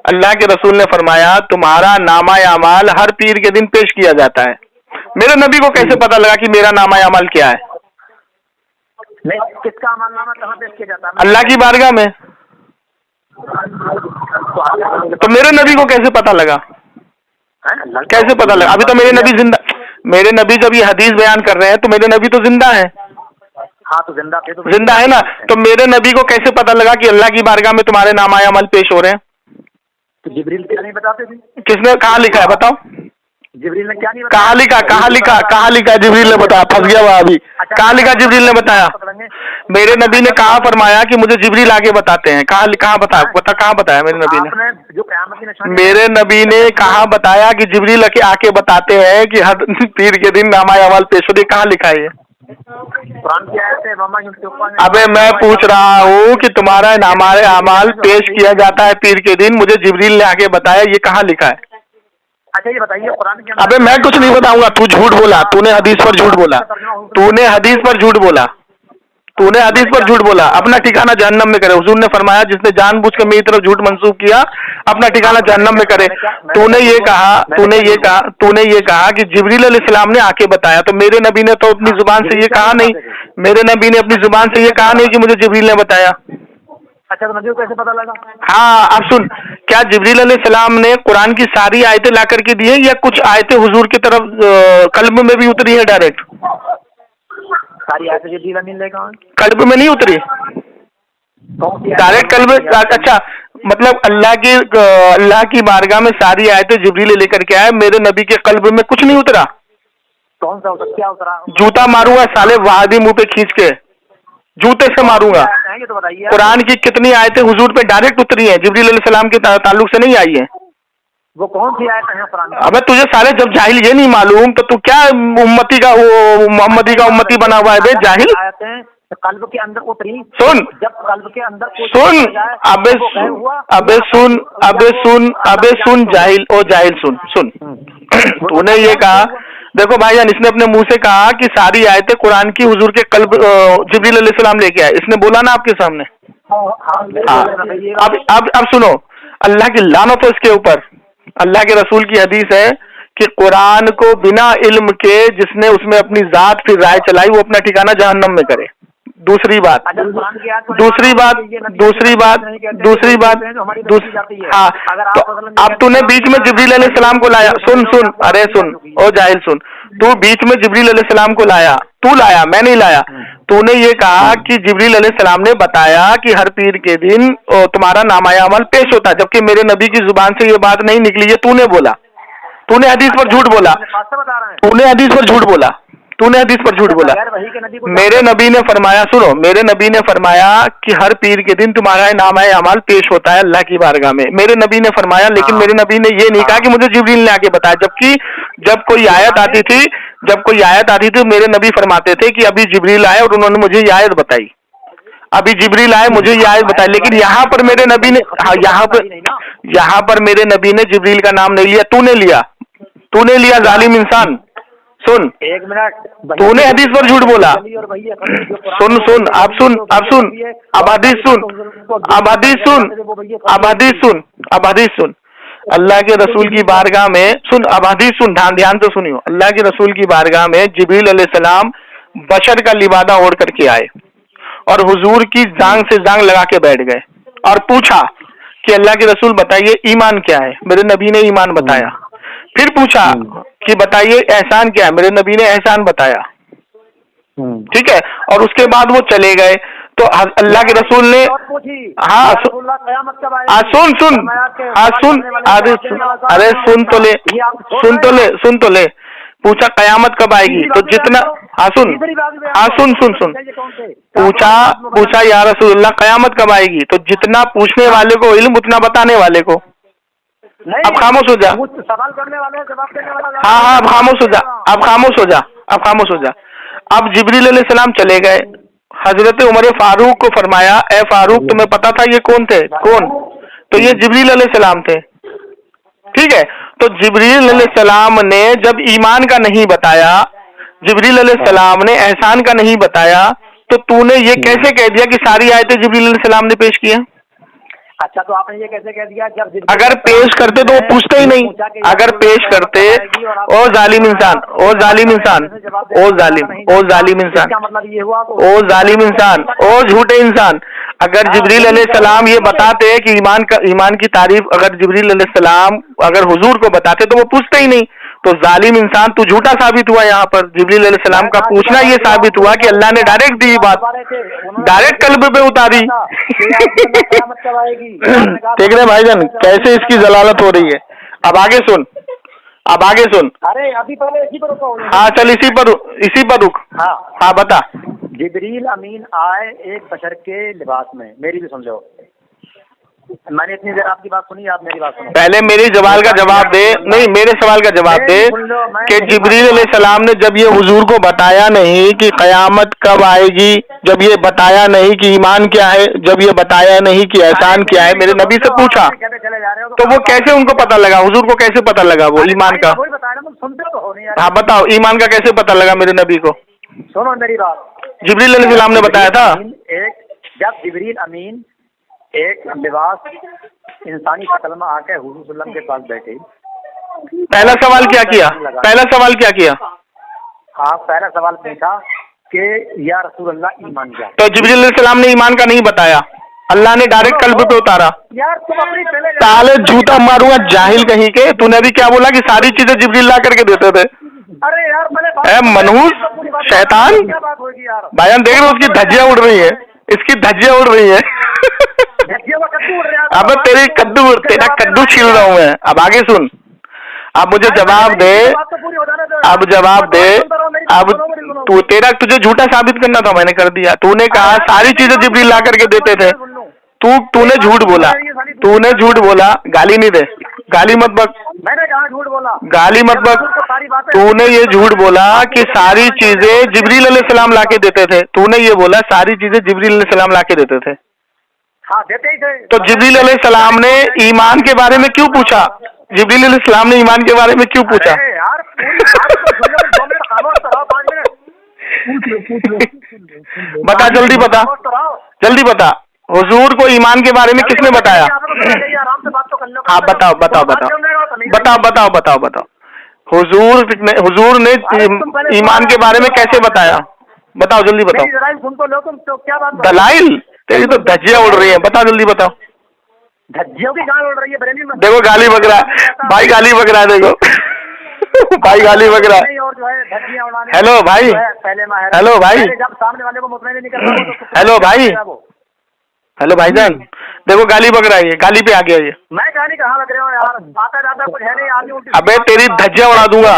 अल्लाह के रसूल ने फरमाया तुम्हारा नामा अमाल हर पीर के दिन पेश किया जाता है। मेरे नबी को कैसे पता लगा कि मेरा नामा अमाल क्या है? किसका अमलनामा कहाँ पेश किया जाता है? अल्लाह की बारगाह में। तो मेरे नबी को कैसे पता लगा? कैसे पता लगा? अभी तो मेरे नबी जिंदा, मेरे नबी जब ये हदीस बयान कर रहे हैं तो मेरे नबी तो जिंदा है। हाँ तो जिंदा थे, तो जिंदा है ना। तो मेरे नबी को कैसे पता लगा कि अल्लाह की बारगाह में तुम्हारे नामा अमल पेश हो रहे हैं? तो जिब्रील क्या नहीं बताते थे? किसने कहाँ लिखा है बताओ? जिब्रील ने क्या नहीं बताया? कहाँ लिखा, कहाँ लिखा, कहाँ लिखा? जिब्रील ने बताया, फंस गया वहां अभी। कहाँ लिखा? जिब्रील ने बताया। मेरे नबी ने कहा फरमाया कि मुझे जिब्रील आगे बताते हैं। कहाँ कहाँ कहाँ बताया मेरे नबी ने? जो क़यामत की निशानी, मेरे नबी ने कहा बताया कि जिब्रील आके बताते हैं कि हर पीर के दिन नामा अमाल पेश होती। कहाँ लिखा है ये? अबे मैं पूछ रहा हूँ कि तुम्हारा नामा अमाल पेश किया जाता है पीर के दिन, मुझे जिब्रील ने आके बताया, ये कहाँ लिखा है? अच्छा ये बताइए कुरान के, अबे मैं कुछ नहीं बताऊंगा, तू झूठ बोला, तूने हदीस पर झूठ बोला, तूने हदीस पर झूठ बोला, तूने हदीस पर झूठ बोला। अपना ठिकाना जहन्नम में करे। हुजूर ने फरमाया जिसने जानबूझ के मेरी तरफ झूठ मंसूब किया अपना ठिकाना जहन्नम में करे। तूने ये कहा कि जिब्रील अलैहिस्सलाम ने आके बताया, तो मेरे नबी ने तो अपनी जुबान से ये कहा नहीं, मेरे नबी ने अपनी जुबान से ये कहा नहीं कि मुझे जिब्रील ने बताया। अच्छा तो नबी को कैसे पता लगा? हाँ अब सुन, क्या जिब्रील अलैहिस्सलाम ने कुरान की सारी आयतें ला करके दी है या कुछ आयतें हुजूर की तरफ कल्ब में भी उतरी है डायरेक्ट? सारी आयतें जिब्रील अमीन लेकर कल्ब में नहीं उतरी, डायरेक्ट कल्ब। अच्छा मतलब अल्लाह की बारगाह में सारी आयतें जिब्रील लेकर के आए, मेरे नबी के कल्ब में कुछ नहीं उतरा। कौन सा उतर, क्या उतरा? जूता मारूंगा साले वहादी मुंह पे खींच के, जूते से मारूंगा। ये तो बताइए, कुरान की कितनी आयतें हुजूर पे डायरेक्ट उतरी हैं, जिब्रील अलैहिस्सलाम के ताल्लुक से नहीं आई है। वो कौन सी आयत है कुरान में? अबे तुझे साले जब जाहिल ये नहीं मालूम तो तू क्या उम्मती का मोहम्मदी का उम्मती बना हुआ है बे जाहिल। आयतें कल्ब के अंदर उतरी, सुन, जब कल्ब के अंदर सुन, अबे सुन जाहिल, ओ जाहिल सुन सुन। तूने ये कहा, देखो भाईजान, इसने अपने मुंह से कहा कि सारी आयतें कुरान की हुजूर के कल्ब जिब्रील अलैहिस्सलाम लेके आए, इसने बोला ना आपके सामने। हाँ, अब सुनो, अल्लाह की लानत हो इसके ऊपर। अल्लाह के रसूल की हदीस है कि कुरान को बिना इल्म के जिसने उसमें अपनी जात फिर राय चलाई वो अपना ठिकाना जहन्नम में करे। दूसरी बात, हाँ, तो अब तूने बीच में जिब्रील अलैहिस्सलाम को लाया। सुन, अरे सुन, ओ जाहिल सुन, तू बीच में जिब्रील अलैहिस्सलाम को लाया, तू लाया, मैं नहीं लाया। तूने ये कहा कि जिब्रील अलैहिस्सलाम ने बताया कि हर पीर के दिन तुम्हारा नामाए अमल पेश होता है, जबकि मेरे नबी की जुबान से ये बात नहीं निकली। ये तूने बोला, तूने हदीस पर झूठ बोला, तूने हदीस पर झूठ बोला, तूने हदीस पर झूठ बोला। मेरे नबी ने फरमाया, सुनो, मेरे नबी ने फरमाया कि हर पीर के दिन तुम्हारा नामाए अमाल पेश होता है अल्लाह की बारगाह में। मेरे नबी ने फरमाया, लेकिन मेरे नबी ने ये नहीं कहा कि मुझे जिब्रील ने आके बताया। जबकि जब कोई आयत आती थी मेरे नबी फरमाते थे कि अभी जिब्रील आए और उन्होंने मुझे ये आयत बताई, अभी जिब्रील आए मुझे ये आयत बताई। लेकिन यहाँ पर मेरे नबी ने, हाँ, यहाँ पर मेरे नबी ने जिब्रील का नाम नहीं लिया, तूने लिया जालिम इंसान। सुन, एक मिनट, तूने हदीस पर झूठ बोला। सुन, अब हदीस सुन। अल्लाह के रसूल की बारगाह में, सुन, अब हदीस सुन, ध्यान से सुनियो। अल्लाह के रसूल की बारगाह में जिब्रील अलैहिस्सलाम बशर का लिबादा ओढ़ करके आए और हुजूर की जांग से जांग लगा के बैठ गए और पूछा कि अल्लाह के रसूल बताइए ईमान क्या है। मेरे नबी ने ईमान बताया। फिर पूछा कि बताइए एहसान क्या है। मेरे नबी ने एहसान बताया। ठीक है, और उसके बाद वो चले गए। तो अल्लाह के रसूल ने, हाँ सुन, अरे सुन तो ले, पूछा कयामत कब आएगी। तो जितना, सुन, पूछा या रसूलुल्लाह कयामत कब आएगी। तो जितना पूछने वाले को इल्म उतना बताने वाले को। अब खामोश हो जा, सवाल करने वाले जवाब देने वाला। हाँ, अब खामोश हो जा। अब जिब्रील अलैहिस्सलाम चले गए। हजरत उमर फारूक को फरमाया, ए फारूक, तुम्हें पता था ये कौन थे? कौन? तो ये जिब्रील अलैहिस्सलाम थे। ठीक है, तो जिब्रील अलैहिस्सलाम ने जब ईमान का नहीं बताया, जिब्रील अलैहिस्सलाम ने एहसान का नहीं बताया, तो तूने ये कैसे कह दिया कि सारी आयतें जिब्रील अलैहिस्सलाम ने पेश की हैं? अच्छा, तो आपने ये कैसे कह दिया? जब अगर पेश करते तो वो पूछते ही नहीं। अगर पेश करते, ओ जालिम इंसान, ओ जालिम इंसान, ओ झूठे इंसान, अगर जिब्रील अलैहिस्सलाम ये बताते कि ईमान की तारीफ अगर जिब्रील अलैहिस्सलाम अगर हुजूर को बताते तो वो पूछते ही नहीं। तो जालिम इंसान, तू झूठा साबित हुआ। यहाँ पर जिब्रील अलैहिस्सलाम का पूछना ये साबित हुआ कि अल्लाह ने डायरेक्ट दी बात, डायरेक्ट कल्ब पे उतारी। देख रहे भाईजान कैसे इसकी जलालत हो रही है। अब आगे सुन। अरे अभी पहले इसी पर रुको। हाँ चल, इसी पर रुक। हाँ बता। जिब्रील अमीन आए एक बशर के लिबास में। मेरी भी समझो, मैंने इतनी देर आपकी बात सुनी, आप मेरी बात सुनो। पहले मेरे सवाल का जवाब दे। नहीं, मेरे सवाल का जवाब दे कि जिब्रील अलैहिस्सलाम ने जब ये हुजूर को बताया नहीं कि कयामत कब आएगी, जब ये बताया नहीं कि ईमान क्या है, जब ये बताया नहीं कि एहसान क्या है, मेरे नबी से पूछा, तो वो कैसे उनको पता लगा? हुजूर को कैसे पता लगा वो ईमान का? हाँ बताओ, ईमान का कैसे पता लगा मेरे नबी को? सुनो मेरी बात। जिब्रील अलैहिस्सलाम ने बताया था। जब जिब्रील अमीन एक लिबास इंसानी शक्ल में आके हुजूर सल्लल्लाहु अलैहि वसल्लम के पास बैठे, पहला सवाल क्या किया? हाँ, पहला सवाल पूछा कि या रसूल अल्लाह ईमान क्या? तो जिब्रील अलैहिस्सलाम ने ईमान का नहीं बताया, अल्लाह ने डायरेक्ट कल्ब पे उतारा। यार तुम अपनी पहले साले जूता मारूंगा जाहिल कहीं के। तूने अभी क्या बोला कि सारी चीजें जिब्रील ला करके देते थे? अरे यार मनहूस शैतान। क्या बात होगी यार? भाईजान देख रहे हो उसकी धज्जियां उड़ रही है, इसकी धज्जियां उड़ रही है। अब तेरी तेरा कद्दू छील रहा हूँ मैं। अब आगे सुन, अब मुझे जवाब दे, अब जवाब दे। अब तेरा तुझे झूठा साबित करना था, मैंने कर दिया। तूने कहा सारी चीजें जिब्रील ला करके देते थे, तूने झूठ बोला, तूने झूठ बोला। गाली नहीं दे, गाली मत बक, मैंने कहा झूठ बोला, गाली मत बक। तूने ये झूठ बोला कि सारी चीजें जिब्रील अलैहिस्सलाम लाके देते थे। तूने ये बोला सारी चीजें जिब्रील अलैहिस्सलाम लाके देते थे। हाँ देते ही थे। तो जिब्रील अलैहिस्सलाम ने ईमान के बारे में क्यों पूछा? जिब्रील अलैहिस्सलाम ने ईमान के बारे में क्यों पूछा? यार बता, जल्दी बता, जल्दी बता। हुजूर को ईमान के बारे में किसने बताया? हाँ बताओ बताओ बताओ बताओ बताओ बताओ बताओ। हुजूर ने ईमान के बारे में कैसे बताया? बताओ जल्दी बताओ। सुन तो लो तुम, तो क्या बात? दलाइल? तेरी तो धज्जियां उड़ रही है, बताओ जल्दी बताओ। धज्जियों की गाल उड़ रही है बरेली में। देखो गाली बक रहा है भाई, गाली बक रहा है, देखो भाई गाली बक रहा है। और जो है धज्जियां उड़ाने, हेलो भाई, पहले हेलो भाई, जब सामने वाले को मुतमईन नहीं करता। हेलो भाई, हेलो भाईजान, देखो गाली बक रहा है, गाली पे आ गया ये। मैं गाली कहाँ लग रहा हूँ यार, आता जाता कुछ है नहीं आदमी। अबे तेरी धज्जियां उड़ा दूंगा,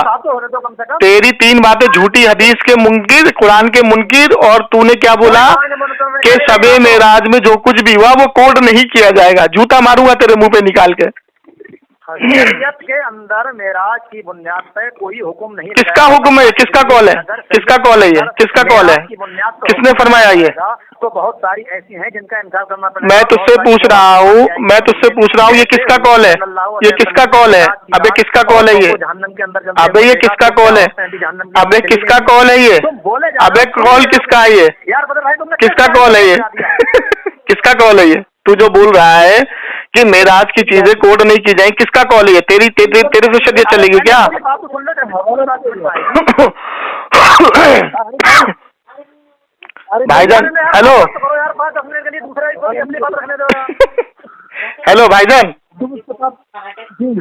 तेरी 3 बातें झूठी, हदीस के मुनकिर, कुरान के मुनकिर, और तूने क्या बोला कि शबे मेराज में जो कुछ भी हुआ वो कोट नहीं किया जाएगा। जूता मारूंगा तेरे मुंह पे निकाल के। शरीयत के अंदर मेराज की बुनियाद पे कोई हुक्म नहीं। किसका हुक्म है? किसका कॉल है? किसका कॉल है ये? किसका कॉल है? किसने फरमाया ये? तो बहुत सारी ऐसी हैं जिनका इनकार करना पड़ेगा। मैं तुझसे पूछ रहा हूँ, मैं तुझसे पूछ रहा हूँ, ये किसका कॉल है? ये किसका कॉल है? अबे किसका कॉल है ये? अबे ये किसका कॉल है? अबे किसका कॉल है ये? अबे कॉल किसका है ये? किसका कॉल है ये? किसका कॉल है ये? तू जो बोल रहा है कि मेराज की चीजें कोड नहीं की जाए, किसका कॉल है ये? तेरी से शरीयत चलेगी क्या? भाईजान हेलो, हेलो भाईजान,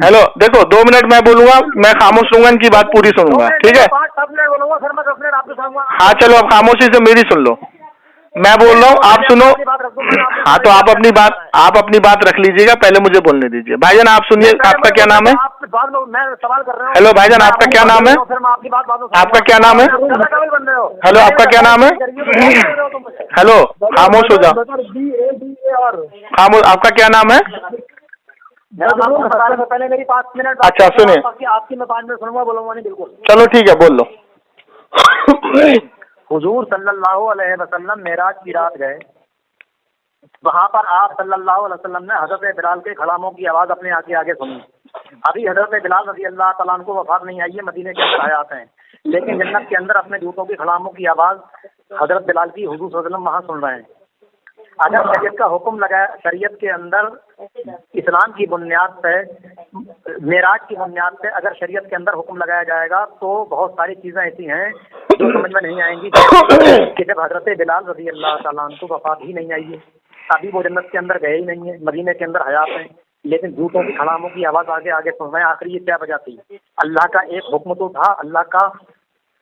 हेलो देखो 2 मिनट मैं बोलूंगा, मैं खामोश रहूंगा, इनकी बात पूरी सुनूंगा, ठीक है? हाँ चलो, अब खामोशी से मेरी सुन लो, मैं बोल रहा हूँ आप सुनो। हाँ तो आप अपनी बात रख लीजिएगा, पहले मुझे बोलने दीजिए। भाईजान आप सुनिए, आपका क्या नाम है? हेलो भाईजान आपका क्या नाम है? आपका क्या नाम है? हेलो आपका क्या नाम है? हेलो खामोश हो जाओ, खामोश। आपका क्या नाम है? पहले मेरी 5 मिनट। अच्छा सुनिए, आपकी मैं 5 मिनट सुनूंगा, बोलूंगा नहीं बिल्कुल। चलो ठीक है, बोल लो। हुजूर सल्लल्लाहु अलैहि वसल्लम मेराज की रात गए, वहां पर आप सल्लल्लाहु अलैहि वसल्लम ने हजरत बिलाल के खड़ामों की आवाज अपने आगे आगे सुनी। अभी हजरत बिलाल रज़ी अल्लाह तआला अन्हु को वफात नहीं आई है, मदीने के अंदर हयात हैं, लेकिन जन्नत के अंदर अपने जूतों की खड़ामों की आवाज हजरत बिलाल की हुजूर सल्लल्लाहु अलैहि वसल्लम वहां सुन रहे हैं। अगर शरीयत का हुक्म लगाया, शरीयत के अंदर इस्लाम की बुनियाद पे, मेराज की बुनियाद पे अगर शरीयत के अंदर हुक्म लगाया जाएगा तो बहुत सारी चीजें ऐसी हैं जो समझ में नहीं आएंगी कि जब हजरत बिलाल रज़ी अल्लाह तआला अन्हु को वफात ही नहीं आई है, अभी वो जन्नत के अंदर गए ही नहीं है, मदीने के अंदर हयात हैं, लेकिन जूतों की खड़ामों की आवाज आगे आगे सुन रहे हैं। आखिर ये क्या वजह थी? अल्लाह का एक हुक्म तो था, अल्लाह का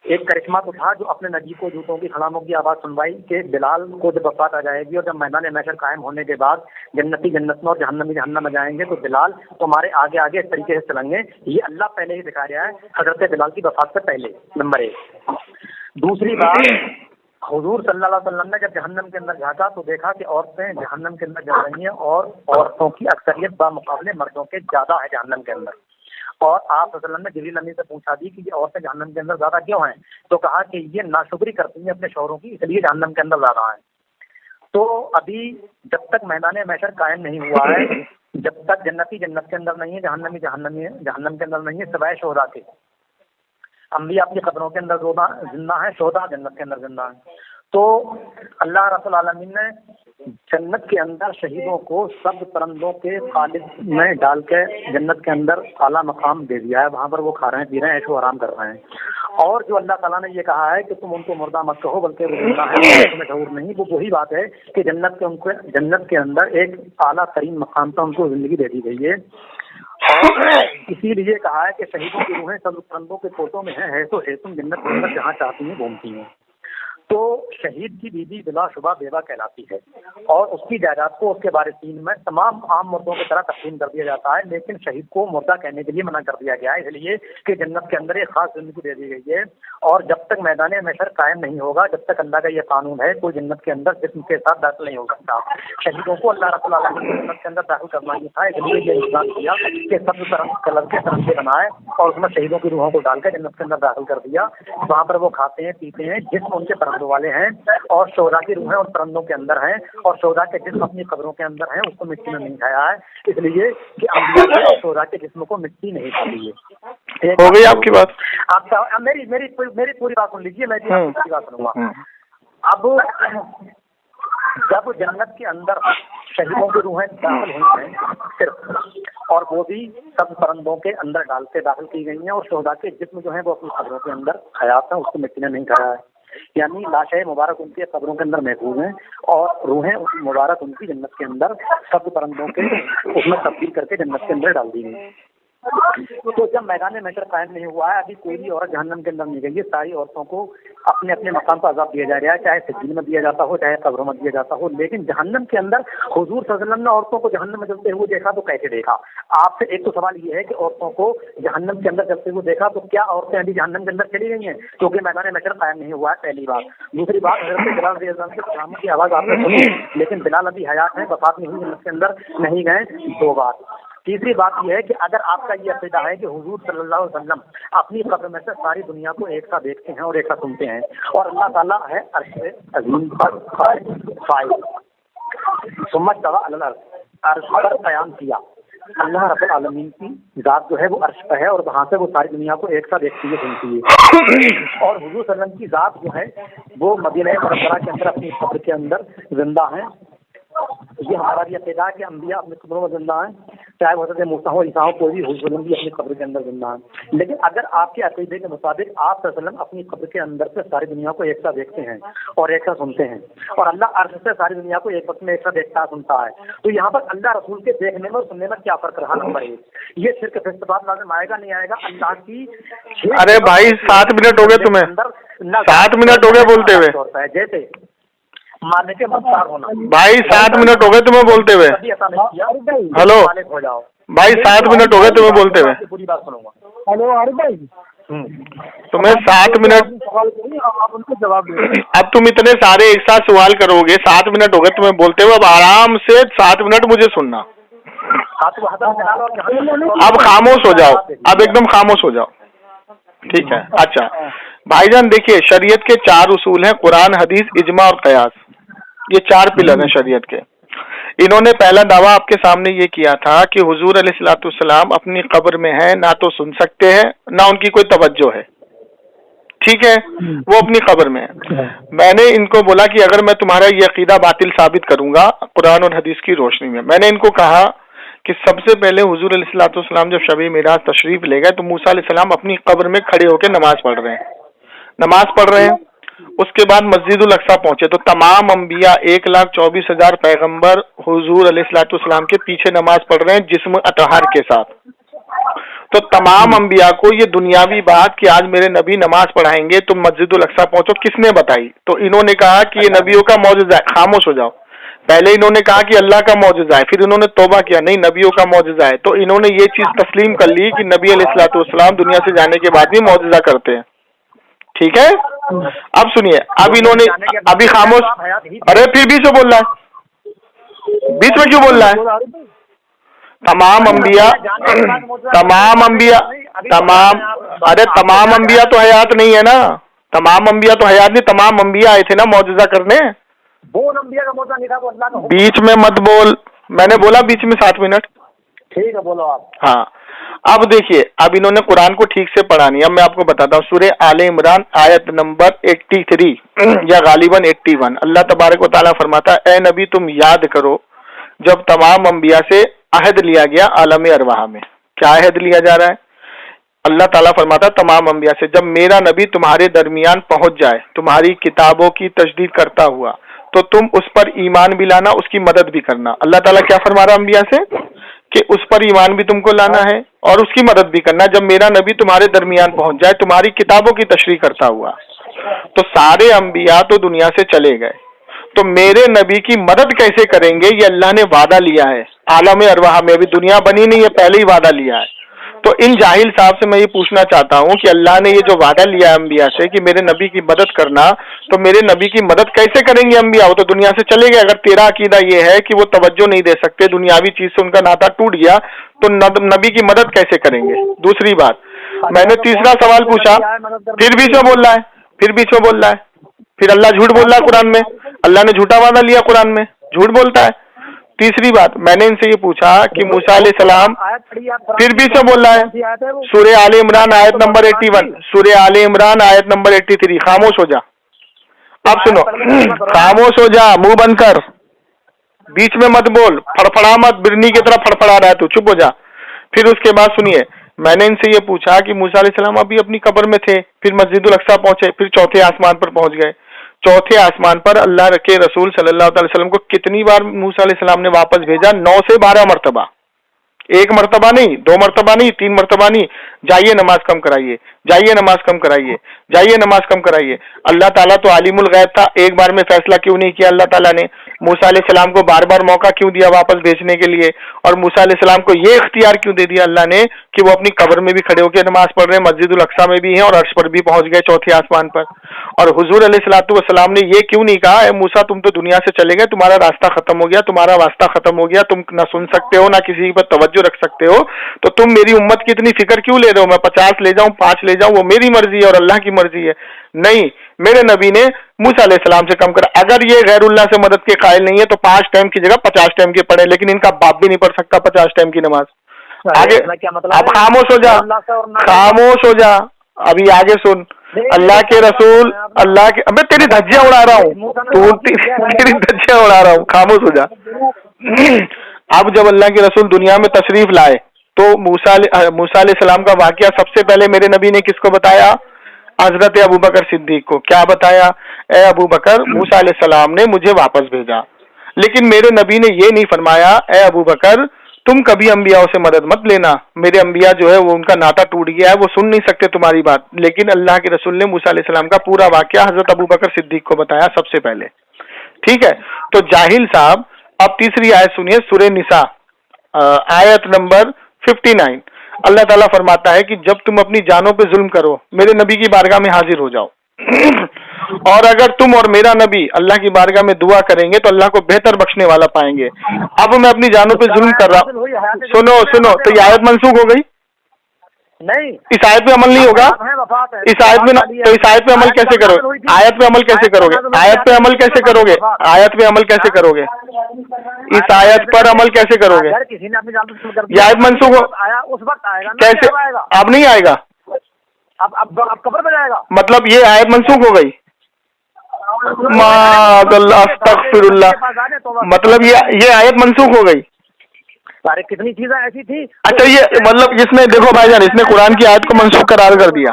एक करिश्मा तो था जो अपने नबी को जूतों की खड़ामों की आवाज सुनवाई कि बिलाल को जब वफात आ जाएगी और जब मैदान महशर कायम होने के बाद जन्नती जन्नत में और जहन्नमी जहन्नम में जाएंगे तो बिलाल तुम्हारे आगे आगे इस तरीके से चलेंगे। ये अल्लाह पहले ही दिखा रहा है हजरत बिलाल की वफात से पहले, नंबर 1। दूसरी बात, हुजूर सल्लल्लाहु अलैहि वसल्लम ने जब जहन्नम के अंदर झांका तो देखा कि औरतें जहन्नम के अंदर जा रही हैं और औरतों की अक्सरियत बामुकाबले मर्दों के ज्यादा है जहन्नम के अंदर। और आप वसल्लम ने जिब्रील अमीन से पूछा दी कि ये औरतें जहन्नम के अंदर ज्यादा क्यों हैं, तो कहा कि ये नाशुक्री करती हैं अपने शौहरों की, इसलिए जहन्नम के अंदर ज्यादा हैं। तो अभी जब तक मैदान महशर कायम नहीं हुआ है, जब तक जन्नती जन्नत के अंदर नहीं है, जहन्नमी जहन्नम के अंदर नहीं है, सिवाय शोहदा के, अम्बिया अपनी कब्रों के अंदर जिंदा है, शोहदा जन्नत के अंदर जिंदा है। तो अल्लाह रब्बुल आलमीन ने जन्नत के अंदर शहीदों को सब परंदों के खालिद में डाल के जन्नत के अंदर आला मकाम दे दिया है, वहाँ पर वो खा रहे हैं, पी रहे हैं, ऐशो आराम कर रहे हैं। और जो अल्लाह ताला ने ये कहा है कि तुम उनको मुर्दा मत कहो बल्कि वो जिंदा है, तुम्हें शऊर नहीं, वो वही बात है कि जन्नत के अंदर एक आला तरीन मकाम पर उनको जिंदगी दे दी गई है। और इसीलिए कहा है कि शहीदों की रूहें सब परंदों के कोटों में है तो तुम जन्नत के अंदर जहाँ चाहती हैं घूमती हैं। تو شہید کی بیوی بلا شبہ بیوہ کہلاتی ہے اور اس کی جائیداد کو اس کے وارثین میں تمام عام مردوں کی طرح تقسیم کر دیا جاتا ہے، لیکن شہید کو مردہ کہنے کے لیے منع کر دیا گیا ہے، اس لیے کہ جنت کے اندر ایک خاص زندگی دے دی گئی ہے، اور جب تک میدان محشر قائم نہیں ہوگا، جب تک اللہ کا یہ قانون ہے، کوئی جنت کے اندر جسم کے ساتھ داخل نہیں ہو سکتا۔ شہیدوں کو اللہ رب العالمین نے جنت کے اندر داخل کرنا یہ تھا، اس لیے یہ انتظام کیا کہ سب کلر کے ترنگے بنائے اور اس میں شہیدوں کی روحوں کو ڈال کر جنت کے اندر داخل کر دیا۔ وہاں پر وہ کھاتے ہیں پیتے ہیں، جسم ان کے پرندوں والے ہیں اور شہداء کی روحیں ان پرندوں کے اندر ہیں، اور شہداء کے جسم اپنی قبروں کے اندر ہیں، اس کو مٹی میں نہیں کھایا ہے، اس لیے کہ انبیاء کے اور شہداء کے جسم کو مٹی نہیں کھاتی ہے۔ ہو گئی آپ کی بات؟ آپ کا میری پوری بات سن لیجیے، میں آپ کی بات سنوں گا۔ اب جب جنت کے اندر شہیدوں کی روحیں داخل ہوئی ہیں صرف، اور وہ بھی سب پرندوں کے اندر ڈال کے داخل کی گئی ہیں، اور شہداء کے جسم جو ہیں وہ اپنی قبروں کے اندر حیات ہیں، اس کو مٹی نے نہیں کھایا ہے، یعنی لاشیں مبارک ان کے قبروں کے اندر محفوظ ہیں اور روحیں مبارک ان کی جنت کے اندر سب پرندوں کے اس میں تبدیل کر کے جنت کے اندر ڈال دی گئی۔ تو جب میدان محشر قائم نہیں ہوا ہے، ابھی کوئی بھی عورت جہنم کے اندر نہیں گئی ہے، ساری عورتوں کو اپنے اپنے مقام پر عذاب دیا جا رہا ہے، چاہے سجین میں دیا جاتا ہو چاہے قبروں میں دیا جاتا ہو، لیکن جہنم کے اندر حضور صلی اللہ علیہ وسلم نے عورتوں کو جہنم میں جلتے ہوئے دیکھا تو کیسے دیکھا؟ آپ سے ایک تو سوال یہ ہے کہ عورتوں کو جہنم کے اندر جلتے ہوئے دیکھا تو کیا عورتیں ابھی جہنم کے اندر چلی گئی ہیں کیونکہ میدان محشر قائم نہیں ہوا ہے؟ پہلی بات۔ دوسری بات، حضرت بلال رضی اللہ عنہ کے قیامت کی آواز آپ نے سنی، لیکن بلال ابھی حیات ہیں، وفات نہیں ہوئی، جنت کے اندر نہیں گئے، دو بات۔ تیسری بات یہ ہے کہ اگر آپ کا یہ عقیدہ ہے کہ حضور صلی اللہ علیہ وسلم اپنی قبر میں سے ساری دنیا کو ایک ساتھ دیکھتے ہیں اور ایک ساتھ سنتے ہیں، اور اللہ تعالیٰ ہے عرش عظیم پر فائز سمت دوا عرش پر قیام کیا، اللہ رب العالمین کی ذات جو ہے وہ عرش پہ ہے اور وہاں سے وہ ساری دنیا کو ایک ساتھ دیکھتی ہے سنتی ہے، اور حضور صلی اللہ علیہ وسلم کی ذات جو ہے وہ مدینہ منورہ کے اندر اپنی قبر کے اندر زندہ ہیں۔ یہ ہمارا بھی عقیدہ ہے کہ انبیاء اپنی قبروں میں زندہ ہیں، چاہے وہ حضرت موسیٰ ہو عیسیٰ ہو، کوئی بھی حضور بھی اپنی قبر کے اندر زندہ ہیں، لیکن اگر آپ کے عقیدے کے مطابق آپ صلی اللہ علیہ وسلم اپنی قبر کے اندر سے ساری دنیا کو ایک ساتھ دیکھتے ہیں اور ایک ساتھ سنتے ہیں، اور اللہ عرش سے ساری دنیا کو ایک وقت میں ایک ساتھ دیکھتا سنتا ہے، تو یہاں پر اللہ رسول کے دیکھنے میں اور سننے میں کیا فرق رہا؟ نمبر ایک، یہ شرک فی استباد لازم آئے گا نہیں آئے گا؟ اللہ کی ارے بھائی 7 منٹ ہو گئے تمہیں، 7 منٹ ہو گئے بولتے ہوئے، جیسے ماننے کے مختار ہونا۔ بھائی 7 منٹ ہو گئے تمہیں بولتے ہوئے، ہلو بھائی 7 منٹ ہو گئے تمہیں بولتے ہوئے، پوری بات سنوں گا۔ ہلو عارف بھائی، تمہیں 7 منٹ، آپ ان کو جواب دیں۔ اب تم اتنے سارے ایک ساتھ سوال کرو گے، 7 منٹ ہو گئے تمہیں بولتے ہوئے، اب آرام سے 7 منٹ مجھے سننا، اب خاموش ہو جاؤ، اب ایک دم خاموش ہو جاؤ، ٹھیک ہے؟ اچھا بھائی جان دیکھیے، شریعت کے 4 اصول ہیں، قرآن، حدیث، اجماع اور قیاس، یہ 4 پلر ہیں شریعت کے۔ انہوں نے پہلا دعویٰ آپ کے سامنے یہ کیا تھا کہ حضور علیہ الصلوۃ والسلام اپنی قبر میں ہیں، نہ تو سن سکتے ہیں نہ ان کی کوئی توجہ ہے، ٹھیک ہے؟ وہ اپنی قبر میں ہے۔ میں نے ان کو بولا کہ اگر میں تمہارا یہ عقیدہ باطل ثابت کروں گا قرآن اور حدیث کی روشنی میں نے ان کو کہا کہ سب سے پہلے حضور علیہ الصلوۃ والسلام جب شب معراج تشریف لے گئے تو موسیٰ علیہ السلام اپنی قبر میں کھڑے ہو کے نماز پڑھ رہے ہیں، اس کے بعد مسجد الاقصیٰ پہنچے تو تمام انبیاء 1,24,000 پیغمبر حضور علیہ الصلوۃ والسلام کے پیچھے نماز پڑھ رہے ہیں جسم اطہار کے ساتھ۔ تو تمام انبیاء کو یہ دنیاوی بات کہ آج میرے نبی نماز پڑھائیں گے تم مسجد الاقصیٰ پہنچو، کس نے بتائی؟ تو انہوں نے کہا کہ یہ نبیوں کا معجزہ ہے۔ خاموش ہو جاؤ، پہلے انہوں نے کہا کہ اللہ کا معجزہ ہے، پھر انہوں نے توبہ کیا نہیں نبیوں کا معجزہ ہے، تو انہوں نے یہ چیز تسلیم کر لی کہ نبی علیہ الصلوۃ والسلام دنیا سے جانے کے بعد بھی معجزہ کرتے ہیں، ٹھیک ہے؟ اب سنیے، اب انہوں نے ابھی خاموش، ارے پھر بیچ میں بول رہا ہے، بیچ میں کیوں بول رہا ہے؟ تمام انبیاء تو حیات نہیں ہے نا، تمام انبیاء تو حیات نہیں، تمام انبیاء آئے تھے نا معجزہ کرنے، بیچ میں مت بول، میں نے بولا بیچ میں 7 منٹ، ٹھیک ہے بولو آپ۔ ہاں اب دیکھیے، اب انہوں نے قرآن کو ٹھیک سے پڑھا نہیں، اب میں آپ کو بتاتا ہوں، سورہ آل عمران آیت نمبر 83 یا غالباً 81، اللہ تبارک و تعالیٰ فرماتا ہے اے نبی تم یاد کرو جب تمام انبیاء سے عہد لیا گیا عالم ارواح میں۔ کیا عہد لیا جا رہا ہے؟ اللہ تعالیٰ فرماتا تمام انبیاء سے جب میرا نبی تمہارے درمیان پہنچ جائے تمہاری کتابوں کی تجدید کرتا ہوا تو تم اس پر ایمان بھی لانا، اس کی مدد بھی کرنا۔ اللہ تعالیٰ کیا فرما رہا انبیاء سے کہ اس پر ایمان بھی تم کو لانا ہے اور اس کی مدد بھی کرنا جب میرا نبی تمہارے درمیان پہنچ جائے تمہاری کتابوں کی تشریح کرتا ہوا، تو सारे अंबिया तो दुनिया से चले गए, तो मेरे नबी की मदद कैसे करेंगे? ये अल्लाह ने वादा लिया है आलम अरवाह में, अभी दुनिया बनी नहीं है, पहले ही वादा लिया है। तो इन जाहिल साहब से मैं ये पूछना चाहता हूँ कि अल्लाह ने ये जो वादा लिया है अंबिया से कि मेरे नबी की मदद करना, तो मेरे नबी की मदद कैसे करेंगे अंबिया? वो तो दुनिया से चले गए। अगर तेरा अकीदा ये है कि वो तवज्जो नहीं दे सकते, दुनियावी चीज से उनका नाता टूट गया, तो नबी की मदद कैसे करेंगे? दूसरी बात, मैंने तीसरा सवाल पूछा, फिर बीच में बोल रहा है, फिर बीच में बोल रहा है, फिर अल्लाह झूठ बोल रहा है कुरान में, अल्लाह ने झूठा वादा लिया कुरान में, झूठ बोलता है। तीसरी बात, मैंने इनसे ये पूछा कि मूसा अलैहिस्सलाम, फिर बीच में बोल रहा है, सूरह आले इमरान आयत नंबर 81, सूरह आले इमरान आयत नंबर 83, खामोश हो जा। अब सुनो, खामोश हो जा, मुंह बंद कर, बीच में मत बोल, फड़फड़ा मत, बिरनी की तरह फड़फड़ा रहा है तू, चुप हो जा। फिर उसके बाद सुनिए, मैंने इनसे ये पूछा कि मूसा अलैहिस्सलाम अभी अपनी कब्र में थे, फिर मस्जिदुल अक्सा पहुंचे, फिर चौथे आसमान पर पहुंच गए। चौथे आसमान पर अल्लाह के रसूल सल्लल्लाहु अलैहि वसल्लम को कितनी बार मूसा अलैहिस्सलाम ने वापस भेजा? 9 से 12 मरतबा, एक मरतबा नहीं, 2 मरतबा नहीं, 3 मरतबा नहीं। जाइए नमाज कम कराइए, जाइए नमाज कम कराइए, जाइए नमाज कम कराइए। अल्लाह ताला तो आलिमुल गैब था, एक बार में फैसला क्यों नहीं किया अल्लाह ताला ने? मूसा अलैहिस्सलाम को बार बार मौका क्यों दिया वापस भेजने के लिए? और मूसा अलैहिस्सलाम को ये इख्तियार क्यों दे दिया अल्लाह ने कि वो अपनी कब्र में भी खड़े होकर नमाज पढ़ रहे हैं, मस्जिदुल अक्सा में भी हैं और अर्श पर भी पहुंच गए चौथे आसमान पर। और हुजूर अलैहिस्सलातु वस्सलाम ने ये क्यों नहीं कहा, ए मूसा तुम तो दुनिया से चले गए, तुम्हारा रास्ता खत्म हो गया, तुम्हारा वास्ता खत्म हो गया, तुम ना सुन सकते हो ना किसी पर तवज्जो रख सकते हो, तो तुम मेरी उम्मत की इतनी फिक्र क्यों ले रहे हो? मैं 50 ले जाऊं, 5 ले जाऊं, वो मेरी मर्जी है और अल्लाह की मर्जी है। नहीं, मेरे नबी ने मूसा अलैहिस्सलाम से कम करा। अगर ये गैरुल्लाह से मदद के कायल नहीं है तो 5 टाइम की जगह 50 टाइम के पढ़े, लेकिन इनका बाप भी नहीं पढ़ सकता 50 टाइम की नमाज। आगे, अब खामोश हो जा, खामोश हो जा, अभी आगे सुन। अल्लाह के रसूल, अल्लाह के, अबे तेरी धज्जियां उड़ा रहा हूँ, तेरी धज्जियां उड़ा रहा हूँ, खामोश हो जा। अब जब अल्लाह के रसूल दुनिया में तशरीफ लाए तो मूसा अलैहिस्सलाम का वाकया सबसे पहले मेरे नबी ने किसको बताया? हजरत अबू बकर सिद्दीक को। क्या बताया? ए अबू बकर, मूसा अलैहिस्सलाम ने मुझे वापस भेजा। लेकिन मेरे नबी ने ये नहीं फरमाया, ए अबू बकर तुम कभी अंबियाओं से मदद मत लेना, मेरे अंबिया जो है वो उनका नाता टूट गया है, वो सुन नहीं सकते तुम्हारी बात। लेकिन अल्लाह के रसूल ने मूसा अलैहिस्सलाम का पूरा वाकया हजरत अबू बकर सिद्दीक को बताया सबसे पहले। ठीक है, तो जाहिल साहब, अब तीसरी आयत सुनिए, सूरह निसा आयत नंबर 59। अल्लाह ताला फरमाता है कि जब तुम अपनी जानों पे जुल्म करो, मेरे नबी की बारगाह में हाजिर हो जाओ और अगर तुम और मेरा नबी अल्लाह की बारगाह में दुआ करेंगे तो अल्लाह को बेहतर बख्शने वाला पाएंगे। अब मैं अपनी जानों पे जुल्म कर रहा हूँ, सुनो सुनो, तो ये आयत मंसूख हो गई? नहीं, इस आयत पे अमल नहीं होगा? इस आयत में तो इस आयत पे अमल कैसे करोगे? आयत पे अमल कैसे करोगे? आयत पे अमल कैसे करोगे? आयत पे अमल कैसे करोगे? इस आयत पर अमल कैसे करोगे? किसी ने अपनी जान पे कर ये आयत मंसूख हो आया, उस वक्त आएगा ना, कैसे? अब नहीं आएगा, अब कब्र में जाएगा। मतलब ये आयत मंसूख हो गई? मतलब ये आयत मंसूख हो गई? सारे कितनी चीजें ऐसी थी। अच्छा, ये मतलब इसने देखो भाईजान, इसने कुरान की आयत को मंसूख करार कर दिया,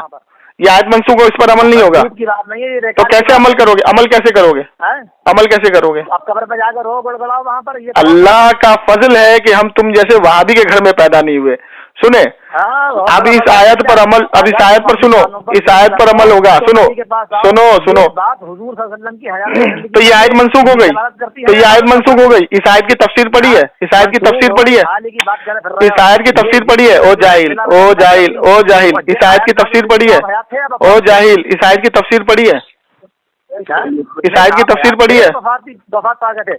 ये आयत मंसूख हो, इस पर अमल नहीं होगा तो कैसे अमल करोगे? अमल कैसे करोगे? अमल कैसे करोगे? आप कब्र पे जाकर रो गड़गड़ाओ वहाँ पर। ये अल्लाह का फजल है कि हम तुम जैसे वहाबी के घर में पैदा नहीं हुए। सुने, अब इस आयत पर अमल, अब इस आयत पर सुनो, इस आयत पर अमल होगा। सुनो सुनो सुनो, तो ये आयत मंसूख हो गई, तो ये आयत मंसूख हो गई। इस आयत की तफसीर पढ़ी है? इस आयत की तफसीर पढ़ी है? इस आयत की तफसीर पढ़ी है? ओ जाहिल, ओ जाहिल, ओ जाहिल, इस आयत की तफसीर पढ़ी है? ओ जाहिल, इस आयत की तफसीर पढ़ी है? इस आयत की तफसीर पढ़ी है?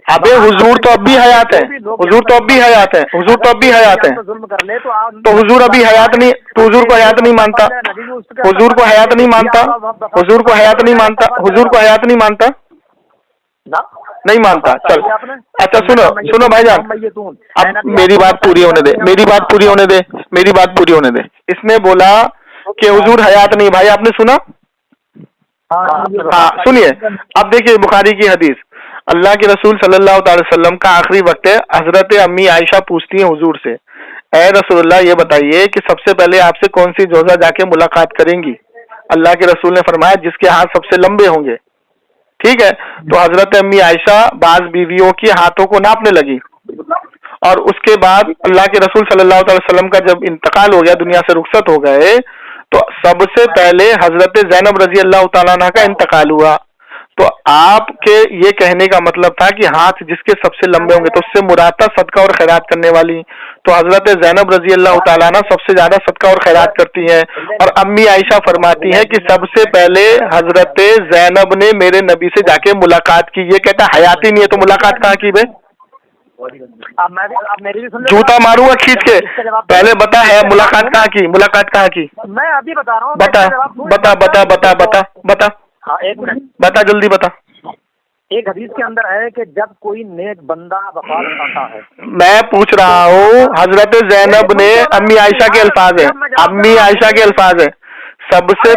अबे हुजूर तो अब भी हयात है, हुजूर तो अब भी हयात है, हुजूर तो अब भी हयात है, तो हुजूर अभी हयात नहीं, तो हुजूर को हयात नहीं मानता, हुजूर को हयात नहीं मानता, हुजूर को हयात नहीं मानता, हुजूर को हयात नहीं मानता, नहीं मानता। चल अच्छा, सुनो सुनो भाईजान, अब मेरी बात पूरी होने दे, मेरी बात पूरी होने दे, मेरी बात पूरी होने दे। इसने बोला कि हुजूर हयात नहीं। भाई आपने सुना? हाँ सुनिए, अब देखिए बुखारी की हदीस, अल्लाह के रसूल सल्लल्लाहु अलैहि वसल्लम का आखिरी वक्त है। हजरत अम्मी आयशा पूछती हैं हुजूर से, ए रसूलुल्लाह ये बताइए कि सबसे पहले आपसे कौन सी जोजा जाके मुलाकात करेंगी? अल्लाह के रसूल ने फरमाया जिसके हाथ सबसे लंबे होंगे। ठीक है, तो हजरत अम्मी आयशा बाज बीवियों के हाथों को नापने लगी और उसके बाद अल्लाह के रसूल सल्लल्लाहु अलैहि वसल्लम का जब इंतकाल हो गया, दुनिया से रुखसत हो गए, تو سب سے پہلے حضرت زینب رضی اللہ تعالیٰ عنہ کا انتقال ہوا. تو آپ کے یہ کہنے کا مطلب تھا کہ ہاتھ جس کے سب سے لمبے ہوں گے تو اس سے مراد تھا صدقہ اور خیرات کرنے والی. تو حضرت زینب رضی اللہ تعالیٰ عنہ سب سے زیادہ صدقہ اور خیرات کرتی ہیں, اور امی عائشہ فرماتی ہیں کہ سب سے پہلے حضرت زینب نے میرے نبی سے جا کے ملاقات کی. یہ کہتا حیات ہی نہیں ہے تو ملاقات کہاں کی بے؟ جوتا ماروں گا کھینچ کے. پہلے بتا ہے ملاقات کہاں کی, ملاقات کہاں کی؟ میں ابھی بتا رہا ہوں. بتا بتا بتا بتا بتا بتا ہاں ایک منٹ, بتا جلدی بتا. ایک حدیث کے اندر ہے کہ جب کوئی نیک بندہ وفات پاتا ہے. میں پوچھ رہا ہوں, حضرت زینب نے, امی عائشہ کے الفاظ ہیں, امی عائشہ کے الفاظ ہیں, سب سے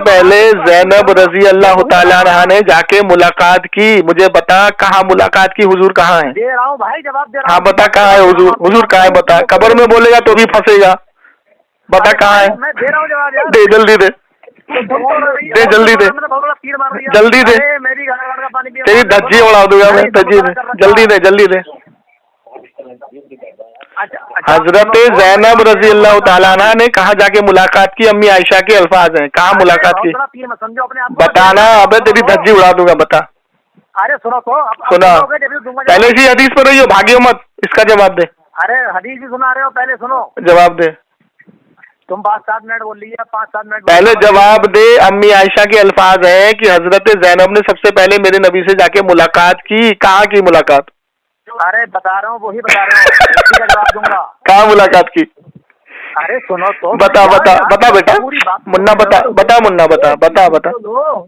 پہلے زینب رضی اللہ تعالیٰ عنہ نے جا کے ملاقات کی. مجھے بتا کہاں ملاقات کی, حضور کہاں ہے؟ دے رہا ہوں بھائی, جواب دے رہا ہوں. ہاں بتا کہاں ہے حضور, حضور کہاں ہے بتا. قبر میں بولے گا تو بھی پھنسے گا. بتا کہاں ہے, میں دے رہا ہوں جواب. دے جلدی دے, دے جلدی دے, جلدی دے, تیری دھجی اڑا دوں گا میں, دھجی دے, جلدی دے, جلدی دے. حضرت زینب رضی اللہ تعالیٰ عنہ نے کہاں جا کے ملاقات کی؟ امی عائشہ کے الفاظ ہیں, کہاں ملاقات کی بتانا. ابے تیری دھجی اڑا دوں گا, بتا. ارے سنو تو, سنا پہلے اسی حدیث پر رہی ہو, بھاگیو مت, اس کا جواب دے. ارے حدیث بھی سنا رہے ہو, پہلے سنو. جواب دے. تم 5-7 منٹ بول لیے, 5-7 منٹ پہلے جواب دے. امی عائشہ کے الفاظ ہیں کہ حضرت زینب نے سب سے پہلے میرے نبی سے جا کے ملاقات کی. کہاں کی ملاقات؟ ارے بتا رہا ہوں, وہی بتا رہا ہوں, اسی کا جواب دوں گا. کہاں ملاقات کی؟ ارے سنو تو, بتا بتا بتا بیٹا, منا بتا, بتا منا بتا, بتا بتا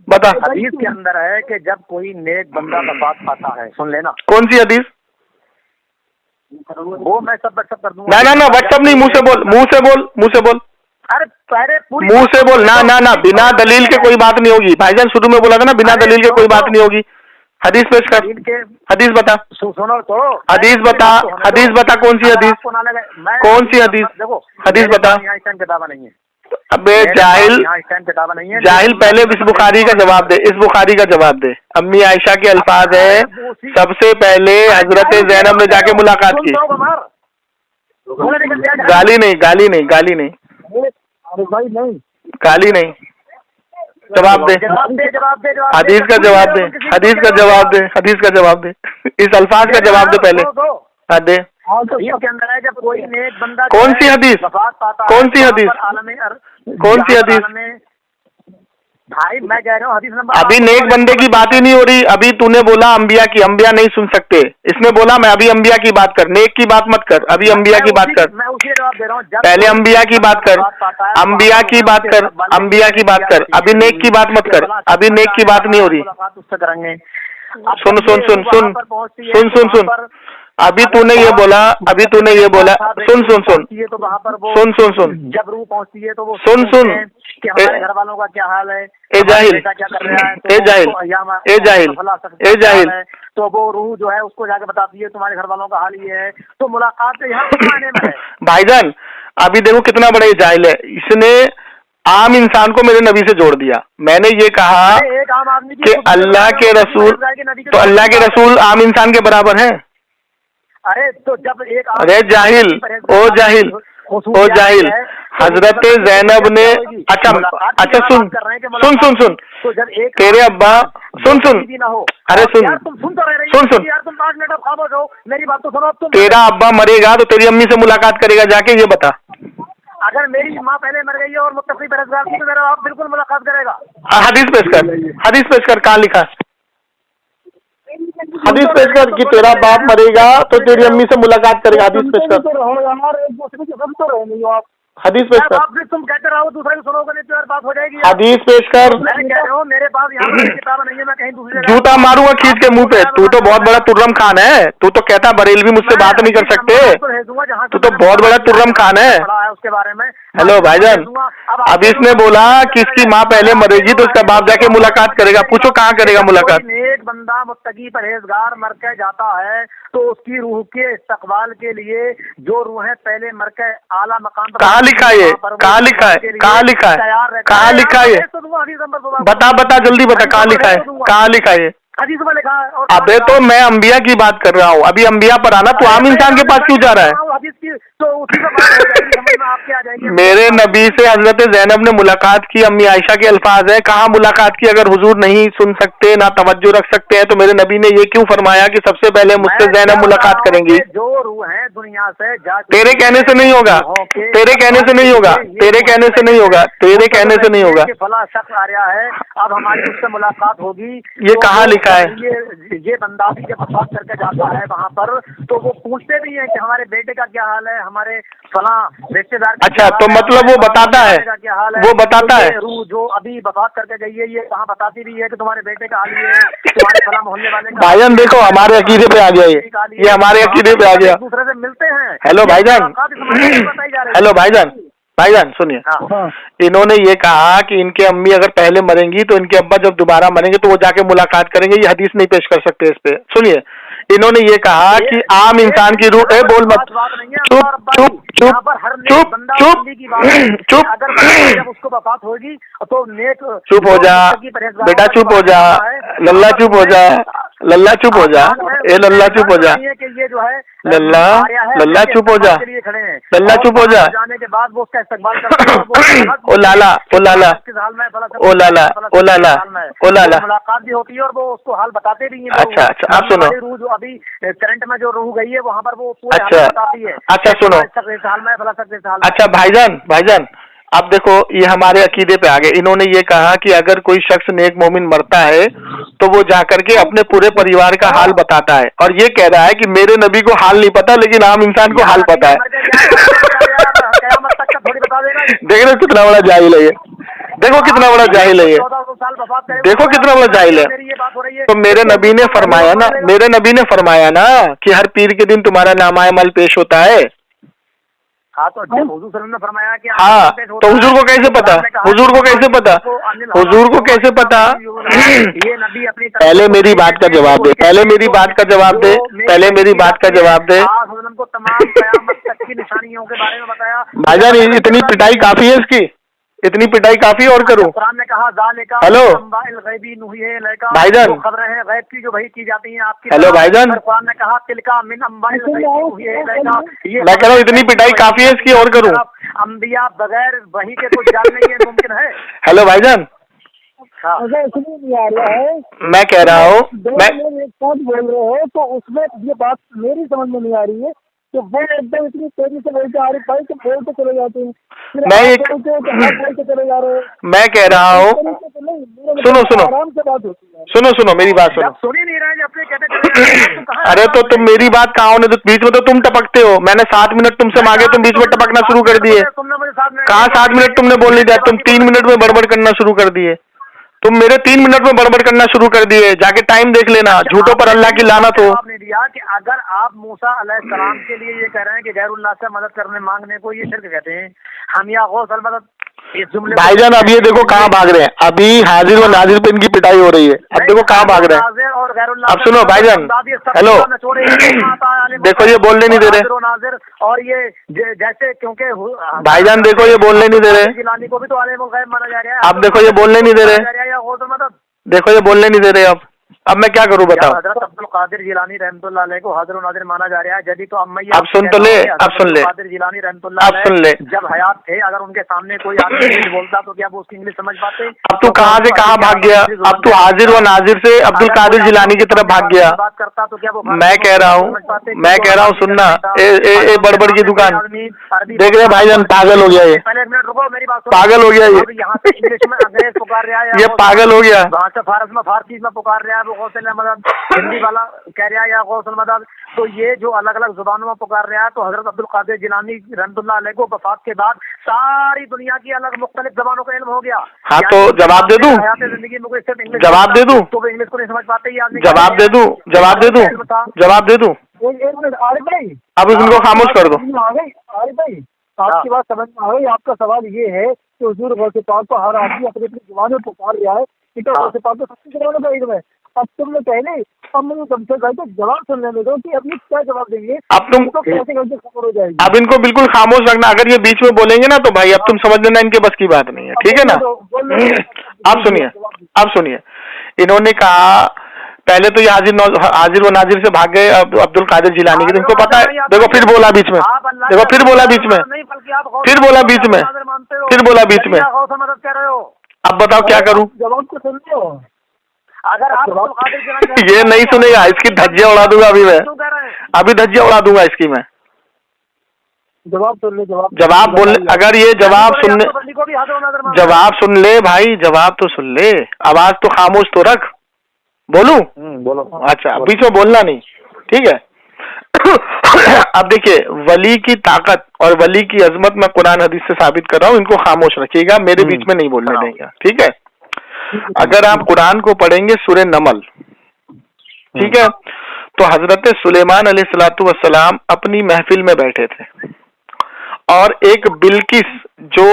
بتا. حدیث کے اندر ہے کہ جب کوئی نیک بندہ وفات پاتا ہے, سن لینا. کون سی حدیث؟ وہ میں سب واٹس ایپ کر دوں گا. نہ واٹس ایپ نہیں, منہ سے بول, منہ سے بول, منہ سے بول. ارے پہلے پوری منہ سے بول. نہ بنا دلیل کے کوئی بات نہیں ہوگی. بھائی جان شروع میں بولا تھا نا, بنا دلیل کے کوئی بات نہیں ہوگی. حدیث پیش کر, حدیث بتا, سنو تو, حدیث بتا, حدیث بتا, کون سی حدیث, کون سی حدیث, حدیث بتا. کتابہ نہیں ہے. ابے جاہل, جاہل, پہلے اس بخاری کا جواب دے, اس بخاری کا جواب دے. امی عائشہ کے الفاظ ہیں سب سے پہلے حضرت زینب نے جا کے ملاقات کی. گالی نہیں, گالی نہیں, گالی نہیں, گالی نہیں. جواب دے, حدیث کا جواب دے, حدیث کا جواب دے, حدیث کا جواب دے, اس الفاظ کا جواب دے پہلے. ہاں دے. کے اندر ہے جب کوئی نیک بندہ کون سی حدیث, کون سی حدیث, کون سی حدیث؟ بھائی میں کہہ رہا ہوں حدیث نمبر. ابھی نیک بندے کی بات ہی نہیں ہو رہی. ابھی تو نے بولا انبیاء کی, انبیاء نہیں سن سکتے. اس نے بولا میں ابھی انبیاء کی بات کر, نیک کی بات مت کر, ابھی انبیاء کی بات کر. میں اسی جواب دے رہا ہوں, پہلے انبیاء کی بات کر, انبیاء کی بات کر, انبیاء کی بات کر, ابھی نیک کی بات مت کر, ابھی نیک کی بات نہیں ہو رہی. اس سے کریں گے. سن سن سن سن سن سن سن, ابھی تو نے یہ بولا, ابھی تو نے یہ بولا, سن سن سن سن سن سن, جب روح پہنچتی ہے تو وہ سن سن, کہ ہمارے گھر والوں کا کیا حال ہے, اے جاہل, اے جاہل, اے جاہل, اے جاہل, تو وہ روح جو ہے اس کو جا کے بتاتی ہے تمہارے گھر والوں کا حال یہ ہے. تو ملاقات یہاں کس معنی میں ہے؟ بھائی جان ابھی دیکھو کتنا بڑا یہ جاہل ہے. اس نے عام انسان کو میرے نبی سے جوڑ دیا. میں نے یہ کہا کہ اللہ کے رسول, تو اللہ کے رسول عام انسان کے برابر ہیں. ارے تو جب ایک, ارے جاہل, او جاہل, او جاہل, حضرت زینب نے, اچھا اچھا سن سن سن سن, تیرے ابا, سن سن, ارے سن سن سن, میری بات تو سنو. تیرا ابا مرے گا تو تیری امی سے ملاقات کرے گا جا کے, یہ بتا. اگر میری ماں پہلے مر گئی ہے اور متقی پرہیزگار تھی تو میرا باپ بالکل ملاقات کرے گا. حدیث پیش کر, حدیث پیش کر, کہاں لکھا؟ حدیث پیش کر کہ تیرا باپ مرے گا تو تیری امی سے ملاقات کرے گا. حدیث پیش کر, حدیث پیش کر, تم کہتے رہو دوسرے کو سنو گے نہیں تو یار بات ہو جائے گی. حدیث پیش کر. میں کہہ رہا ہوں میرے پاس یہاں کتاب نہیں ہے, میں کہیں دوسری جگہ جوتا ماروں گا کھینچ کے منہ پہ. تو بہت بڑا ترم خان ہے. تو کہتا بریلوی مجھ سے بات نہیں کر سکتے. تو بہت بڑا ترم خان ہے. اس کے بارے میں ہیلو بھائی جان, اب اس نے بولا کہ اس کی ماں پہلے مرے گی تو اس کا باپ جا کے ملاقات کرے گا. پوچھو کہاں کرے گا ملاقات. ایک بندہ متقی پرہیزگار مر کے جاتا ہے تو اس کی روح کے استقبال کے لیے جو روحیں پہلے مر کے اعلیٰ مقام پر, کہاں لکھا ہے, کہاں لکھا ہے, کہاں لکھا ہے, کہاں لکھا ہے, بتا بتا جلدی بتا, کہاں لکھا ہے, کہاں لکھا ہے. حدیث میں لکھا ہے. ابے تو میں انبیاء کی بات کر رہا ہوں, ابھی انبیاء پر آنا, تو عام انسان کے پاس کیوں جا رہا ہے؟ حدیث کی تو اسی سے بات ہو جائے گی, سمجھ میں آپ کے آ میرے نبی سے حضرت زینب نے ملاقات کی، امی عائشہ کے الفاظ ہیں، کہاں ملاقات کی؟ اگر حضور نہیں سن سکتے، نہ توجہ رکھ سکتے ہیں، تو میرے نبی نے یہ کیوں فرمایا کہ سب سے پہلے مجھ سے زینب ملاقات کریں گی؟ جو روح ہے دنیا سے تیرے کہنے سے نہیں ہوگا، تیرے کہنے سے نہیں ہوگا، تیرے کہنے سے نہیں ہوگا، تیرے کہنے سے نہیں ہوگا۔ فلاں شخص آ رہا ہے، اب ہماری اس سے ملاقات ہوگی، یہ کہاں لکھا ہے؟ یہ بندہ بھی جب وفات کر کے جاتا ہے وہاں پر تو وہ پوچھتے بھی ہیں کہ ہمارے بیٹے کا کیا حال ہے، ہمارے فلاں رشتے دار۔ اچھا، تو مطلب وہ بتاتا ہے، وہ بتاتا ہے روح جو ابھی وفات کر کے گئی ہے یہ کہاں بتاتی بھی ہے کہ تمہارے بیٹے کا حال یہ ہے، تمہارے فلاں محلے والے کا۔ بھائی جان دیکھو ہمارے عقیدے پہ آ گیا، یہ ہمارے عقیدے پہ آ گیا۔ ایک دوسرے سے ملتے ہیں۔ ہیلو بھائی جان، ہیلو بھائی جان، بھائی جان سنیے، انہوں نے یہ کہا کہ ان کے امی اگر پہلے مریں گی تو ان کے ابا جب دوبارہ مریں گے تو وہ جا کے ملاقات کریں گے، یہ حدیث نہیں پیش کر سکتے اس پہ۔ سنیے، انہوں نے یہ کہا کہ عام انسان کی روح، اے بول مت، چپ چپ چپ چپ چپ چپ، اگر جب اس کو وفات ہوگی تو نیک چپ ہو جا بیٹا، چپ ہو جا للہ، چپ ہو جا للہ، چپ ہو جا، اے للہ چپ ہو جا یہ جو ہے للہ، للہ چپ ہو جا للہ، چپ ہو جا۔ جانے کے بعد وہ اس کا استقبال کرتے ہیں، او لالا، او لالا، او لالا، او لالا، او لالا، ملاقات بھی ہوتی ہے اور وہ اس کو حال بتاتے بھی ہیں۔ اچھا اچھا، آپ سنو، روح جو ابھی کرنٹ میں جو روح گئی ہے وہاں پر وہ پورے اچھا حال بتاتی ہے۔ اچھا سنو، اچھا بھائی جان، بھائی جان اب دیکھو یہ ہمارے عقیدے پہ آگے، انہوں نے یہ کہا کہ اگر کوئی شخص نیک مومن مرتا ہے تو وہ جا کر کے اپنے پورے پریوار کا حال بتاتا ہے، اور یہ کہہ رہا ہے کہ میرے نبی کو حال نہیں پتا لیکن عام انسان کو حال پتا ہے۔ دیکھ رہے کتنا بڑا جاہل ہے یہ، دیکھو کتنا بڑا جاہل ہے یہ، دیکھو کتنا بڑا جاہل ہے۔ تو میرے نبی نے فرمایا نا، میرے نبی نے فرمایا نا کہ ہر پیر کے دن تمہارا نامہ عمل پیش ہوتا ہے۔ ہاں تو حضور صلی اللہ علیہ وسلم نے فرمایا کہ ہاں تو حضور کو کیسے پتا، حضور کو کیسے پتا، حضور کو کیسے پتا؟ پہلے میری بات کا جواب دے، پہلے میری بات کا جواب دے، پہلے میری بات کا جواب دے۔ کو تمام قیامت تک کی نشانیوں کے بارے میں بتایا۔ بھائی جان اتنی پٹائی کافی ہے اس کی، اتنی پٹائی کافی ہے اور کروں؟ قرآن نے کہا ہیلو بھائی جان، خبریں ہیں غیب کی جو وحی کی جاتی ہیں آپ کی۔ ہیلو بھائی جان، قرآن نے کہا تلکا من انباء الغیب، میں کہہ رہا ہوں اتنی پٹائی کافی ہے اس کی اور کروں؟ انبیاء بغیر وحی کے کچھ جاننے یہ ممکن ہے؟ ہیلو بھائی جان، میں کہہ رہا ہوں، میں بول رہے ہو تو اس میں یہ بات میری سمجھ میں نہیں آ رہی ہے کہ وہ ایک دم اتنی تیزی سے بولتے آ رہے بھائی کہ بولتے چلے جاتے ہیں، میں کہہ رہا ہوں، سنو سنو آرام سے بات ہوتی ہے، سنو سنو میری بات سنو۔ سن ہی نہیں رہے اپنے کہتے ارے تو تم میری بات کہاں ہونے تو بیچ میں تو تم ٹپکتے ہو، میں نے 7 منٹ تم سے مانگے، تم بیچ میں ٹپکنا شروع کر دیے۔ کہاں 7 منٹ تم نے بول نہیں دیا، تم 3 منٹ میں بڑبڑ کرنا شروع کر دیے، تم میرے 3 منٹ میں بڑبڑ کرنا شروع کر دیے، جا کے ٹائم دیکھ لینا، جھوٹوں پر اللہ کی لعنت ہو۔ آپ نے دیا کہ اگر آپ موسیٰ علیہ السلام کے لیے یہ کہہ رہے ہیں کہ غیر اللہ سے مدد کرنے مانگنے کو یہ شرک کہتے ہیں، ہم یا غوث المدد اس جملے بھائی جان اب یہ دیکھو کہاں بھاگ رہے ہیں، ابھی حاضر و ناظر پہ ان کی پٹائی ہو رہی ہے، اب دیکھو کہاں بھاگ رہے ہیں۔ اب سنو بھائی جان، ہیلو دیکھو یہ بولنے نہیں دے رہے، اور یہ جیسے کیونکہ بھائی جان دیکھو یہ بولنے نہیں دے رہے، جیلانی کو بھی تو عالم الغیب مانا جا رہا ہے، اب دیکھو یہ بولنے نہیں دے رہے، دیکھو یہ بولنے نہیں دے رہے، اب میں کیا کروں بتاؤ؟ حضرت عبد القادر جیلانی رحمۃ اللہ علیہ کو حاضر و ناظر مانا جا رہا ہے، جبھی تو اب سن تو لے، اب سن لے، قادر جیلانی رحمۃ اللہ اب سن لے، جب حیات تھے اگر ان کے سامنے کوئی آدمی انگلش بولتا تو کیا وہ اس کی انگلش سمجھ پاتے؟ اب تو کہاں سے کہاں بھاگ گیا، اب تو حاضر و ناظر سے عبد القادر جیلانی کی طرف بھاگ گیا۔ بات کرتا تو کیا وہ میں کہہ رہا ہوں سننا، اے بڑبڑ کی دکان دیکھ رہے بھائی جان، پاگل ہو گیا یہ، پہلے ایک منٹ رکو میری بات، پاگل ہو گیا یہ، یہاں سے انگلش میں انگریز پکار رہا ہے، یہ پاگل ہو گیا، وہاں سے فارس میں فارسی میں پکار رہا ہے، وہ غوث المدد ہندی والا کہہ رہا ہے یا غوث المدد، تو یہ جو الگ الگ زبانوں میں پکار رہا ہے، تو حضرت عبد القادر جیلانی رحمۃ اللہ علیہ کو وفات کے بعد ساری دنیا کی الگ مختلف زبانوں کا علم ہو گیا۔ ہاں تو جواب دے دوں، زندگی میں کوئی جواب دے دوں، تو وہ انگلش کو نہیں سمجھ پاتے، جواب دے دوں، جواب دے دوں، جواب دے دوں، ایک منٹ عارف بھائی، اب ان کو خاموش کر دو۔ عارف بھائی آپ کی بات سمجھ میں آ گئی، آپ کا سوال یہ ہے کہ حضور غوث پاک کو ہر آدمی اپنی اپنی زبان میں پکار رہا ہے، ٹھیک ہے، غوث پاک کو سب کی زبانوں کا علم ہے، اب تم نے پہلے اب مجھے تم سے کہا تو جواب سننے میں دو کہ اپنی کیا جواب دیں گے، اب تم تو کیسے کیسے خبر ہو جائے گی، اب ان کو بالکل خاموش رکھنا، اگر یہ بیچ میں بولیں گے نا تو بھائی اب تم سمجھ لینا ان کے بس کی بات نہیں ہے، ٹھیک ہے نا؟ اب سنیے، اب سنیے، انہوں نے کہا पहले तो ये हाजिर व नाजिर से भाग गए अब्दुल कादिर जिलानी के, तुमको पता है? देखो फिर बोला बीच में, देखो फिर बोला बीच में, फिर बोला बीच में, फिर बोला बीच में। मदद कर रहे हो। अब बताओ क्या करूं? जवाब तो सुन लो। अगर आप ये नहीं सुनेगा, इसकी धज्जियां उड़ा दूंगा अभी मैं, अभी धज्जियां उड़ा दूंगा इसकी मैं। जवाब सुन ले, जवाब बोल, अगर ये जवाब सुनने, जवाब सुन ले भाई, जवाब तो सुन ले, आवाज तो खामोश तो रख। बोलूं? बोलो। अच्छा, बीच में बोलना नहीं, ठीक है? अब देखिए, वली की ताकत और वली की अजमत मैं कुरान हदीस से साबित कर रहा हूँ, इनको खामोश रखिएगा, मेरे बीच में नहीं बोलने देंगे, ठीक है? अगर आप कुरान को पढ़ेंगे सूरह नमल, ठीक है, तो हजरत सुलेमान अलैहिस्सलातु वस्सलाम अपनी महफिल में बैठे थे और एक बिल्किस जो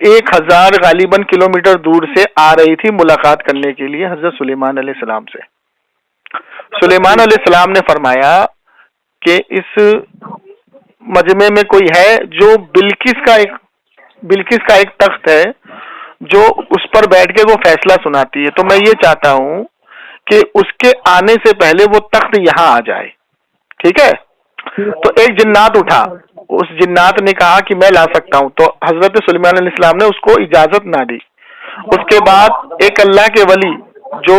1000 गालिबन किलोमीटर दूर से आ रही थी मुलाकात करने के लिए हजरत सुलेमान अलैहिस्सलाम से। सुलेमान अलैहिस्सलाम ने फरमाया कि इस मजमे में कोई है जो बिल्किस का एक तख्त है जो उस पर बैठ के वो फैसला सुनाती है, तो मैं ये चाहता हूं कि उसके आने से पहले वो तख्त यहाँ आ जाए, ठीक है? तो एक जिन्नात उठा, उस जिन्नात ने कहा कि मैं ला सकता हूं, तो हजरत सुलेमान अलैहिस्सलाम ने उसको इजाजत ना दी। उसके बाद एक अल्लाह के वली जो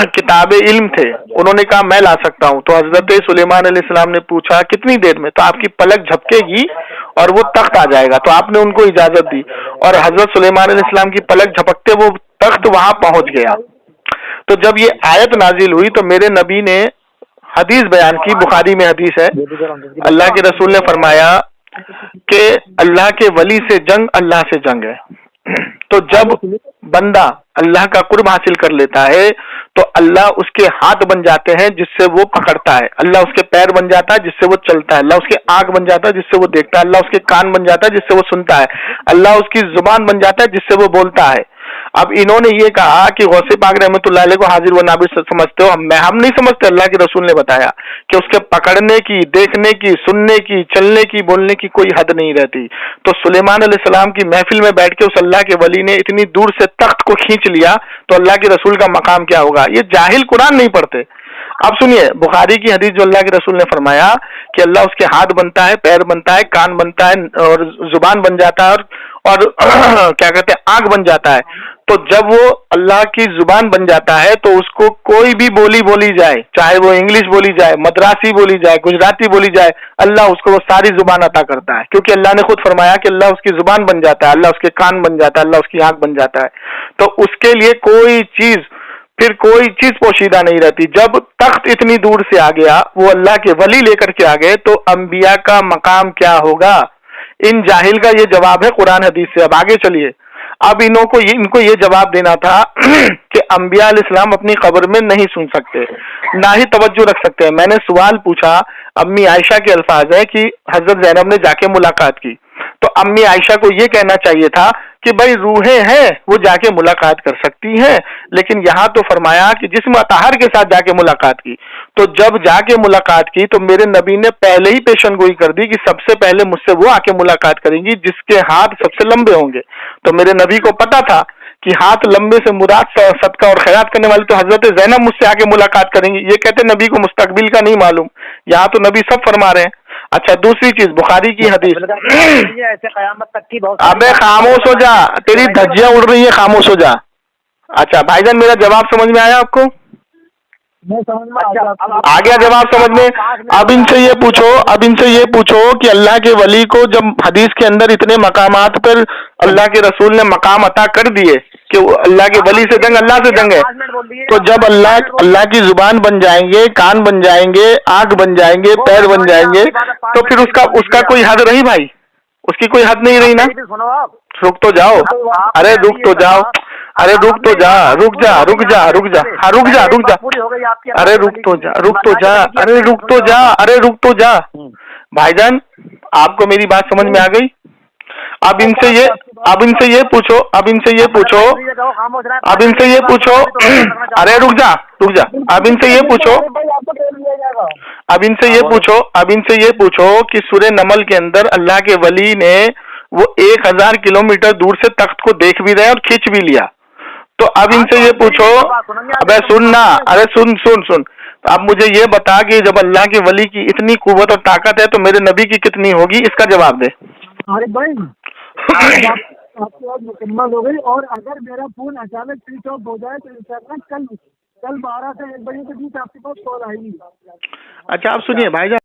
किताब इल्म थे, उन्होंने कहा मैं ला सकता हूं, तो हजरत सुलेमान अलैहिस्सलाम ने पूछा कितनी देर में? तो आपकी पलक झपकेगी और वो तख्त आ जाएगा, तो आपने उनको इजाजत दी और हजरत सुलेमान अलैहिस्सलाम की पलक झपकते वो तख्त वहां पहुंच गया। तो जब ये आयत नाजिल हुई तो मेरे नबी ने हदीस बयान की, बुखारी में हदीस है, अल्लाह के रसूल ने फरमाया कि अल्लाह के वली से जंग अल्लाह से जंग है। तो जब बंदा अल्लाह का कुर्ब हासिल कर लेता है तो अल्लाह उसके हाथ बन जाते हैं जिससे वो पकड़ता है, अल्लाह उसके पैर बन जाता है जिससे वो चलता है, अल्लाह उसके आंख बन जाता है जिससे वो देखता है, अल्लाह उसके कान बन जाता है जिससे वो सुनता है, अल्लाह उसकी जुबान बन जाता है जिससे वो बोलता है। अब इन्होंने ये कहा कि गौसे पाक रहमतुल्लाह अलैह को हाजिर व नाबिर समझते हो, हम नहीं समझते। अल्लाह के रसूल ने बताया कि उसके पकड़ने की, देखने की, सुनने की, चलने की, बोलने की कोई हद नहीं रहती। तो सुलेमान अलैहिस्सलाम की महफिल में बैठ के उस अल्लाह के वली ने इतनी दूर से तख्त को खींच लिया, तो अल्लाह के रसूल का मकाम क्या होगा? ये जाहिल कुरान नहीं पढ़ते। अब सुनिए, बुखारी की हदीस जो अल्लाह के रसूल ने फरमाया कि अल्लाह उसके हाथ बनता है, पैर बनता है, कान बनता है और जुबान बन जाता है और क्या कहते हैं, आंख बन जाता है। तो जब वो अल्लाह की जुबान बन जाता है तो उसको कोई भी बोली बोली जाए, चाहे वो इंग्लिश बोली जाए, मद्रासी बोली जाए, गुजराती बोली जाए, अल्लाह उसको वो सारी जुबान अता करता है, क्योंकि अल्लाह ने खुद फरमाया कि अल्लाह उसकी जुबान बन जाता है, अल्लाह उसके कान बन जाता है, अल्लाह उसकी आंख बन जाता है। तो उसके लिए कोई चीज पोशीदा नहीं रहती। जब तख्त इतनी दूर से आ गया, वो अल्लाह के वली लेकर के आ गए, तो अंबिया का मकाम क्या होगा? इन जाहिल का ये जवाब है कुरान हदीस से। अब आगे चलिए, अब इनको ये जवाब देना था कि अंबिया अलैहिस्सलाम अपनी कब्र में नहीं सुन सकते, ना ही तवज्जो रख सकते हैं। मैंने सवाल पूछा, अम्मी आयशा के अल्फाज है कि हजरत ज़ैनब ने जाके मुलाकात की, तो अम्मी आयशा को ये कहना चाहिए था कि भाई रूहें हैं वो जाके मुलाकात कर सकती हैं, लेकिन यहाँ तो फरमाया कि जिस्म अताहर के साथ जाके मुलाकात की। तो जब जाके मुलाकात की तो मेरे नबी ने पहले ही पेशनगोई कर दी कि सबसे पहले मुझसे वो आके मुलाकात करेंगी जिसके हाथ सबसे लंबे होंगे। तो मेरे नबी को पता था कि हाथ लंबे से मुराद सदका और खैरात करने वाली तो हजरत ज़ैनब मुझसे आके मुलाकात करेंगी। ये कहते नबी को मुस्तकबिल का नहीं मालूम, यहाँ तो नबी सब फरमा रहे हैं। अच्छा, दूसरी चीज, बुखारी की हदीस, ऐसे कयामत तक की बहुत, अबे खामोश हो जा, तेरी धज्जियां उड़ रही है, खामोश हो जा। अच्छा भाईजान, मेरा जवाब समझ में आया आपको? आ गया जवाब समझ में? अब इनसे ये पूछो कि अल्लाह के वली को जब हदीस के अंदर इतने मकामात पर अल्लाह के रसूल ने मकाम अता कर दिए कि अल्लाह के वली से जंग अल्लाह से जंग है, तो जब अल्लाह की जुबान बन जाएंगे, कान बन जाएंगे, आंख बन जाएंगे, पैर बन जाएंगे, तो फिर उसका कोई हद रही भाई? उसकी कोई हद नहीं रही ना? रुक तो जाओ, अरे रुक तो जाओ, अरे रुक तो जा, रुक जा, हाँ रुक जा, अरे रुक तो जा, भाईजान आपको मेरी बात समझ में आ गई? अब इनसे ये पूछो, अरे रुक जा, अब इनसे ये पूछो कि सूरह नमल के अंदर अल्लाह के वली ने वो 1000 किलोमीटर दूर से तख्त को देख भी रहे और खींच भी लिया, तो अब इनसे ये पूछो, अबे सुनना, अरे सुन सुन सुन, तो अब मुझे ये बता कि जब अल्लाह के वली की इतनी कुव्वत और ताकत है तो मेरे नबी की कितनी होगी, इसका जवाब दे। अरे भाई आपकी बात मुकम्मल हो गई। और अगर मेरा फोन अचानक स्विच ऑफ हो जाए तो इंशाल्लाह कल 12 से 1 बजे के बीच आपके पास कॉल आएगी। अच्छा आप सुनिए भाईजान।